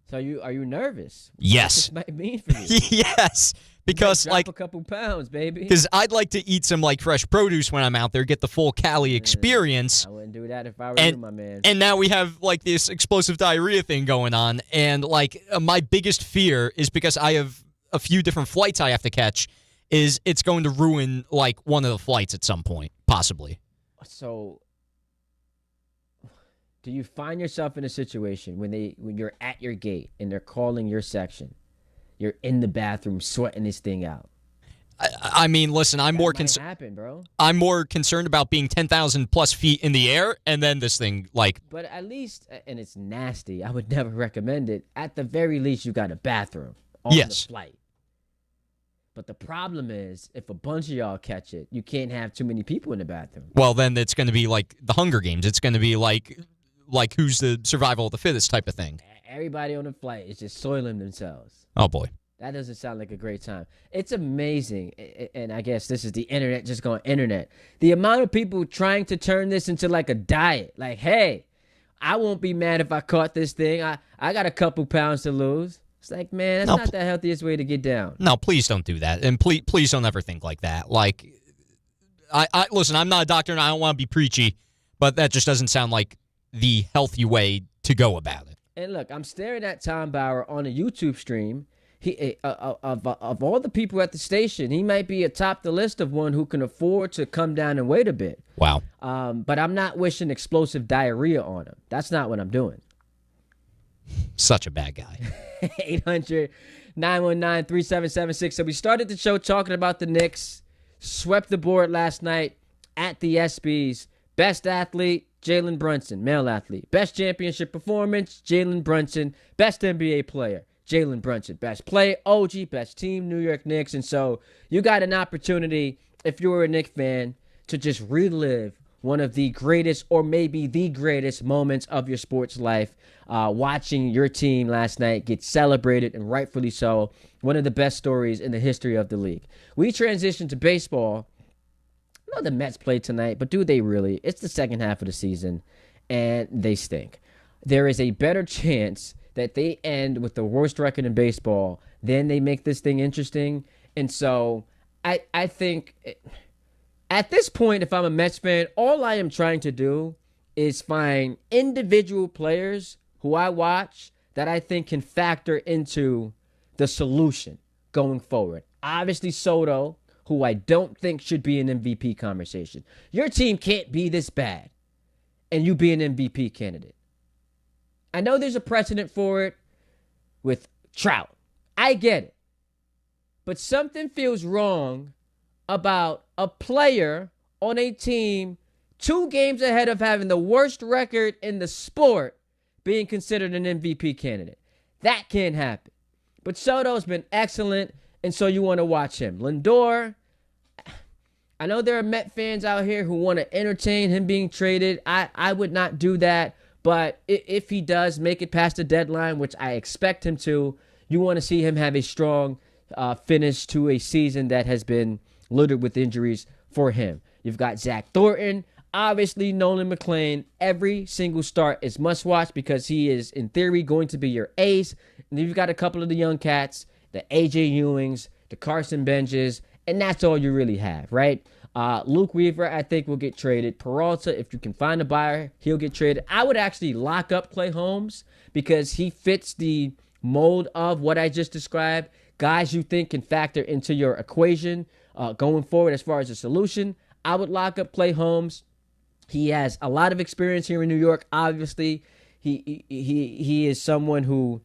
So are you nervous? Yes. What this might mean for you? Yes. Because drop a couple pounds, baby. Because I'd like to eat some fresh produce when I'm out there, get the full Cali experience. I wouldn't do that if I were you, my man. And now we have this explosive diarrhea thing going on, and my biggest fear is because I have a few different flights I have to catch. Is it's going to ruin one of the flights at some point, possibly. So, do you find yourself in a situation when you're at your gate and they're calling your section? You're in the bathroom sweating this thing out. I mean, listen, I'm more concerned, bro. I'm more concerned about being 10,000 plus feet in the air, and then this thing But at least, and it's nasty. I would never recommend it. At the very least, you got a bathroom on the flight. But the problem is, if a bunch of y'all catch it, you can't have too many people in the bathroom. Well, then it's going to be like the Hunger Games. It's going to be like who's the survival of the fittest type of thing. Everybody on the flight is just soiling themselves. Oh, boy. That doesn't sound like a great time. It's amazing, and I guess this is the internet just going internet. The amount of people trying to turn this into a diet. Like, hey, I won't be mad if I caught this thing. I got a couple pounds to lose. It's like, man, that's not the healthiest way to get down. No, please don't do that. And please don't ever think like that. I listen, I'm not a doctor and I don't want to be preachy, but that just doesn't sound like the healthy way to go about it. And look, I'm staring at Tom Bauer on a YouTube stream. He of all the people at the station, he might be atop the list of one who can afford to come down and wait a bit. Wow. But I'm not wishing explosive diarrhea on him. That's not what I'm doing. Such a bad guy. 800-919-3776. So we started the show talking about the Knicks. Swept the board last night at the ESPYs. Best athlete, Jalen Brunson, male athlete. Best championship performance, Jalen Brunson. Best NBA player, Jalen Brunson. Best play, OG. Best team, New York Knicks. And so you got an opportunity, if you were a Knicks fan, to just relive one of the greatest or maybe the greatest moments of your sports life, watching your team last night get celebrated, and rightfully so. One of the best stories in the history of the league. We transition to baseball. I know the Mets played tonight, but do they really? It's the second half of the season, and they stink. There is a better chance that they end with the worst record in baseball than they make this thing interesting. And so I think at this point, if I'm a Mets fan, all I am trying to do is find individual players who I watch that I think can factor into the solution going forward. Obviously, Soto, who I don't think should be an MVP conversation. Your team can't be this bad and you be an MVP candidate. I know there's a precedent for it with Trout. I get it. But something feels wrong about a player on a team 2 games ahead of having the worst record in the sport being considered an MVP candidate. That can't happen. But Soto's been excellent, and so you want to watch him. Lindor, I know there are Met fans out here who want to entertain him being traded. I would not do that, but if he does make it past the deadline, which I expect him to, you want to see him have a strong finish to a season that has been littered with injuries for him. You've got Zach Thornton, obviously Nolan McLean. Every single start is must watch because he is, in theory, going to be your ace. And then you've got a couple of the young cats, the AJ Ewings, the Carson Benches, and that's all you really have, right? Luke Weaver, I think, will get traded. Peralta, if you can find a buyer, he'll get traded. I would actually lock up Clay Holmes because he fits the mold of what I just described. Guys you think can factor into your equation going forward as far as a solution. I would lock up Clay Holmes. He has a lot of experience here in New York. Obviously, he is someone who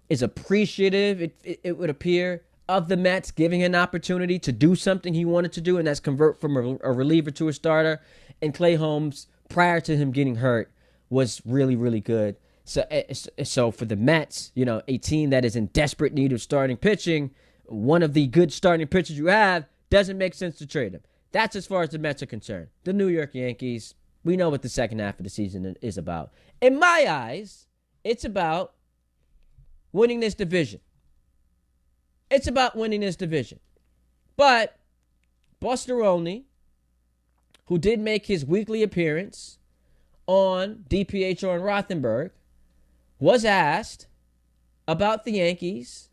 is appreciative, it would appear, of the Mets giving an opportunity to do something he wanted to do, and that's convert from a reliever to a starter. And Clay Holmes, prior to him getting hurt, was really, really good. So for the Mets, a team that is in desperate need of starting pitching, one of the good starting pitchers you have, doesn't make sense to trade him. That's as far as the Mets are concerned. The New York Yankees, we know what the second half of the season is about. In my eyes, it's about winning this division. It's about winning this division. But Buster Olney, who did make his weekly appearance on DiPietro and Rothenberg, was asked about the Yankees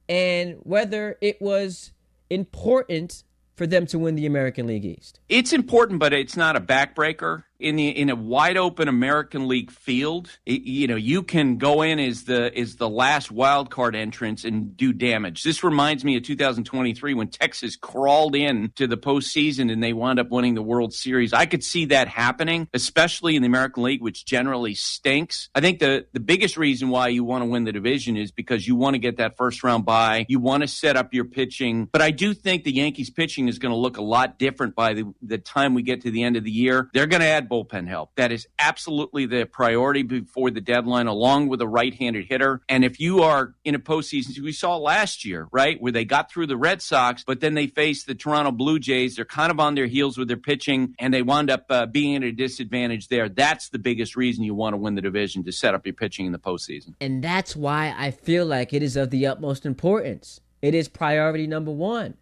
and whether it was important for them to win the American League East. It's important, but it's not a backbreaker. In a wide open American League field, you can go in as the last wild card entrance and do damage. This reminds me of 2023 when Texas crawled in to the postseason and they wound up winning the World Series. I could see that happening, especially in the American League, which generally stinks. I think the biggest reason why you want to win the division is because you want to get that first round bye. You want to set up your pitching. But I do think the Yankees pitching is going to look a lot different by the time we get to the end of the year. They're going to add bullpen help. That is absolutely the priority before the deadline, along with a right-handed hitter. And if you are in a postseason, we saw last year, right, where they got through the Red Sox, but then they faced the Toronto Blue Jays. They're kind of on their heels with their pitching, and they wound up being at a disadvantage there. That's the biggest reason you want to win the division, to set up your pitching in the postseason. And that's why I feel like it is of the utmost importance. It is priority number one.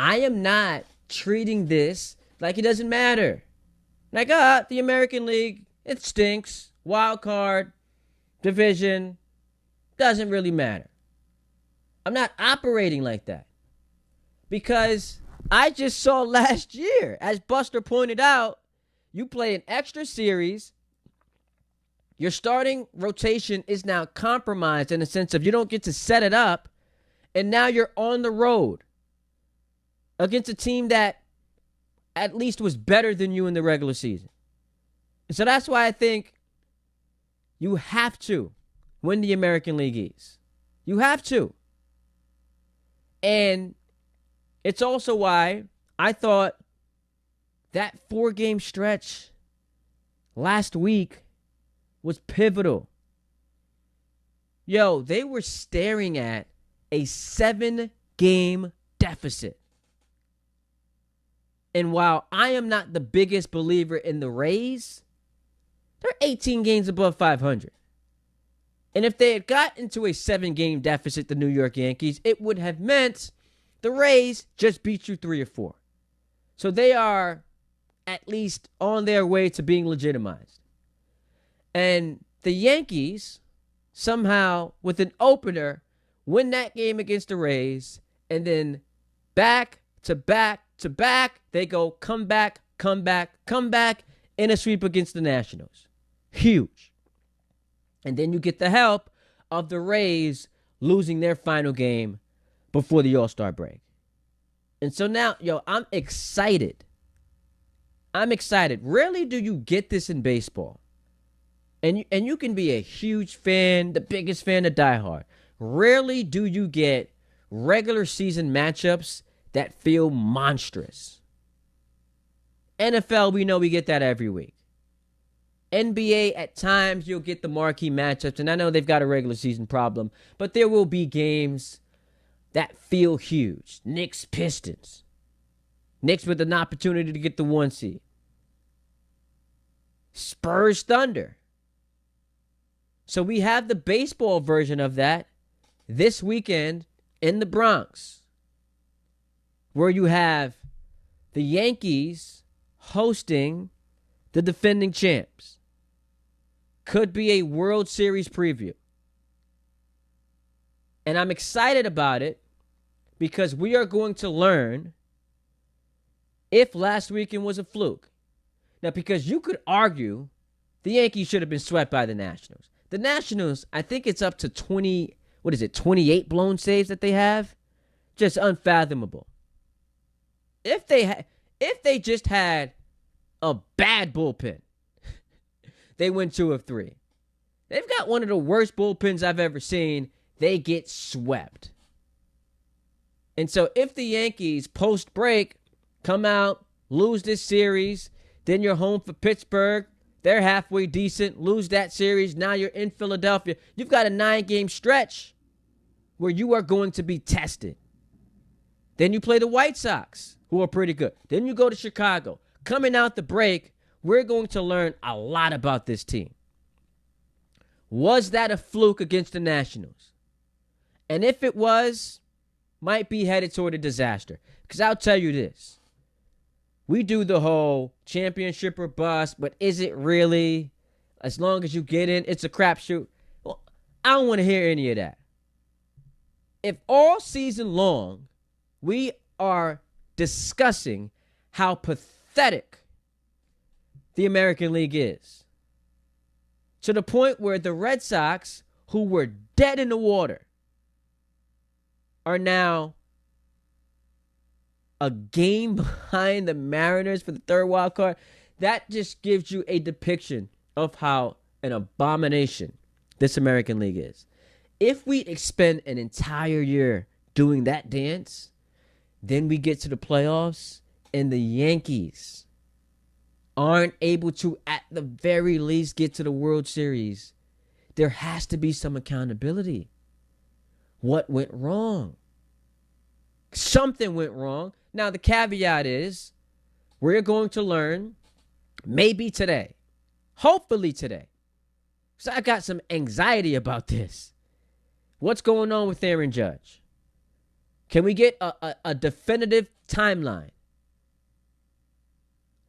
I am not treating this like it doesn't matter. Like, the American League, it stinks. Wild card, division, doesn't really matter. I'm not operating like that. Because I just saw last year, as Buster pointed out, you play an extra series. Your starting rotation is now compromised in the sense of you don't get to set it up. And now you're on the road against a team that at least was better than you in the regular season. And so that's why I think you have to win the American League East. You have to. And it's also why I thought that 4-game stretch last week was pivotal. They were staring at a 7-game deficit. And while I am not the biggest believer in the Rays, they're 18 games above 500. And if they had got into a 7-game deficit, the New York Yankees, it would have meant the Rays just beat you 3 or 4. So they are at least on their way to being legitimized. And the Yankees, somehow, with an opener, win that game against the Rays, and then back to back, they go come back in a sweep against the Nationals. Huge. And then you get the help of the Rays losing their final game before the All-Star break. And so now, I'm excited. Rarely do you get this in baseball. And you can be a huge fan, the biggest fan of Die Hard. Rarely do you get regular season matchups that feel monstrous. NFL, we know we get that every week. NBA, at times, you'll get the marquee matchups, and I know they've got a regular season problem, but there will be games that feel huge. Knicks, Pistons. Knicks with an opportunity to get the 1 seed. Spurs, Thunder. So we have the baseball version of that this weekend in the Bronx, where you have the Yankees hosting the defending champs. Could be a World Series preview. And I'm excited about it because we are going to learn if last weekend was a fluke. Now, because you could argue the Yankees should have been swept by the Nationals. The Nationals, I think it's up to 28 blown saves that they have? Just unfathomable. If they just had a bad bullpen, they win 2 of 3. They've got one of the worst bullpens I've ever seen. They get swept. And so if the Yankees post-break come out, lose this series, then you're home for Pittsburgh, they're halfway decent, lose that series, now you're in Philadelphia. You've got a 9-game stretch where you are going to be tested. Then you play the White Sox, who are pretty good. Then you go to Chicago. Coming out the break, we're going to learn a lot about this team. Was that a fluke against the Nationals? And if it was, might be headed toward a disaster. Because I'll tell you this. We do the whole championship or bust, but is it really? As long as you get in, it's a crapshoot. Well, I don't want to hear any of that. If all season long we are discussing how pathetic the American League is, to the point where the Red Sox, who were dead in the water, are now a game behind the Mariners for the third wild card, that just gives you a depiction of how an abomination this American League is. If we expend an entire year doing that dance, then we get to the playoffs and the Yankees aren't able to, at the very least, get to the World Series. There has to be some accountability. What went wrong? Something went wrong. Now, the caveat is we're going to learn maybe today, hopefully today. So I got some anxiety about this. What's going on with Aaron Judge? Can we get a definitive timeline?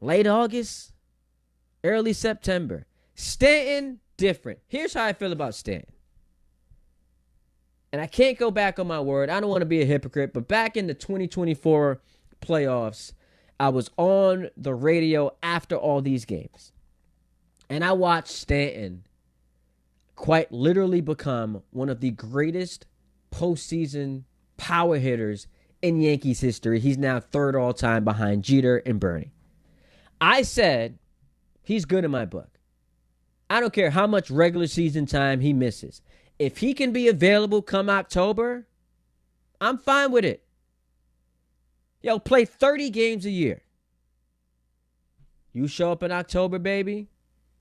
Late August, early September. Stanton, different. Here's how I feel about Stanton. And I can't go back on my word. I don't want to be a hypocrite, but back in the 2024 playoffs, I was on the radio after all these games. And I watched Stanton quite literally become one of the greatest postseason power hitters in Yankees history. He's now third all time behind Jeter and Bernie. I said he's good in my book. I don't care how much regular season time he misses. If he can be available come October, I'm fine with it. Yo, play 30 games a year. You show up in October, baby,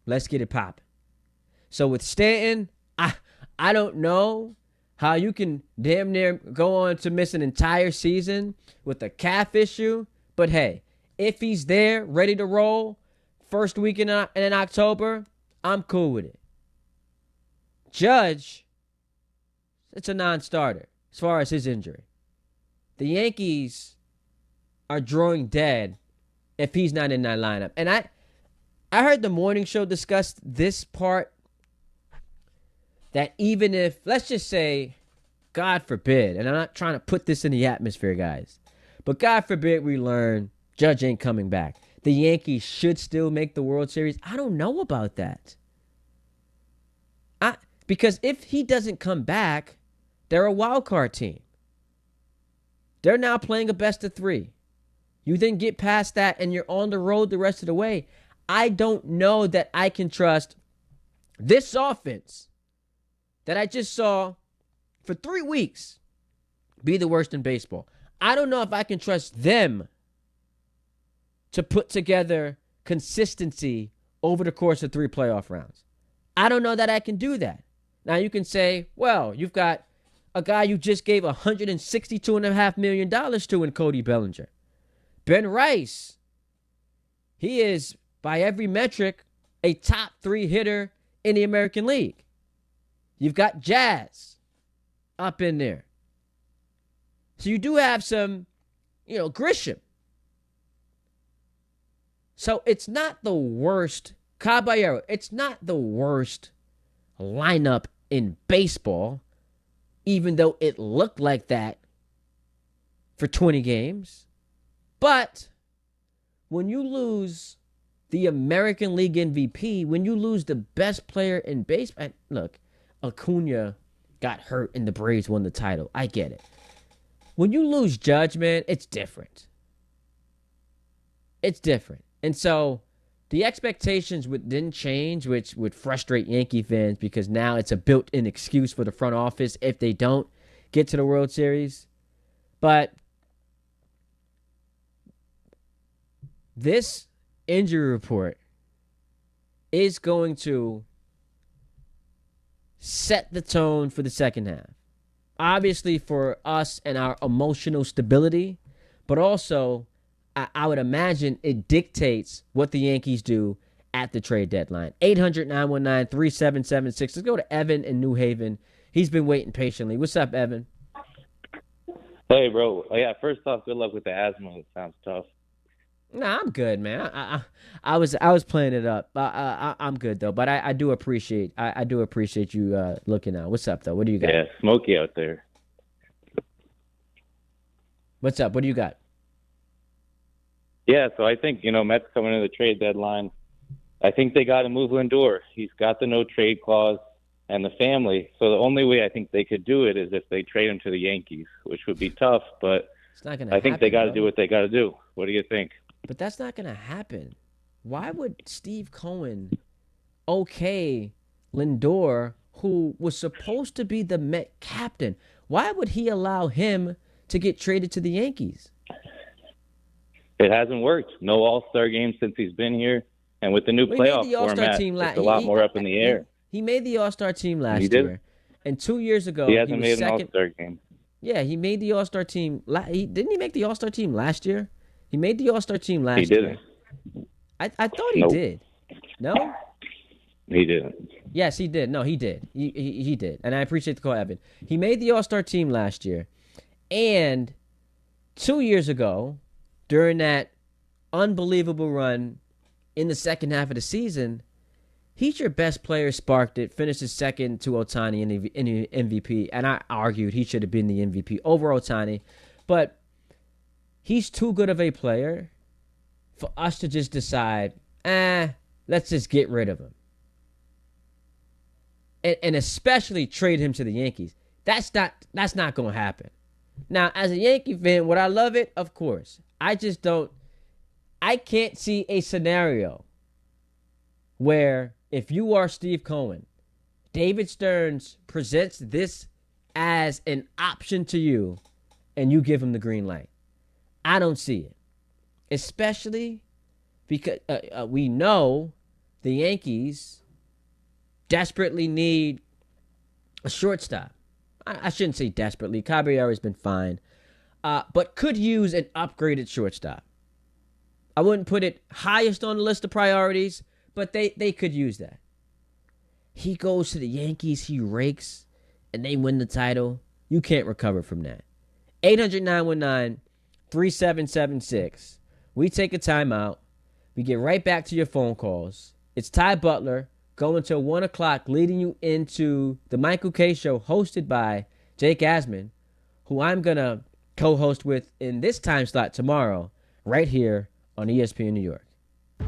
let's get it popping. So with Stanton, I don't know how you can damn near go on to miss an entire season with a calf issue. But hey, if he's there, ready to roll, first week in October, I'm cool with it. Judge, it's a non-starter as far as his injury. The Yankees are drawing dead if he's not in that lineup. And I heard the morning show discuss this part, that even if, let's just say, God forbid, and I'm not trying to put this in the atmosphere, guys, but God forbid we learn Judge ain't coming back, the Yankees should still make the World Series. I don't know about that. Because if he doesn't come back, they're a wild card team. They're now playing a best of 3. You then get past that and you're on the road the rest of the way. I don't know that I can trust this offense that I just saw for 3 weeks be the worst in baseball. I don't know if I can trust them to put together consistency over the course of 3 playoff rounds. I don't know that I can do that. Now you can say, well, you've got a guy you just gave $162.5 million to in Cody Bellinger. Ben Rice, he is, by every metric, a top 3 hitter in the American League. You've got Jazz up in there. So you do have some, Grisham. So it's not the worst, Caballero, it's not the worst lineup in baseball, even though it looked like that for 20 games. But when you lose the American League MVP, when you lose the best player in baseball, look, Acuna got hurt and the Braves won the title. I get it. When you lose Judge, man, it's different. It's different. And so the expectations didn't change, which would frustrate Yankee fans because now it's a built-in excuse for the front office if they don't get to the World Series. But this injury report is going to set the tone for the second half. Obviously for us and our emotional stability, but also I would imagine it dictates what the Yankees do at the trade deadline. 800-919-3776. Let's go to Evan in New Haven. He's been waiting patiently. What's up, Evan? Hey, bro. Yeah, first off, good luck with the asthma. It sounds tough. Nah, I'm good, man. I was playing it up. I'm good though. But I do appreciate you looking out. What's up though? What do you got? Yeah, smoky out there. What's up? What do you got? Yeah, so I think Mets coming into the trade deadline. I think they got to move Lindor. He's got the no trade clause and the family. So the only way I think they could do it is if they trade him to the Yankees, which would be tough. But it's not gonna I think happen, they got to bro. do what they got to do. What do you think? But that's not going to happen. Why would Steve Cohen okay Lindor, who was supposed to be the Met captain? Why would he allow him to get traded to the Yankees? It hasn't worked. No All-Star game since he's been here. And with the new playoff format, it's a lot more up in the air. He made the All-Star team last He did? year. And 2 years ago, He hasn't was made an second. All-Star game. Yeah, he made the All-Star team. Didn't he make the All-Star team last year? He made the All-Star team last year. He didn't. I thought he Nope. did. No? He didn't. Yes, he did. No, he did. He did. And I appreciate the call, Evan. He made the All-Star team last year. And 2 years ago, during that unbelievable run in the second half of the season, he's your best player, sparked it, finishes second to Ohtani in the MVP. And I argued he should have been the MVP over Ohtani. But he's too good of a player for us to just decide, let's just get rid of him. And especially trade him to the Yankees. That's not going to happen. Now, as a Yankee fan, would I love it? Of course. I can't see a scenario where if you are Steve Cohen, David Stearns presents this as an option to you and you give him the green light. I don't see it. Especially because we know the Yankees desperately need a shortstop. I shouldn't say desperately. Caballero's been fine. But could use an upgraded shortstop. I wouldn't put it highest on the list of priorities, but they could use that. He goes to the Yankees, he rakes, and they win the title. You can't recover from that. 800-919-3776. We take a timeout. We get right back to your phone calls. It's Ty Butler going till 1 o'clock, leading you into the Michael K. Show, hosted by Jake Asman, who I'm going to co-host with in this time slot tomorrow, right here on ESPN New York.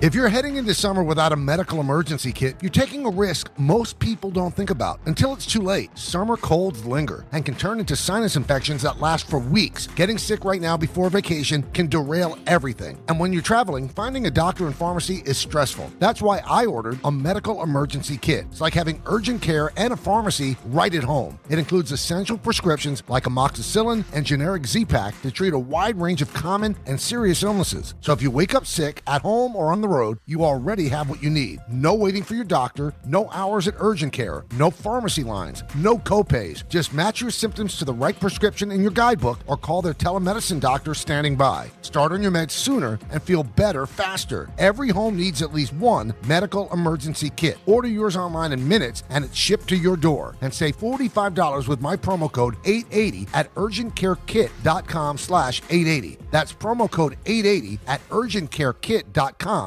If you're heading into summer without a medical emergency kit, you're taking a risk most people don't think about until it's too late. Summer colds linger and can turn into sinus infections that last for weeks. Getting sick right now before vacation can derail everything. And when you're traveling, finding a doctor and pharmacy is stressful. That's why I ordered a medical emergency kit. It's like having urgent care and a pharmacy right at home. It includes essential prescriptions like amoxicillin and generic Z-Pak to treat a wide range of common and serious illnesses. So if you wake up sick at home or on the road, you already have what you need. No waiting for your doctor, no hours at urgent care, no pharmacy lines, no copays. Just match your symptoms to the right prescription in your guidebook or call their telemedicine doctor standing by. Start on your meds sooner and feel better faster. Every home needs at least one medical emergency kit. Order yours online in minutes and it's shipped to your door. And save $45 with my promo code 880 at urgentcarekit.com/880. That's promo code 880 at urgentcarekit.com/880.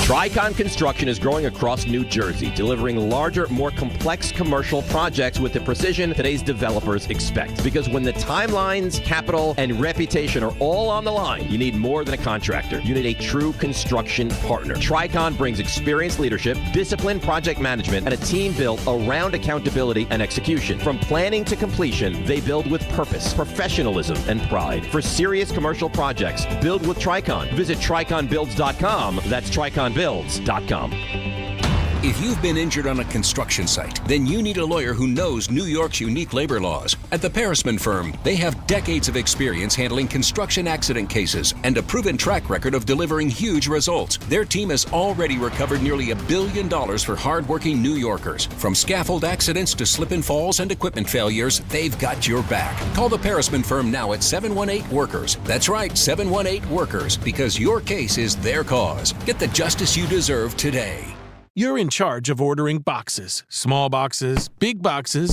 Tricon Construction is growing across New Jersey, delivering larger, more complex commercial projects with the precision today's developers expect. Because when the timelines, capital, and reputation are all on the line, you need more than a contractor. You need a true construction partner. Tricon brings experienced leadership, disciplined project management, and a team built around accountability and execution. From planning to completion, they build with purpose, professionalism, and pride. For serious commercial projects, build with Tricon. Visit triconbuilds.com. That's triconbuilds.com. If you've been injured on a construction site, then you need a lawyer who knows New York's unique labor laws. At the Parisman Firm, they have decades of experience handling construction accident cases and a proven track record of delivering huge results. Their team has already recovered nearly $1 billion for hardworking New Yorkers. From scaffold accidents to slip and falls and equipment failures, they've got your back. Call the Parisman Firm now at 718-WORKERS. That's right, 718-WORKERS, because your case is their cause. Get the justice you deserve today. You're in charge of ordering boxes. Small boxes,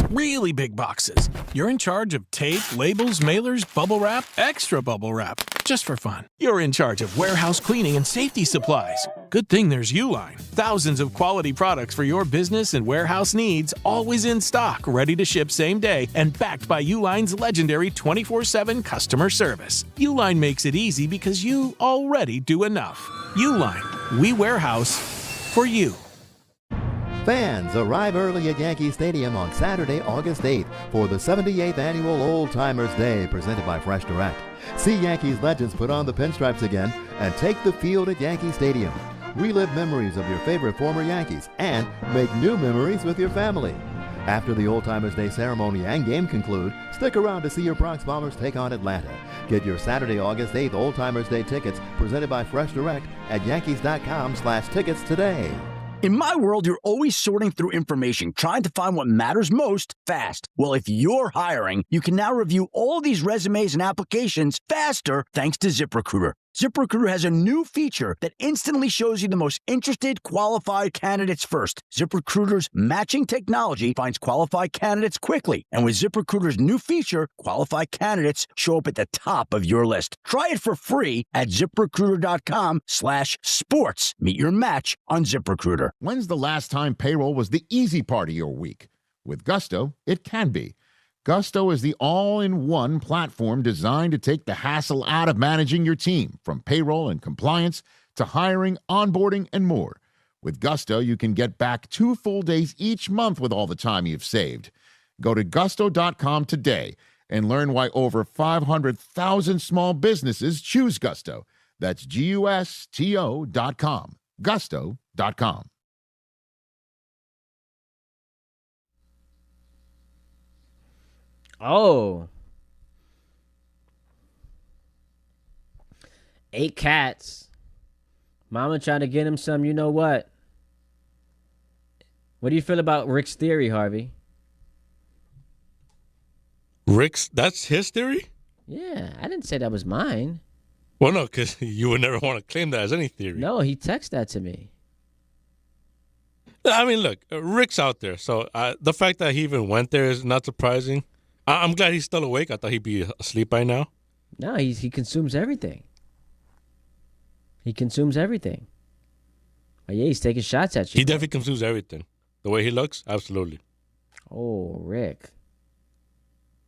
really big boxes. You're in charge of tape, labels, mailers, bubble wrap, extra bubble wrap, just for fun. You're in charge of warehouse cleaning and safety supplies. Good thing there's Uline. Thousands of quality products for your business and warehouse needs, always in stock, ready to ship same day, and backed by Uline's legendary 24/7 customer service. Uline makes it easy because you already do enough. Uline, we warehouse for you. Fans, arrive early at Yankee Stadium on Saturday, August 8th for the 78th Annual Old Timers Day presented by Fresh Direct. See Yankees legends put on the pinstripes again and take the field at Yankee Stadium. Relive memories of your favorite former Yankees and make new memories with your family. After the Old Timers Day ceremony and game conclude, stick around to see your Bronx Bombers take on Atlanta. Get your Saturday, August 8th Old Timers Day tickets presented by Fresh Direct at Yankees.com/tickets today. In my world, you're always sorting through information, trying to find what matters most fast. Well, if you're hiring, you can now review all these resumes and applications faster thanks to ZipRecruiter. ZipRecruiter has a new feature that instantly shows you the most interested, qualified candidates first. ZipRecruiter's matching technology finds qualified candidates quickly. And with ZipRecruiter's new feature, qualified candidates show up at the top of your list. Try it for free at ZipRecruiter.com/sports. Meet your match on ZipRecruiter. When's the last time payroll was the easy part of your week? With Gusto, it can be. Gusto is the all-in-one platform designed to take the hassle out of managing your team, from payroll and compliance to hiring, onboarding, and more. With Gusto, you can get back 2 full days each month with all the time you've saved. Go to gusto.com today and learn why over 500,000 small businesses choose Gusto. That's GUSTO.com. Gusto.com. Oh. 8 cats. Mama trying to get him some, you know what? What do you feel about Rick's theory, Harvey? That's his theory? Yeah, I didn't say that was mine. Well, no, because you would never want to claim that as any theory. No, he texted that to me. I mean, look, Rick's out there, so the fact that he even went there is not surprising. I'm glad he's still awake. I thought he'd be asleep by now. No, he consumes everything. He consumes everything. Oh, yeah, he's taking shots at you. He definitely consumes everything. The way he looks, absolutely. Oh, Rick.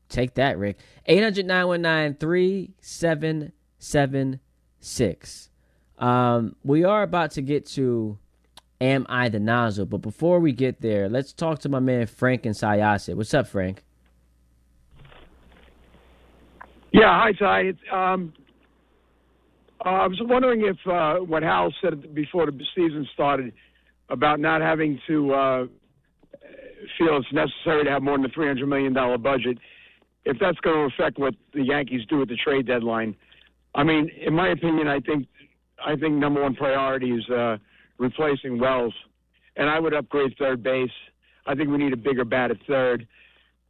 Take that, Rick. 800-919-3776. We are about to get to Am I the Nozzle? But before we get there, let's talk to my man Frank in Syosset. What's up, Frank? Yeah, hi, Ty. I was wondering if what Hal said before the season started about not having to feel it's necessary to have more than a $300 million budget, if that's going to affect what the Yankees do at the trade deadline. I mean, in my opinion, I think number one priority is replacing Wells, and I would upgrade third base. I think we need a bigger bat at third.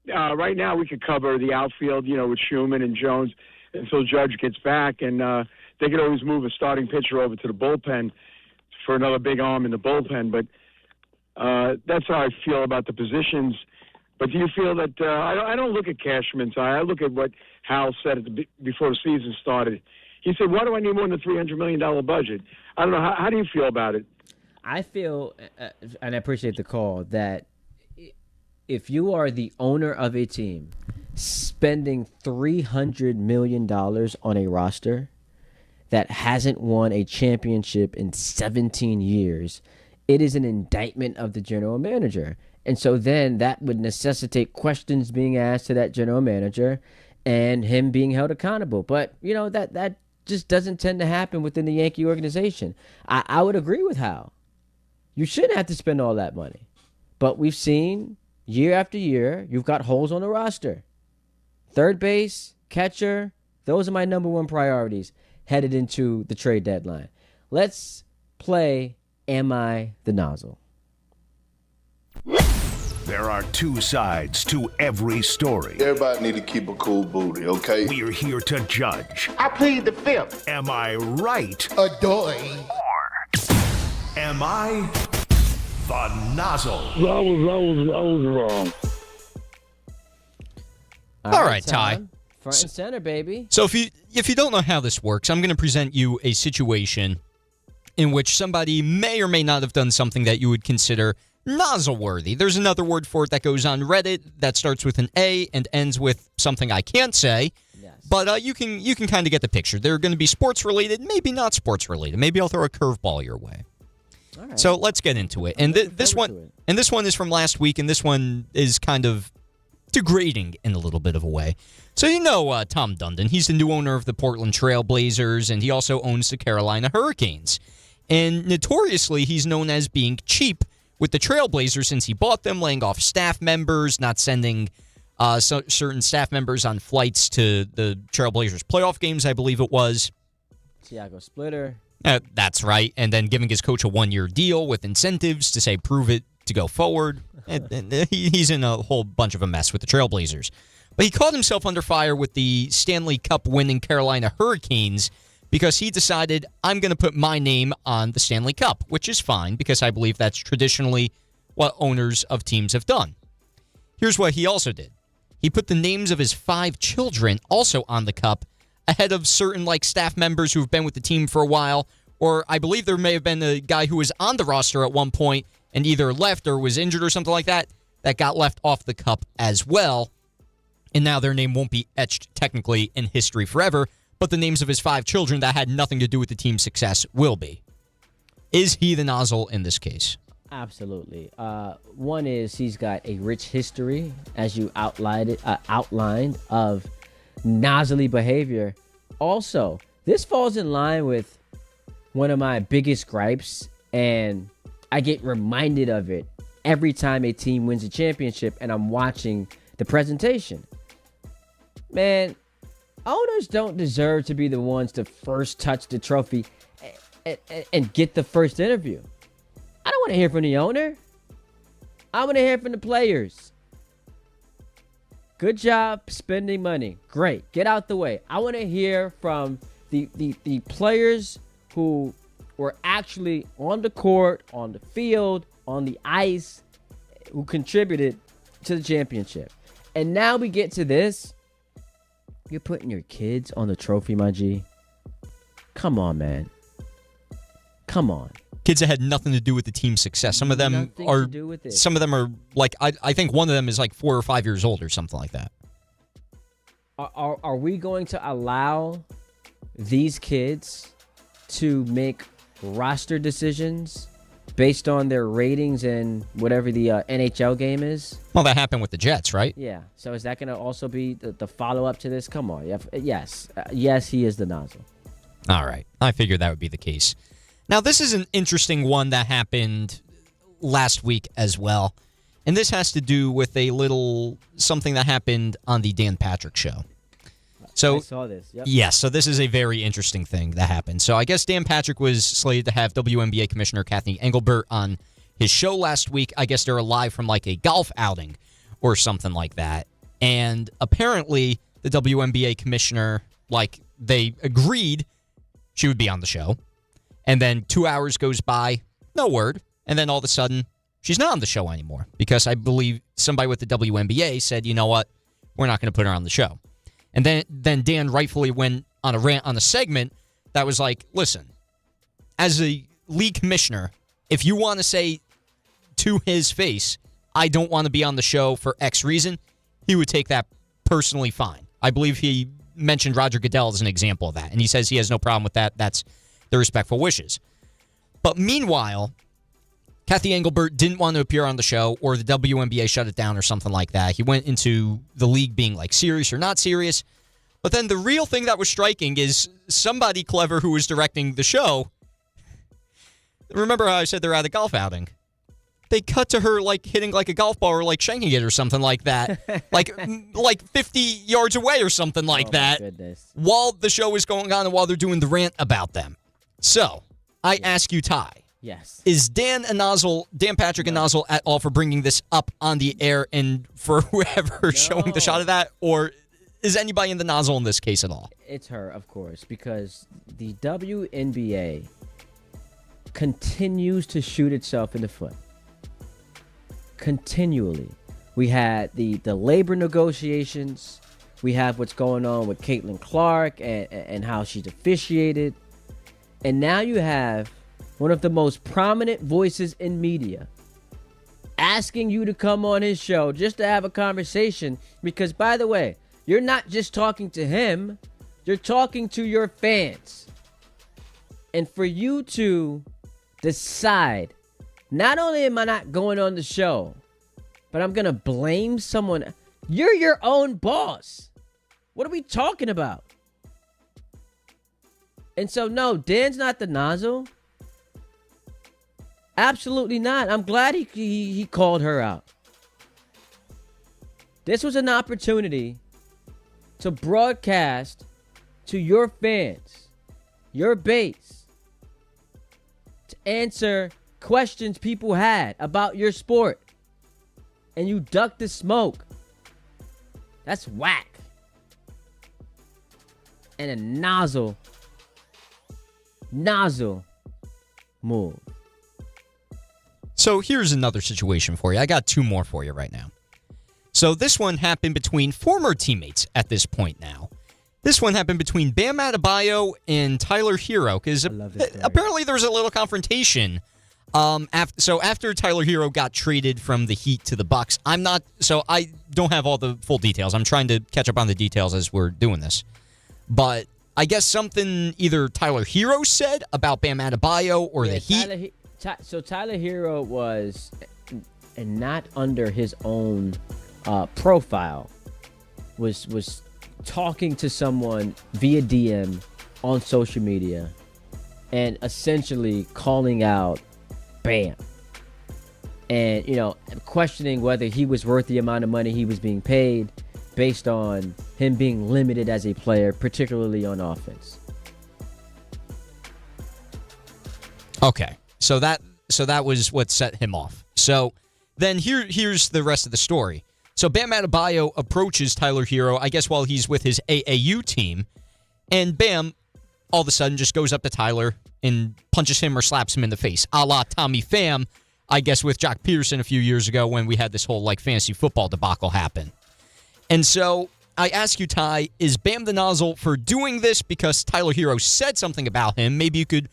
Right now, we could cover the outfield, with Schumann and Jones until Judge gets back, and they could always move a starting pitcher over to the bullpen for another big arm in the bullpen. But that's how I feel about the positions. But do you feel that I don't look at Cashman, I look at what Hal said before the season started. He said, "Why do I need more than a $300 million budget?" I don't know. How do you feel about it? I feel, and I appreciate the call, that if you are the owner of a team spending $300 million on a roster that hasn't won a championship in 17 years, it is an indictment of the general manager. And so then that would necessitate questions being asked to that general manager and him being held accountable. But, that just doesn't tend to happen within the Yankee organization. I would agree with Hal. You shouldn't have to spend all that money. But we've seen year after year, you've got holes on the roster. Third base, catcher, those are my number one priorities headed into the trade deadline. Let's play Am I the Nozzle? There are two sides to every story. Everybody need to keep a cool booty, okay? We're here to judge. I plead the fifth. Am I right? Adoy. Or am I the Nozzle? I was wrong. All right, Ty. Front and center, baby. So if you don't know how this works, I'm going to present you a situation in which somebody may or may not have done something that you would consider nozzle-worthy. There's another word for it that goes on Reddit that starts with an A and ends with something I can't say. Yes. But you can kind of get the picture. They're going to be sports-related, maybe not sports-related. Maybe I'll throw a curveball your way. All right. So let's get into it. And this one is from last week, and this one is kind of degrading in a little bit of a way. So Tom Dundon. He's the new owner of the Portland Trail Blazers, and he also owns the Carolina Hurricanes. And notoriously, he's known as being cheap with the Trailblazers since he bought them, laying off staff members, not sending certain staff members on flights to the Trailblazers playoff games, I believe it was. Tiago Splitter. That's right. And then giving his coach a one-year deal with incentives to say, prove it to go forward. and he's in a whole bunch of a mess with the Trailblazers. But he caught himself under fire with the Stanley Cup winning Carolina Hurricanes because he decided, I'm going to put my name on the Stanley Cup, which is fine because I believe that's traditionally what owners of teams have done. Here's what he also did. He put the names of his 5 children also on the cup ahead of certain staff members who've been with the team for a while, or I believe there may have been a guy who was on the roster at one point and either left or was injured or something like that got left off the cup as well. And now their name won't be etched technically in history forever, but the names of his 5 children that had nothing to do with the team's success will be. Is he the nozzle in this case? Absolutely. One is he's got a rich history, as you outlined, of nozzly behavior. Also, this falls in line with one of my biggest gripes, and I get reminded of it every time a team wins a championship and I'm watching the presentation. Man, owners don't deserve to be the ones to first touch the trophy and get the first interview. I don't want to hear from the owner. I want to hear from the players. Good job spending money. Great. Get out the way. I want to hear from the players who were actually on the court, on the field, on the ice, who contributed to the championship. And now we get to this. You're putting your kids on the trophy, my G. Come on, man. Come on. Kids that had nothing to do with the team's success. Some of them are. Some of them are I think one of them is 4 or 5 years old or something like that. Are we going to allow these kids to make roster decisions based on their ratings and whatever the NHL game is? Well, that happened with the Jets, right? Yeah. So is that going to also be the follow-up to this? Come on. Yes. Yes, he is the nozzle. All right. I figured that would be the case. Now, this is an interesting one that happened last week as well. And this has to do with a little something that happened on the Dan Patrick Show. So, I saw this. Yep. Yes, so this is a very interesting thing that happened. So I guess Dan Patrick was slated to have WNBA Commissioner Kathy Engelbert on his show last week. I guess they're live from a golf outing or something like that. And apparently the WNBA Commissioner, they agreed she would be on the show. And then 2 hours goes by, no word. And then all of a sudden, she's not on the show anymore because I believe somebody with the WNBA said, you know what, we're not going to put her on the show. And then Dan rightfully went on a rant on a segment that was listen, as a league commissioner, If you want to say to his face, I don't want to be on the show for X reason, he would take that personally fine. I believe he mentioned Roger Goodell as an example of that, and he says he has no problem with that. That's the respectful wishes. But meanwhile, Kathy Engelbert didn't want to appear on the show, or the WNBA shut it down or something like that. He went into the league being like serious or not serious. But then the real thing that was striking is somebody clever who was directing the show. Remember how I said they're at a golf outing? They cut to her like hitting like a golf ball or like shanking it or something like that, like 50 yards away or something like that, while the show is going on and while they're doing the rant about them. So I ask you, Ty. Yes. Is Dan Patrick and Nozzle at all for bringing this up on the air and for whoever showing the shot of that, or is anybody in the Nozzle in this case at all? It's her, of course, because the WNBA continues to shoot itself in the foot. Continually. We had the labor negotiations. We have what's going on with Caitlin Clark and how she's officiated. And now you have one of the most prominent voices in media asking you to come on his show just to have a conversation. Because, by the way, you're not just talking to him. You're talking to your fans. And for you to decide, not only am I not going on the show, but I'm going to blame someone. You're your own boss. What are we talking about? And so, no, Dan's not the Nozzle. Absolutely not. I'm glad he called her out. This was an opportunity to broadcast to your fans, your base, to answer questions people had about your sport, and you ducked the smoke. That's whack. And a nozzle move. So here's another situation for you. I got two more for you right now. So this one happened between former teammates at this point now. This one happened between Bam Adebayo and Tyler Hero, because apparently there was a little confrontation. After Tyler Hero got traded from the Heat to the Bucks, I don't have all the full details. I'm trying to catch up on the details as we're doing this. But I guess something either Tyler Hero said about Bam Adebayo or the Heat. So Tyler Hero was, and not under his own profile, was talking to someone via DM on social media and essentially calling out Bam. And, questioning whether he was worth the amount of money he was being paid based on him being limited as a player, particularly on offense. Okay. So that was what set him off. So then here's the rest of the story. So Bam Adebayo approaches Tyler Hero, I guess while he's with his AAU team, and Bam all of a sudden just goes up to Tyler and punches him or slaps him in the face, a la Tommy Pham, I guess with Jock Peterson a few years ago when we had this whole fantasy football debacle happen. And so I ask you, Ty, is Bam the Nozzle for doing this because Tyler Hero said something about him? Maybe you could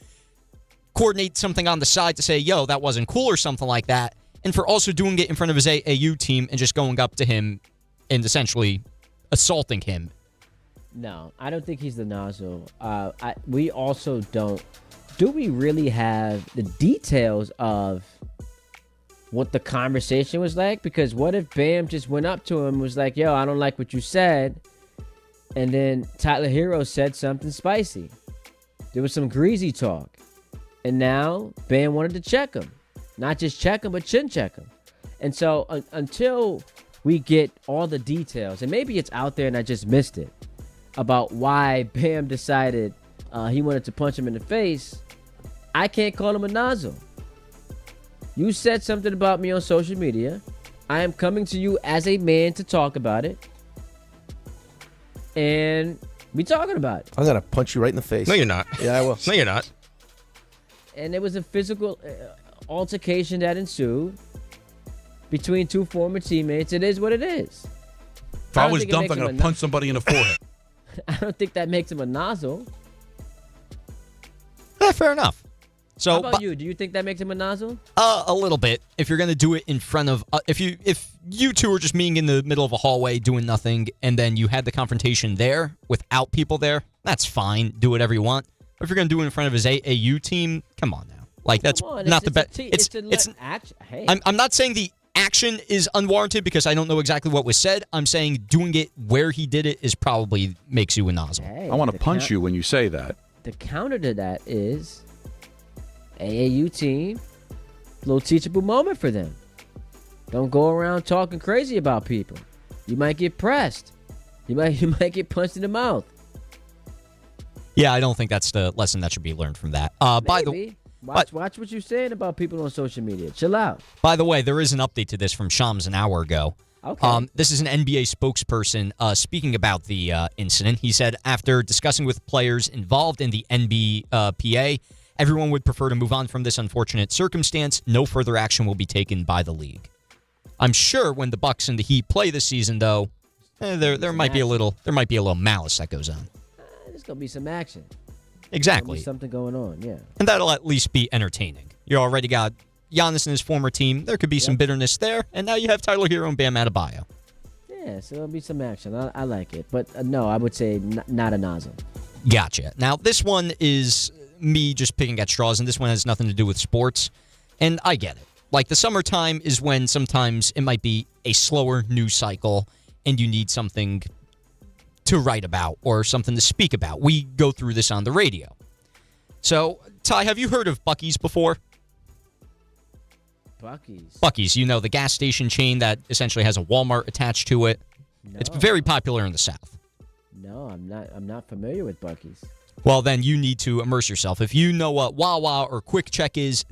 coordinate something on the side to say, yo, that wasn't cool or something like that. And for also doing it in front of his AAU team and just going up to him and essentially assaulting him. No, I don't think he's the Nozzle. We also don't. Do we really have the details of what the conversation was like? Because what if Bam just went up to him and was like, yo, I don't like what you said. And then Tyler Hero said something spicy. There was some greasy talk. And now Bam wanted to check him. Not just check him, but chin check him. And so until we get all the details, and maybe it's out there and I just missed it, about why Bam decided he wanted to punch him in the face, I can't call him a nozzle. You said something about me on social media. I am coming to you as a man to talk about it. And we talking about it. I'm going to punch you right in the face. No, you're not. Yeah, I will. No, you're not. And there was a physical altercation that ensued between two former teammates. It is what it is. If I was dumped, I'm going to punch somebody in the forehead. I don't think that makes him a nozzle. Yeah, fair enough. So, how about you? Do you think that makes him a nozzle? A little bit. If you're going to do it in front of, if you two are just meeting in the middle of a hallway doing nothing, and then you had the confrontation there without people there, that's fine. Do whatever you want. But if you're going to do it in front of his AAU team, come on now. Like that's not the best. Hey. I'm not saying the action is unwarranted because I don't know exactly what was said. I'm saying doing it where he did it is probably makes you a nozzle. I want to punch you when you say that. The counter to that is AAU team, little teachable moment for them. Don't go around talking crazy about people. You might get pressed. You might get punched in the mouth. Yeah, I don't think that's the lesson that should be learned from that. By the way, watch what you're saying about people on social media. Chill out. By the way, there is an update to this from Shams an hour ago. Okay. This is an NBA spokesperson speaking about the incident. He said after discussing with players involved in the NBPA, everyone would prefer to move on from this unfortunate circumstance. No further action will be taken by the league. I'm sure when the Bucks and the Heat play this season, though, there might be a little malice that goes on. There's gonna be some action. Exactly. Something going on, yeah. And that'll at least be entertaining. You already got Giannis and his former team. There could be some bitterness there, and now you have Tyler Hero and Bam Adebayo. Yeah, so there'll be some action. I like it, but no, I would say not a nozzle. Gotcha. Now this one is me just picking at straws, and this one has nothing to do with sports, and I get it. Like the summertime is when sometimes it might be a slower news cycle, and you need something to write about or something to speak about. We go through this on the radio. So, Ty, have you heard of Buc-ee's before? Buc-ee's, you know, the gas station chain that essentially has a Walmart attached to it. No. It's very popular in the South. No, I'm not familiar with Buc-ee's. Well, then you need to immerse yourself. If you know what Wawa or Quick Check is,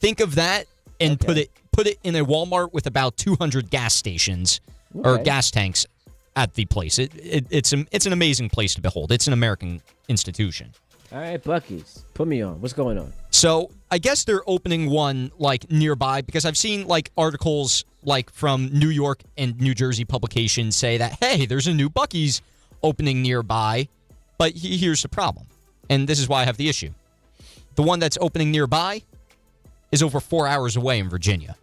think of that and put it in a Walmart with about 200 gas stations or gas tanks at the place. It's an amazing place to behold. It's an American institution. All right, Buc-ee's, put me on. What's going on? So I guess they're opening one like nearby because I've seen like articles like from New York and New Jersey publications say that, hey, there's a new Buc-ee's opening nearby. But here's the problem, and this is why I have the issue. The one that's opening nearby is over 4 hours away in Virginia.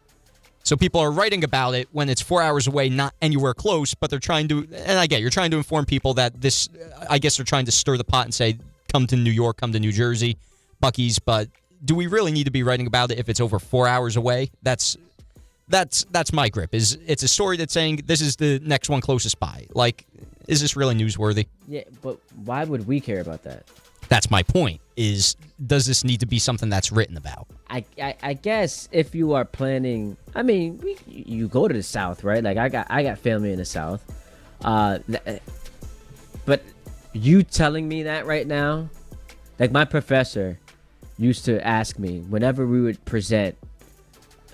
So people are writing about it when it's 4 hours away, not anywhere close, but they're trying to, and I get you're trying to inform people that this, I guess they're trying to stir the pot and say, come to New York, come to New Jersey, Buc-ee's, but do we really need to be writing about it if it's over 4 hours away? That's my grip. It's a story that's saying this is the next one closest by. Like, is this really newsworthy? Yeah, but why would we care about that? That's my point, is does this need to be something that's written about? I guess if you are planning, I mean, you go to the South, right? Like I got family in the South. But you telling me that right now, like my professor used to ask me whenever we would present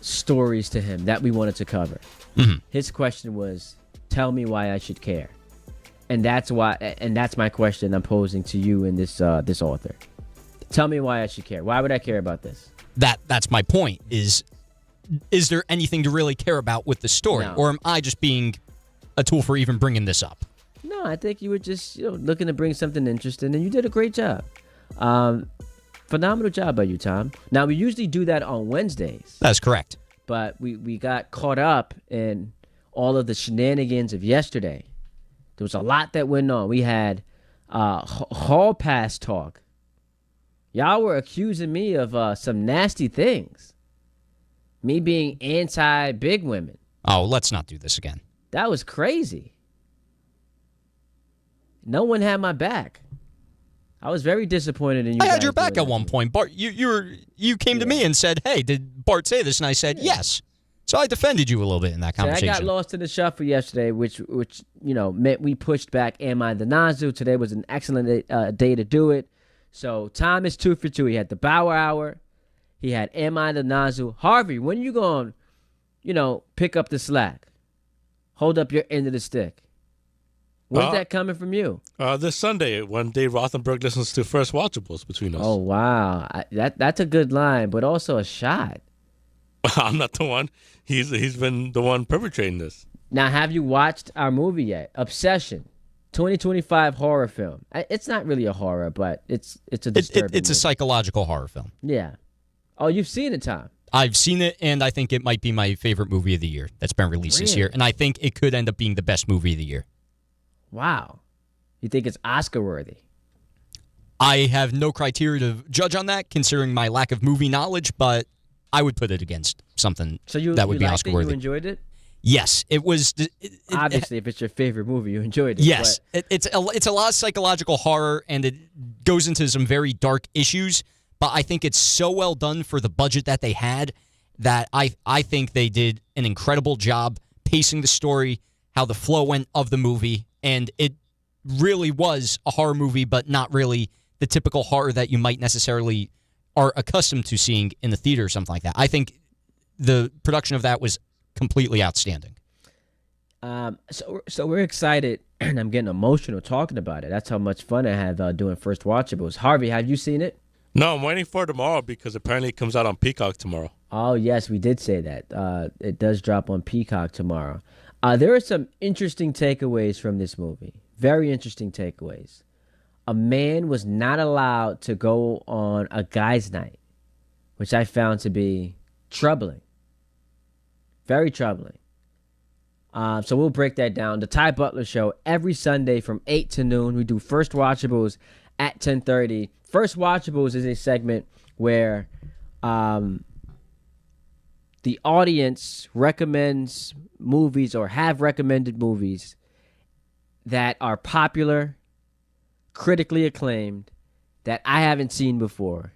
stories to him that we wanted to cover. Mm-hmm. His question was, tell me why I should care. And that's my question I'm posing to you and this author. Tell me why I should care. Why would I care about this? That's my point. Is there anything to really care about with the story, or am I just being a tool for even bringing this up? No, I think you were just looking to bring something interesting, and you did a great job. Phenomenal job by you, Tom. Now we usually do that on Wednesdays. That's correct. But we got caught up in all of the shenanigans of yesterday. There was a lot that went on. We had hall pass talk. Y'all were accusing me of some nasty things. Me being anti-big women. Oh, let's not do this again. That was crazy. No one had my back. I was very disappointed in you. I had your back at one point. Bart, you came to me and said, hey, did Bart say this? And I said, yes. So I defended you a little bit in that conversation. I got lost in the shuffle yesterday, which meant we pushed back Am I the Nozzle? Today was an excellent day to do it. So Tom is 2 for 2. He had the Bauer Hour. He had Am I the Nozzle? Harvey, when you going to, pick up the slack? Hold up your end of the stick. Where's that coming from you? This Sunday, when Dave Rothenberg listens to First Watchables between us. Oh, wow. That's a good line, but also a shot. I'm not the one. He's been the one perpetrating this. Now, have you watched our movie yet? Obsession, 2025 horror film. It's not really a horror, but it's a disturbing It's a psychological horror film. Yeah. Oh, you've seen it, Tom? I've seen it, and I think it might be my favorite movie of the year that's been released this year. And I think it could end up being the best movie of the year. Wow. You think it's Oscar-worthy? I have no criteria to judge on that, considering my lack of movie knowledge, but I would put it against something that would be Oscar-worthy. You enjoyed it? Yes. It was... Obviously, if it's your favorite movie, you enjoyed it. Yes. It's a lot of psychological horror, and it goes into some very dark issues, but I think it's so well done for the budget that they had that I think they did an incredible job pacing the story, how the flow went of the movie, and it really was a horror movie, but not really the typical horror that you might necessarily are accustomed to seeing in the theater or something like that. I think the production of that was completely outstanding. So we're excited, and I'm getting emotional talking about it. That's how much fun I had doing First Watchables. Harvey, have you seen it? No, I'm waiting for it tomorrow because apparently it comes out on Peacock tomorrow. Oh, yes, we did say that. It does drop on Peacock tomorrow. There are some interesting takeaways from this movie. Very interesting takeaways. A man was not allowed to go on a guy's night, which I found to be troubling. Very troubling. So we'll break that down. The Ty Butler Show every Sunday from 8 to noon. We do First Watchables at 10:30. First Watchables is a segment where the audience recommends movies or have recommended movies that are popular, critically acclaimed, that I haven't seen before.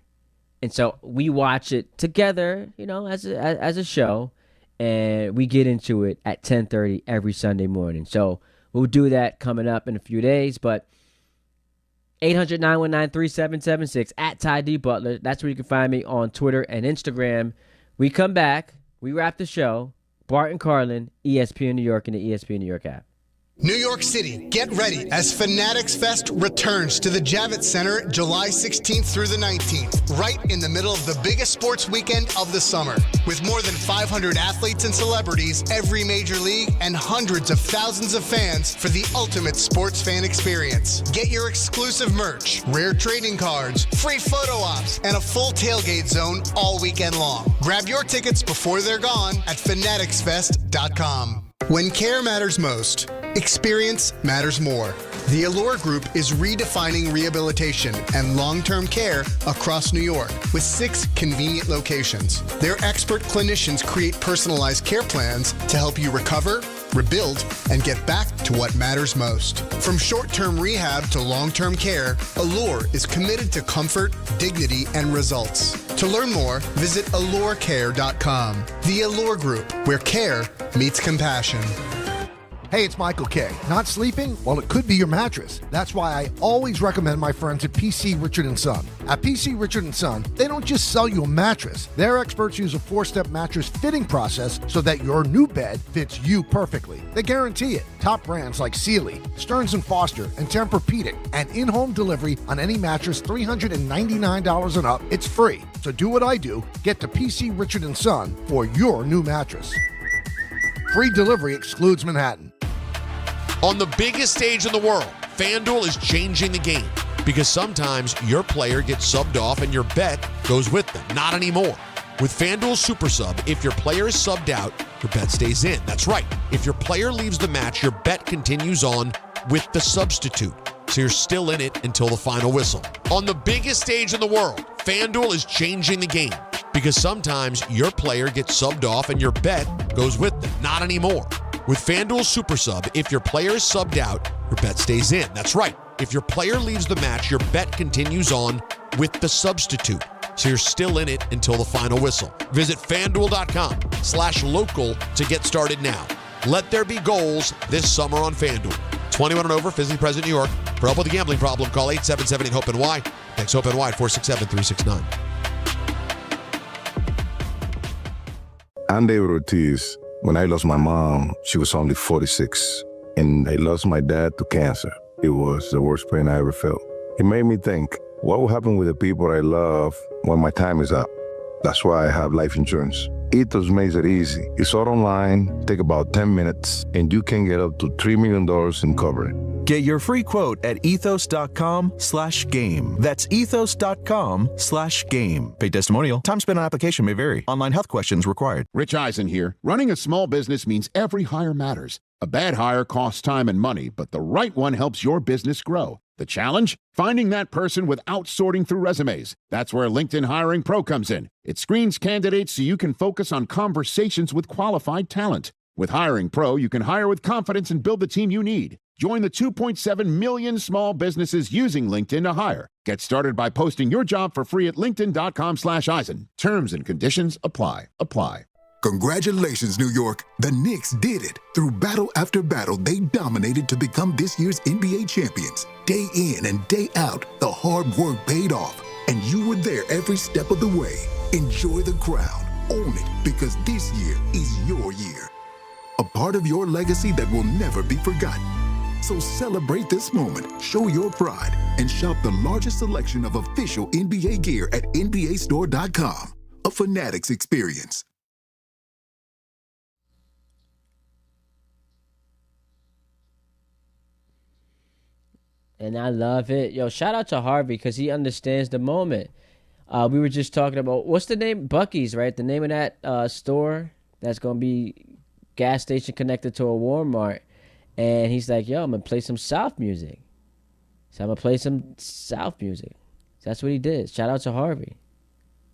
And so we watch it together, as a show, and we get into it at 10:30 every Sunday morning. So we'll do that coming up in a few days, but 800-919-3776 at Ty D. Butler. That's where you can find me on Twitter and Instagram. We come back. We wrap the show. Bart and Carlin, ESPN New York and the ESPN New York app. New York City, get ready as Fanatics Fest returns to the Javits Center July 16th through the 19th, right in the middle of the biggest sports weekend of the summer. With more than 500 athletes and celebrities, every major league, and hundreds of thousands of fans for the ultimate sports fan experience. Get your exclusive merch, rare trading cards, free photo ops, and a full tailgate zone all weekend long. Grab your tickets before they're gone at fanaticsfest.com. When care matters most, experience matters more. The Allure Group is redefining rehabilitation and long-term care across New York with 6 convenient locations. Their expert clinicians create personalized care plans to help you recover, rebuild, and get back to what matters most. From short-term rehab to long-term care, Allure is committed to comfort, dignity, and results. To learn more, visit allurecare.com. The Allure Group, where care meets compassion. Hey, it's Michael K. Not sleeping? Well, it could be your mattress. That's why I always recommend my friends at PC Richard & Son. At PC Richard & Son, they don't just sell you a mattress. Their experts use a 4-step mattress fitting process so that your new bed fits you perfectly. They guarantee it. Top brands like Sealy, Stearns & Foster, and Tempur-Pedic, and in-home delivery on any mattress $399 and up. It's free. So do what I do. Get to PC Richard & Son for your new mattress. Free delivery excludes Manhattan. On the biggest stage in the world, FanDuel is changing the game because sometimes your player gets subbed off and your bet goes with them. Not anymore. With FanDuel Super Sub, if your player is subbed out, your bet stays in. That's right. If your player leaves the match, your bet continues on with the substitute. So you're still in it until the final whistle. On the biggest stage in the world, FanDuel is changing the game because sometimes your player gets subbed off and your bet goes with them. Not anymore. With FanDuel Super Sub, if your player is subbed out, your bet stays in. That's right. If your player leaves the match, your bet continues on with the substitute. So you're still in it until the final whistle. Visit FanDuel.com/local to get started now. Let there be goals this summer on FanDuel. 21 and over, physically present in New York. For help with a gambling problem, call 877-8-HOPE-NY. Text HOPE-NY at 467-369. I'm David Ortiz. When I lost my mom, she was only 46, and I lost my dad to cancer. It was the worst pain I ever felt. It made me think, what will happen with the people I love when my time is up? That's why I have life insurance. Ethos makes it easy. It's all online, take about 10 minutes, and you can get up to $3 million in coverage. Get your free quote at ethos.com/game. That's ethos.com/game. Paid testimonial. Time spent on application may vary. Online health questions required. Rich Eisen here. Running a small business means every hire matters. A bad hire costs time and money, but the right one helps your business grow. The challenge? Finding that person without sorting through resumes. That's where LinkedIn Hiring Pro comes in. It screens candidates so you can focus on conversations with qualified talent. With Hiring Pro, you can hire with confidence and build the team you need. Join the 2.7 million small businesses using LinkedIn to hire. Get started by posting your job for free at linkedin.com/Eisen. Terms and conditions apply. Congratulations, New York. The Knicks did it. Through battle after battle, they dominated to become this year's NBA champions. Day in and day out, the hard work paid off, and you were there every step of the way. Enjoy the crown. Own it, because this year is your year. A part of your legacy that will never be forgotten. So celebrate this moment, show your pride, and shop the largest selection of official NBA gear at NBAstore.com. A Fanatics experience. And I love it. Yo, shout out to Harvey because he understands the moment. We were just talking about, what's the name? Buc-ee's, right? The name of that store that's going to be gas station connected to a Walmart. And he's like, yo, I'm going to play some South music. So I'm going to play some South music. That's what he did. Shout out to Harvey.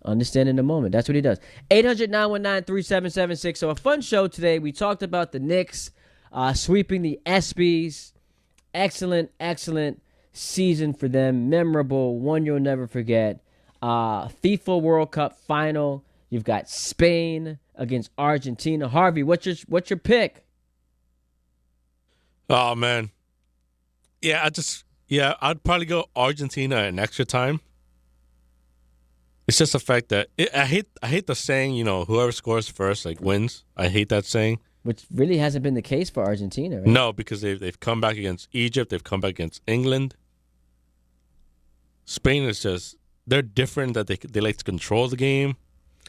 Understanding the moment. That's what he does. 800-919-3776. So a fun show today. We talked about the Knicks sweeping the ESPYs. Excellent season for them. Memorable. One you'll never forget. FIFA World Cup final. You've got Spain against Argentina. Harvey, what's your pick? Oh, man. Yeah, I'd probably go Argentina in extra time. It's just the fact that I hate the saying, whoever scores first wins. I hate that saying. Which really hasn't been the case for Argentina, right? No, because they've come back against Egypt. They've come back against England. Spain is just, they're different, that they like to control the game,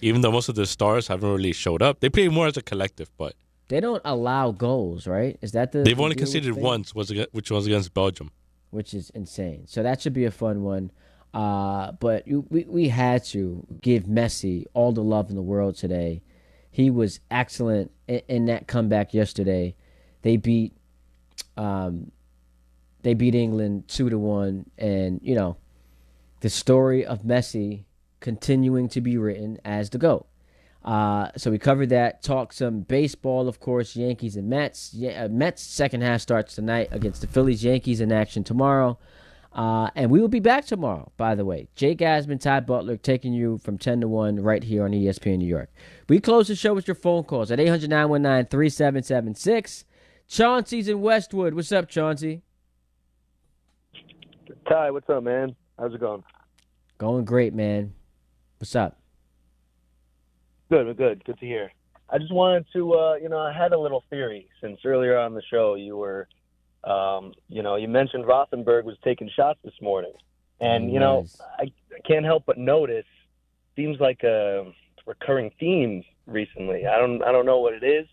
even though most of the stars haven't really showed up. They play more as a collective, but they don't allow goals, right? Is that they've only conceded once, which was against Belgium, which is insane. So that should be a fun one. But we had to give Messi all the love in the world today. He was excellent in that comeback yesterday. They beat England 2-1, and the story of Messi continuing to be written as the GOAT. So we covered that. Talked some baseball, of course. Yankees and Mets. Mets second half starts tonight against the Phillies. Yankees in action tomorrow. And we will be back tomorrow, by the way. Jake Asman, Ty Butler, taking you from 10 to 1 right here on ESPN New York. We close the show with your phone calls at 800-919-3776. Chauncey's in Westwood. What's up, Chauncey? Ty, what's up, man? How's it going? Going great, man. What's up? Good to hear. I just wanted to, I had a little theory since earlier on the show you were, you mentioned Rothenberg was taking shots this morning. And, I can't help but notice, seems like a recurring theme recently. I don't know what it is.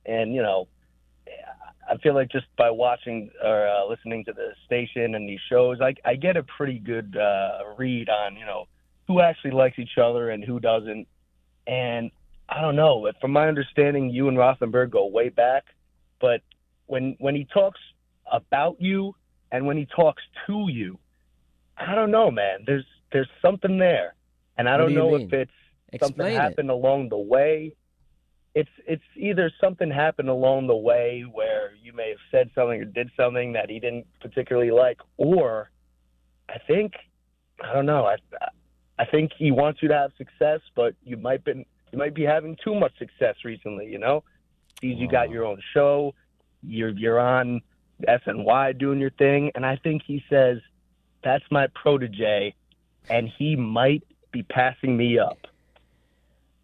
And, I feel like just by watching or listening to the station and these shows, I get a pretty good read on, who actually likes each other and who doesn't. And I don't know, but from my understanding, you and Rothenberg go way back. But when he talks about you and when he talks to you, I don't know, man. There's something there, and I don't know if it's something happened along the way. It's either something happened along the way where you may have said something or did something that he didn't particularly like, or I don't know. I think he wants you to have success, but you might be having too much success recently. Sees you got your own show, you're on SNY doing your thing, and I think he says that's my protege, and he might be passing me up.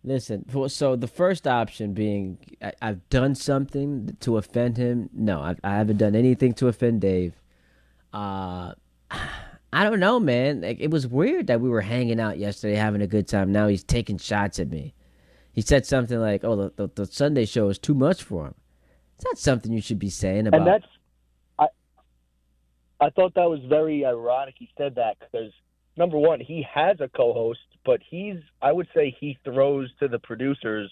Listen, so the first option being I've done something to offend him. No, I haven't done anything to offend Dave. I don't know, man. It was weird that we were hanging out yesterday, having a good time. Now he's taking shots at me. He said something like, "Oh, the Sunday show is too much for him." It's not something you should be saying about. And I thought that was very ironic. He said that because number one, he has a co-host, but I would say he throws to the producers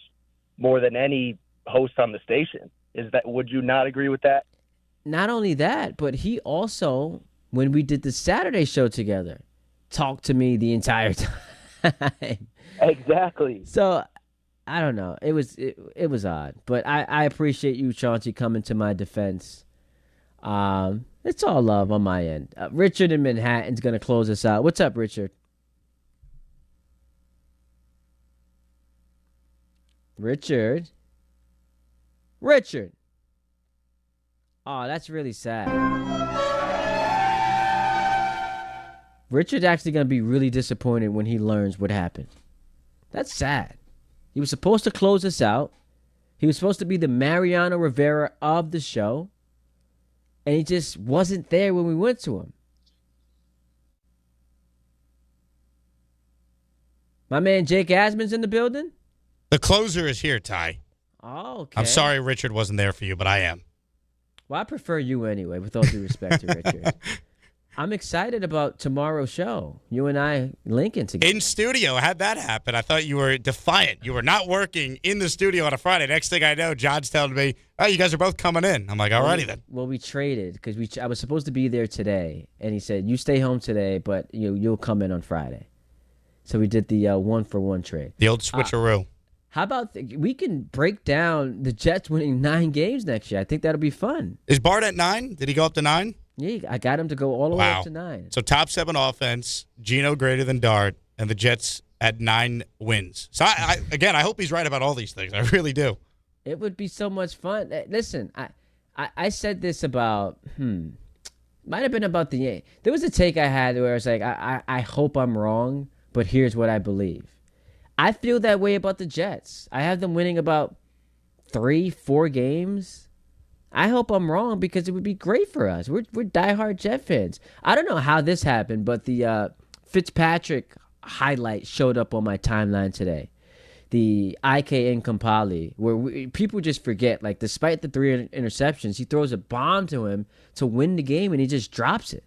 more than any host on the station. Would you not agree with that? Not only that, but he also, when we did the Saturday show together, talked to me the entire time. Exactly. So I don't know. It was odd, but I appreciate you, Chauncey, coming to my defense. It's all love on my end. Richard in Manhattan's going to close us out. What's up, Richard? Richard. Oh, that's really sad. Richard's actually going to be really disappointed when he learns what happened. That's sad. He was supposed to close us out. He was supposed to be the Mariano Rivera of the show. And he just wasn't there when we went to him. My man Jake Asman's in the building? The closer is here, Ty. Oh, okay. I'm sorry Richard wasn't there for you, but I am. Well, I prefer you anyway, with all due respect to Richard. I'm excited about tomorrow's show. You and I linking together. In studio, how'd that happen? I thought you were defiant. You were not working in the studio on a Friday. Next thing I know, John's telling me, "Oh, you guys are both coming in." I'm like, "Alrighty then." Well, we traded because I was supposed to be there today, and he said, "You stay home today, but you'll come in on Friday." So we did the 1-for-1 trade. The old switcheroo. How about we can break down the Jets winning 9 games next year? I think that'll be fun. Is Bart at 9? Did he go up to 9? Yeah, I got him to go all the way up to 9. So top 7 offense, Geno greater than Dart, and the Jets at 9 wins. So, I hope he's right about all these things. I really do. It would be so much fun. Listen, I said this about, might have been about the Yankees. There was a take I had where I was like, I hope I'm wrong, but here's what I believe. I feel that way about the Jets. I have them winning about 3-4 games. I hope I'm wrong because it would be great for us. We're diehard Jet fans. I don't know how this happened, but the Fitzpatrick highlight showed up on my timeline today. The IK Incompali, where people just forget, like, despite the 3 interceptions, he throws a bomb to him to win the game, and he just drops it.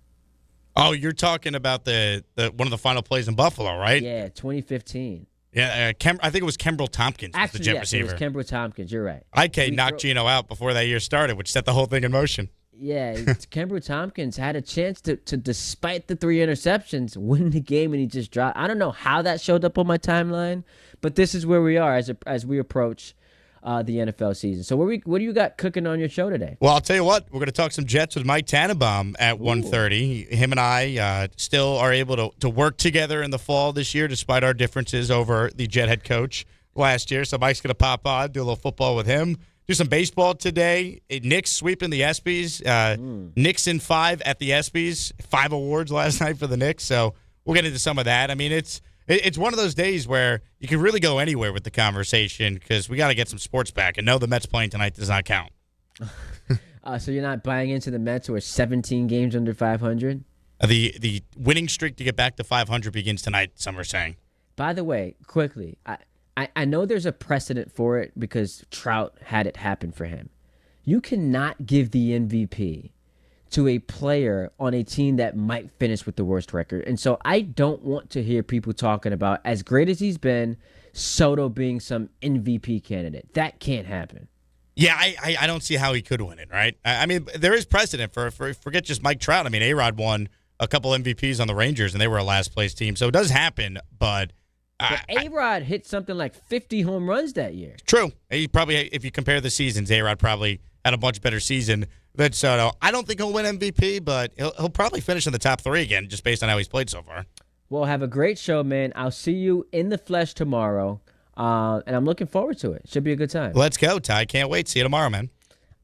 Oh, you're talking about the one of the final plays in Buffalo, right? Yeah, 2015. Yeah, I think it was Kimbrel Tompkins, Actually, the Jet yes, receiver. it was Kimbrel Tompkins. You're right. IK knocked Geno out before that year started, which set the whole thing in motion. Yeah, Kimbrel Tompkins had a chance to, despite the 3 interceptions, win the game, and he just dropped. I don't know how that showed up on my timeline, but this is where we are as we approach the NFL season. So what do you got cooking on your show today? Well, I'll tell you what. We're going to talk some Jets with Mike Tannenbaum at 1:30. Him and I still are able to work together in the fall this year, despite our differences over the Jet head coach last year. So Mike's going to pop on, do a little football with him. Do some baseball today. Knicks sweeping the ESPYs. Knicks in 5 at the ESPYs. 5 awards last night for the Knicks. So we'll get into some of that. I mean, it's one of those days where you can really go anywhere with the conversation because we got to get some sports back. And no, the Mets playing tonight does not count. So you're not buying into the Mets who are 17 games under 500? The winning streak to get back to 500 begins tonight, some are saying. By the way, quickly, I know there's a precedent for it because Trout had it happen for him. You cannot give the MVP to a player on a team that might finish with the worst record. And so I don't want to hear people talking about, as great as he's been, Soto being some MVP candidate. That can't happen. Yeah, I don't see how he could win it, right? I mean, there is precedent for forget just Mike Trout. I mean, A-Rod won a couple MVPs on the Rangers, and they were a last-place team. So it does happen, but A-Rod hit something like 50 home runs that year. True. He probably, if you compare the seasons, A-Rod probably had a much better season than Soto. I don't think he'll win MVP, but he'll probably finish in the top 3 again, just based on how he's played so far. Well, have a great show, man. I'll see you in the flesh tomorrow, and I'm looking forward to it. Should be a good time. Let's go, Ty. Can't wait. See you tomorrow, man.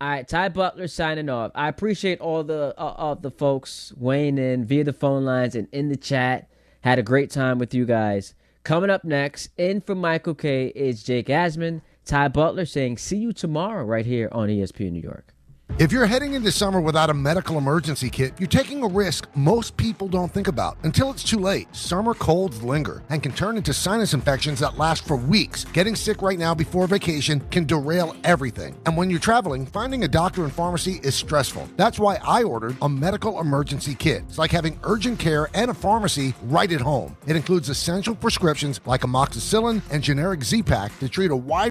All right, Ty Butler signing off. I appreciate all the folks weighing in via the phone lines and in the chat. Had a great time with you guys. Coming up next, in from Michael K. is Jake Asman. Ty Butler saying, see you tomorrow right here on ESPN New York. If you're heading into summer without a medical emergency kit, you're taking a risk most people don't think about until it's too late. Summer colds linger and can turn into sinus infections that last for weeks. Getting sick right now before vacation can derail everything. And when you're traveling, finding a doctor and pharmacy is stressful. That's why I ordered a medical emergency kit. It's like having urgent care and a pharmacy right at home. It includes essential prescriptions like amoxicillin and generic Z-Pak to treat a wide